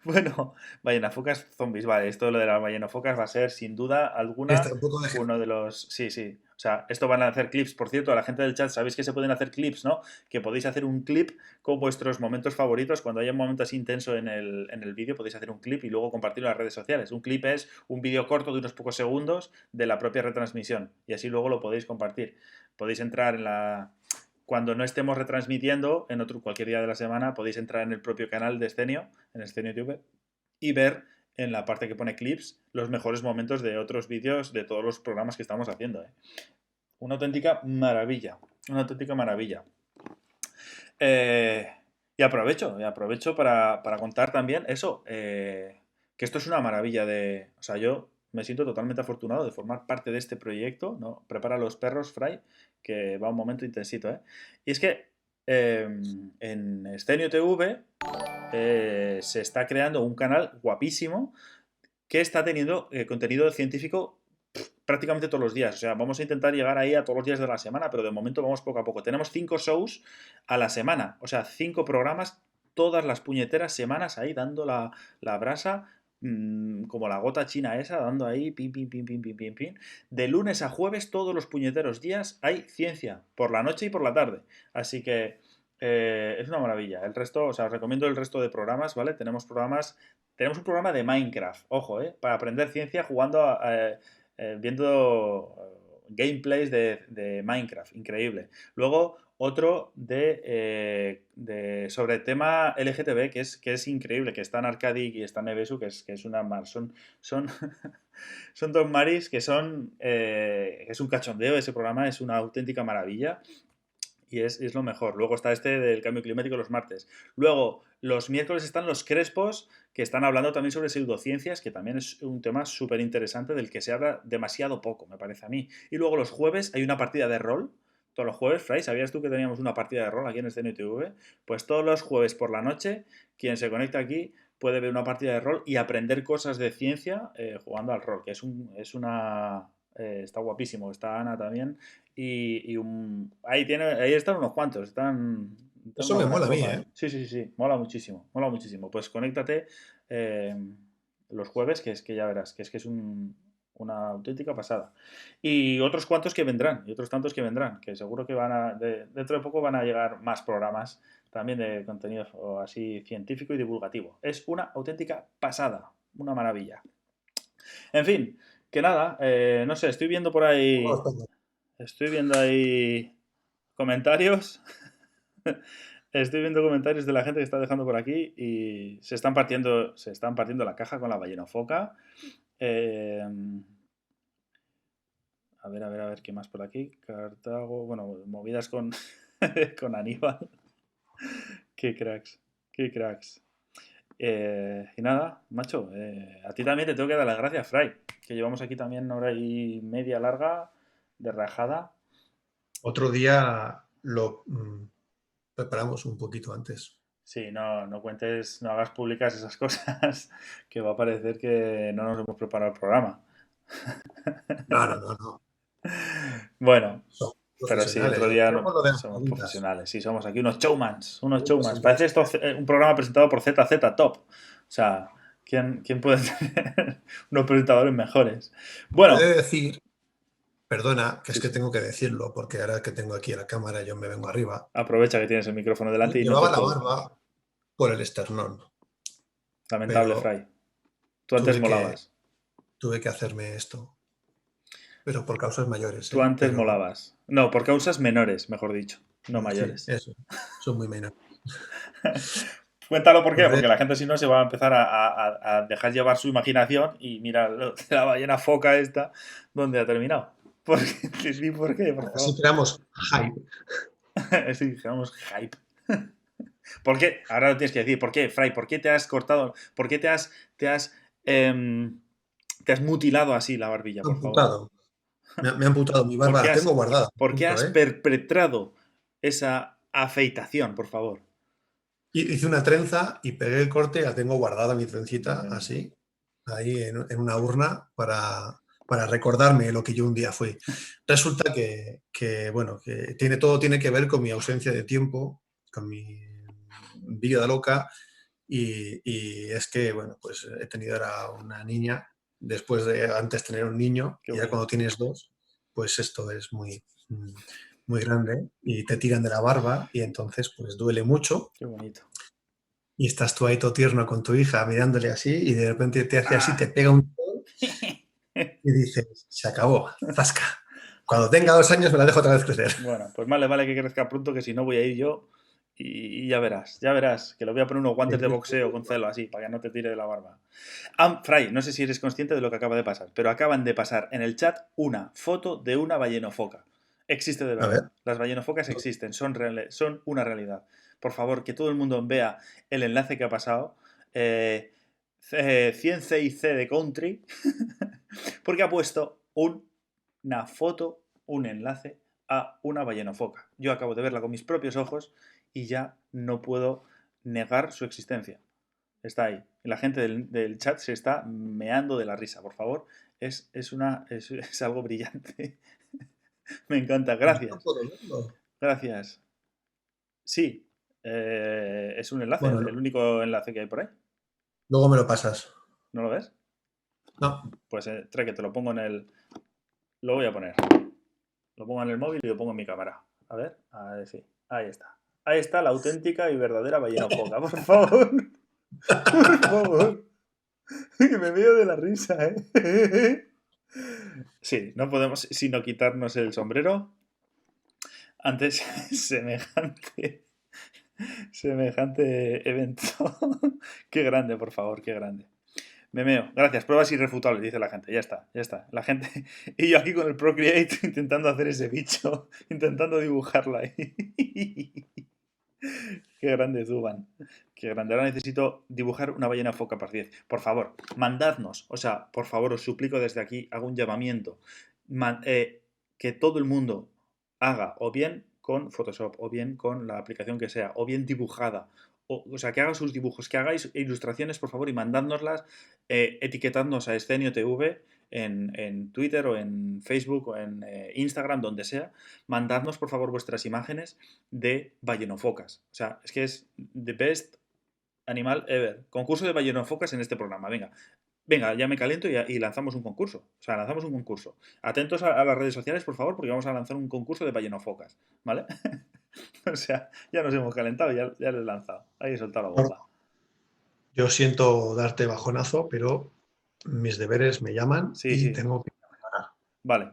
[SPEAKER 1] Bueno, ballenafocas zombies, vale, esto lo de las ballenafocas va a ser sin duda alguna
[SPEAKER 2] Un poco de
[SPEAKER 1] uno de los... Sí, sí, o sea, esto van a hacer clips, por cierto, a la gente del chat, sabéis que se pueden hacer clips, ¿no? Que podéis hacer un clip con vuestros momentos favoritos, cuando haya un momento así intenso en el vídeo podéis hacer un clip y luego compartirlo en las redes sociales. Un clip es un vídeo corto de unos pocos segundos de la propia retransmisión y así luego lo podéis compartir. Podéis entrar en la... Cuando no estemos retransmitiendo, en cualquier día de la semana, podéis entrar en el propio canal de Scenio, en Scenio TV, y ver en la parte que pone clips los mejores momentos de otros vídeos de todos los programas que estamos haciendo. Una auténtica maravilla. Una auténtica maravilla. Y aprovecho para contar también eso, que esto es una maravilla de... O sea, yo me siento totalmente afortunado de formar parte de este proyecto, ¿no? Prepara los perros, Fry, que va un momento intensito, ¿eh? Y es que en Scenio TV se está creando un canal guapísimo que está teniendo contenido científico prácticamente todos los días. O sea, vamos a intentar llegar ahí a todos los días de la semana, pero de momento vamos poco a poco. Tenemos 5 shows a la semana, o sea, 5 programas todas las puñeteras semanas ahí dando la brasa, como la gota china esa, dando ahí, pim, pim, pim, pim, pim, pim, pim. De lunes a jueves, todos los puñeteros días hay ciencia, por la noche y por la tarde. Así que es una maravilla. El resto, o sea, os recomiendo el resto de programas, ¿vale? Tenemos un programa de Minecraft, ojo, para aprender ciencia jugando viendo gameplays de Minecraft, increíble. Luego otro sobre el tema LGTB, que es increíble, que está en Arcadic y está en Nevesu, que es una mar. Son, son dos maris que es un cachondeo, ese programa es una auténtica maravilla. Y es lo mejor. Luego está este del cambio climático los martes. Luego, los miércoles están los crespos, que están hablando también sobre pseudociencias, que también es un tema súper interesante del que se habla demasiado poco, me parece a mí. Y luego los jueves hay una partida de rol. Todos los jueves, Fray, ¿sabías tú que teníamos una partida de rol aquí en el CNTV? Pues todos los jueves por la noche, quien se conecta aquí puede ver una partida de rol y aprender cosas de ciencia jugando al rol, que es una... está guapísimo. Está Ana también. Ahí están unos cuantos, están
[SPEAKER 2] Eso
[SPEAKER 1] una
[SPEAKER 2] me
[SPEAKER 1] buena
[SPEAKER 2] mola a mí,
[SPEAKER 1] tropa, ¿eh?
[SPEAKER 2] ¿eh?
[SPEAKER 1] Sí, sí, sí, sí, mola muchísimo, mola muchísimo. Pues conéctate eh, los jueves, que es que ya verás, que es una auténtica pasada. Y otros cuantos que vendrán, y otros tantos que vendrán, que seguro que dentro de poco van a llegar más programas también de contenido así científico y divulgativo. Es una auténtica pasada, una maravilla. En fin, que nada, no sé, estoy viendo ahí comentarios. Estoy viendo comentarios de la gente que está dejando por aquí y se están partiendo la caja con la ballenofoca. Eh, a ver, ¿qué más por aquí? Cartago, bueno, movidas con, con Aníbal. Qué cracks, qué cracks. Y nada, macho, a ti también te tengo que dar las gracias, Fray, que llevamos aquí también una hora y media larga de rajada.
[SPEAKER 2] Otro día lo preparamos un poquito antes.
[SPEAKER 1] Sí, no, no cuentes, no hagas públicas esas cosas, que va a parecer que no nos hemos preparado el programa.
[SPEAKER 2] No, no, no, no.
[SPEAKER 1] Bueno,
[SPEAKER 2] So-
[SPEAKER 1] Pero sí,
[SPEAKER 2] Profesionales.
[SPEAKER 1] otro día
[SPEAKER 2] Hacemos lo de las
[SPEAKER 1] somos
[SPEAKER 2] preguntas.
[SPEAKER 1] profesionales. Sí, somos aquí unos showmans. Unos
[SPEAKER 2] Preguntas
[SPEAKER 1] showmans.
[SPEAKER 2] y
[SPEAKER 1] Parece esto un programa presentado por ZZ Top. O sea, ¿quién puede tener unos presentadores mejores?
[SPEAKER 2] He
[SPEAKER 1] Bueno,
[SPEAKER 2] de decir, perdona, que es
[SPEAKER 1] sí,
[SPEAKER 2] que
[SPEAKER 1] sí.
[SPEAKER 2] tengo que decirlo, porque ahora que tengo aquí la cámara, yo me vengo arriba.
[SPEAKER 1] Aprovecha que tienes el micrófono delante y no te
[SPEAKER 2] Llevaba la
[SPEAKER 1] puedo.
[SPEAKER 2] barba por el esternón,
[SPEAKER 1] Lamentable,
[SPEAKER 2] pero
[SPEAKER 1] Fray. Tú antes
[SPEAKER 2] tuve que,
[SPEAKER 1] molabas.
[SPEAKER 2] tuve que hacerme esto. Pero por causas mayores,
[SPEAKER 1] Tú
[SPEAKER 2] ¿eh?
[SPEAKER 1] antes
[SPEAKER 2] Pero
[SPEAKER 1] molabas. No, por causas menores, mejor dicho. No
[SPEAKER 2] sí,
[SPEAKER 1] mayores.
[SPEAKER 2] eso. Son muy menos.
[SPEAKER 1] Cuéntalo por qué,
[SPEAKER 2] Pues
[SPEAKER 1] porque la gente si no se va a empezar a dejar llevar su imaginación y mira la ballena foca esta, ¿dónde ha terminado? Di por qué, por
[SPEAKER 2] así
[SPEAKER 1] favor.
[SPEAKER 2] creamos hype.
[SPEAKER 1] Sí, digamos hype. ¿Por qué? Ahora lo tienes que decir. ¿Por qué, Fray? ¿Por qué te has cortado? ¿Por qué em, te has mutilado así la barbilla, por favor?
[SPEAKER 2] Amputado. Me ha amputado mi
[SPEAKER 1] ¿Por
[SPEAKER 2] barba,
[SPEAKER 1] qué
[SPEAKER 2] la tengo
[SPEAKER 1] has,
[SPEAKER 2] guardada,
[SPEAKER 1] por qué
[SPEAKER 2] punto,
[SPEAKER 1] has
[SPEAKER 2] ¿eh?
[SPEAKER 1] perpetrado esa afeitación, por favor?
[SPEAKER 2] Hice una trenza y pegué el corte y la tengo guardada, mi trencita,
[SPEAKER 1] Madre mía.
[SPEAKER 2] así, ahí en una urna para recordarme lo que yo un día fui. Resulta bueno, que todo tiene que ver con mi ausencia de tiempo, con mi vida loca y es que, bueno, pues he tenido ahora una niña después de antes tener un niño
[SPEAKER 1] Qué
[SPEAKER 2] y ya
[SPEAKER 1] bonito.
[SPEAKER 2] cuando tienes dos, pues esto es muy grande y te tiran de la barba y entonces pues duele mucho
[SPEAKER 1] Qué bonito.
[SPEAKER 2] y estás tú ahí todo tierno con tu hija mirándole así y de repente te hace así,
[SPEAKER 1] Ah.
[SPEAKER 2] te pega un tirón y dices, se acabó, zasca. Cuando tenga 2 años me la dejo otra vez crecer.
[SPEAKER 1] Bueno, pues más le vale que crezca pronto que si no voy a ir yo y ya verás, que le voy a poner unos guantes de boxeo con celo así, para que no te tire de la barba. Fray, no sé si eres consciente de lo que acaba de pasar, pero acaban de pasar en el chat una foto de una ballenofoca. Existe de
[SPEAKER 2] A ver,
[SPEAKER 1] verdad. Las ballenofocas existen, son una realidad. Por favor, que todo el mundo vea el enlace que ha pasado. 100 C y C de Country, porque ha puesto una foto, un enlace a una ballenofoca. Yo acabo de verla con mis propios ojos y ya no puedo negar su existencia. Está ahí. La gente del chat se está meando de la risa, por favor. Es algo brillante. Me encanta.
[SPEAKER 2] pues yo no
[SPEAKER 1] Gracias.
[SPEAKER 2] puedo verlo.
[SPEAKER 1] Gracias. Sí. Es un enlace,
[SPEAKER 2] Bueno,
[SPEAKER 1] el único enlace que hay por ahí.
[SPEAKER 2] luego me lo pasas.
[SPEAKER 1] ¿No lo ves?
[SPEAKER 2] No,
[SPEAKER 1] Pues trae que te lo pongo en el... Lo voy a poner. Lo pongo en el móvil y lo pongo en mi cámara. A ver, sí. Ahí está. Ahí está la auténtica y verdadera ballenofoca. Por favor. Por favor. Que me veo de la risa, ¿eh? Sí, no podemos sino quitarnos el sombrero ante semejante evento. Qué grande, por favor, qué grande. Me meo. Gracias. Pruebas irrefutables, dice la gente. Ya está, ya está. La gente. Y yo aquí con el Procreate intentando hacer ese bicho, intentando dibujarlo ahí. Qué grande, Duban. Qué grande. Ahora necesito dibujar una ballena foca par 10. Por favor, mandadnos. O sea, por favor, os suplico desde aquí, hago un llamamiento. Que todo el mundo haga, o bien con Photoshop, o bien con la aplicación que sea, o bien dibujada. O sea, que haga sus dibujos, que hagáis ilustraciones, por favor, y mandádnoslas etiquetadnos a Escenio TV en Twitter o en Facebook o en Instagram, donde sea. Mandadnos, por favor, vuestras imágenes de ballenofocas. O sea, es que es the best animal ever. Concurso de ballenofocas en este programa. Venga, ya me caliento y lanzamos un concurso. O sea, lanzamos un concurso. Atentos a las redes sociales, por favor, porque vamos a lanzar un concurso de ballenofocas. ¿Vale? O sea, ya nos hemos calentado, ya lo he lanzado. Ahí he soltado la bomba.
[SPEAKER 2] yo siento darte bajonazo, pero mis deberes me llaman
[SPEAKER 1] Sí,
[SPEAKER 2] y
[SPEAKER 1] sí.
[SPEAKER 2] tengo que...
[SPEAKER 1] Vale.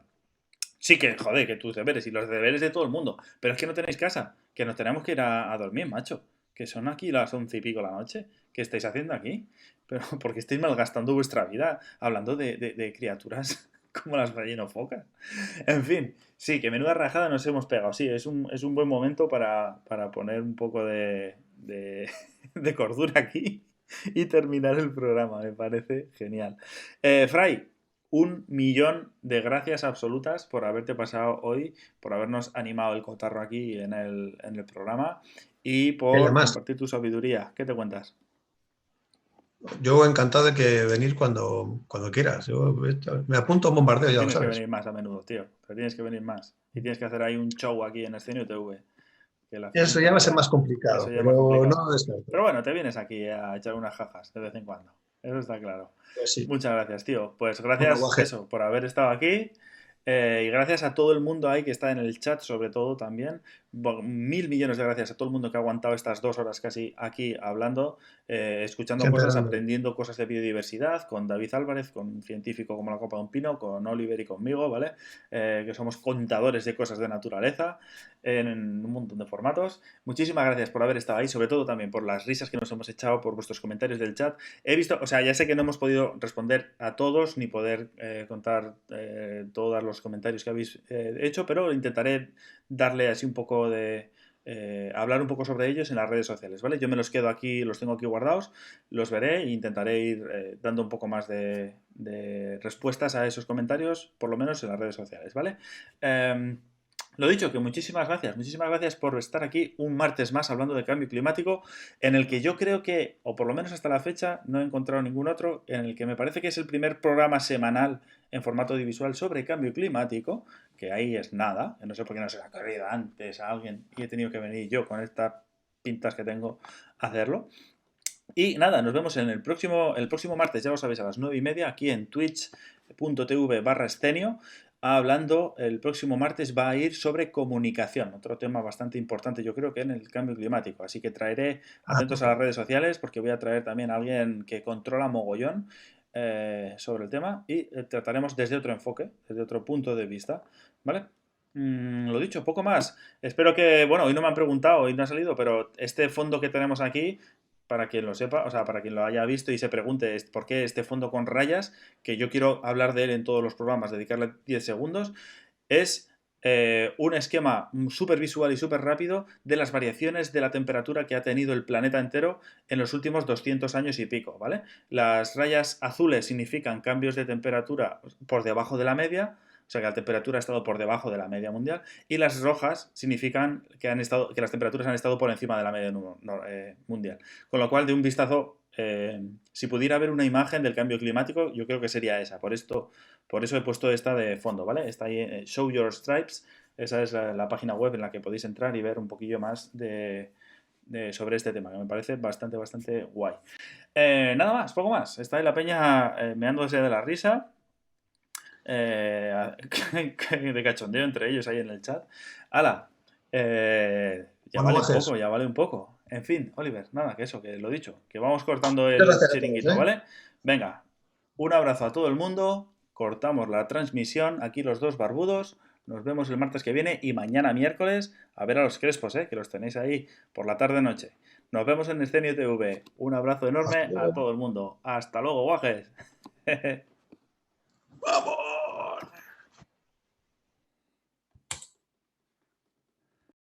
[SPEAKER 1] Sí que, joder, que tus deberes y los deberes de todo el mundo. Pero es que no tenéis casa, que nos tenemos que ir a dormir, macho. Que son aquí las 11 y pico de la noche. ¿Qué estáis haciendo aquí? Pero porque estáis malgastando vuestra vida hablando de criaturas como las ballenofocas. En fin, sí, que menuda rajada nos hemos pegado. Sí, es un buen momento para poner un poco de cordura aquí y terminar el programa. Me parece genial. Fray, 1.000.000 de gracias absolutas por haberte pasado hoy, por habernos animado el cotarro aquí en el programa y
[SPEAKER 2] Y
[SPEAKER 1] por
[SPEAKER 2] además,
[SPEAKER 1] compartir tu sabiduría. ¿Qué te cuentas?
[SPEAKER 2] yo encantado de que venir cuando quieras. Yo me apunto a un bombardeo,
[SPEAKER 1] Pero
[SPEAKER 2] ya lo
[SPEAKER 1] tienes que
[SPEAKER 2] sabes.
[SPEAKER 1] venir más a menudo, tío. Pero tienes que venir más. y tienes que hacer ahí un show aquí en Escenio TV.
[SPEAKER 2] Eso ya va a ser más complicado,
[SPEAKER 1] Eso ya es
[SPEAKER 2] pero
[SPEAKER 1] más complicado.
[SPEAKER 2] no lo descarto.
[SPEAKER 1] Pero bueno, te vienes aquí a echar unas jajas de vez en cuando. Eso está claro.
[SPEAKER 2] Pues sí.
[SPEAKER 1] Muchas gracias, tío. Pues
[SPEAKER 2] Bueno,
[SPEAKER 1] gracias
[SPEAKER 2] Guaje,
[SPEAKER 1] eso, por haber estado aquí. Y gracias a todo el mundo ahí que está en el chat, sobre todo también. Mil millones de gracias a todo el mundo que ha aguantado estas 2 horas casi aquí hablando, escuchando
[SPEAKER 2] gente
[SPEAKER 1] cosas,
[SPEAKER 2] grande.
[SPEAKER 1] aprendiendo cosas de biodiversidad con David Álvarez, con un científico como la copa de un pino, con Oliver y conmigo, ¿vale? Que somos contadores de cosas de naturaleza en un montón de formatos. Muchísimas gracias por haber estado ahí, sobre todo también por las risas que nos hemos echado, por vuestros comentarios del chat. He visto, o sea, ya sé que no hemos podido responder a todos ni poder contar todos los comentarios que habéis hecho, pero intentaré darle así un poco de... hablar un poco sobre ellos en las redes sociales, ¿vale? Yo me los quedo aquí, los tengo aquí guardados, los veré e intentaré ir dando un poco más de respuestas a esos comentarios, por lo menos en las redes sociales, ¿vale? Lo dicho, que muchísimas gracias por estar aquí un martes más hablando de cambio climático, en el que yo creo que, o por lo menos hasta la fecha, no he encontrado ningún otro, en el que me parece que es el primer programa semanal en formato audiovisual sobre cambio climático, que ahí es nada, no sé por qué no se me ha corrido antes a alguien y he tenido que venir yo con estas pintas que tengo a hacerlo. Y nada, nos vemos en el próximo martes, ya lo sabéis, a las 9:30, aquí en twitch.tv/Escenio. Hablando, el próximo martes va a ir sobre comunicación, otro tema bastante importante yo creo que en el cambio climático. Así que traeré, atentos a las redes sociales, porque voy a traer también a alguien que controla mogollón sobre el tema y trataremos desde otro enfoque, desde otro punto de vista, ¿vale? Lo dicho, poco más. Espero que, bueno, hoy no me han preguntado, hoy no ha salido, pero este fondo que tenemos aquí, para quien lo sepa, o sea, para quien lo haya visto y se pregunte por qué este fondo con rayas, que yo quiero hablar de él en todos los programas, dedicarle 10 segundos, es un esquema súper visual y súper rápido de las variaciones de la temperatura que ha tenido el planeta entero en los últimos 200 años y pico, ¿vale? Las rayas azules significan cambios de temperatura por debajo de la media, o sea que la temperatura ha estado por debajo de la media mundial, y las rojas significan que las temperaturas han estado por encima de la media mundial. Con lo cual, de un vistazo, si pudiera haber una imagen del cambio climático, yo creo que sería esa. Por eso he puesto esta de fondo, ¿vale? Está ahí, Show Your Stripes. Esa es la página web en la que podéis entrar y ver un poquillo más sobre este tema, que me parece bastante guay. Nada más, poco más. Está ahí la peña meándose de la risa. De cachondeo entre ellos ahí en el chat. ¡Hala! Ya
[SPEAKER 2] bueno,
[SPEAKER 1] vale un poco. En fin, Oliver, nada, que eso, que lo dicho, que vamos cortando el
[SPEAKER 2] gracias a
[SPEAKER 1] chiringuito,
[SPEAKER 2] todos,
[SPEAKER 1] ¿vale? Venga, un abrazo a todo el mundo, cortamos la transmisión, aquí los dos barbudos, nos vemos el martes que viene y mañana miércoles a ver a los crespos, que los tenéis ahí por la tarde-noche. Nos vemos en Escenio TV. Un abrazo enorme a todo el mundo. Hasta luego, guajes.
[SPEAKER 2] ¡Vamos!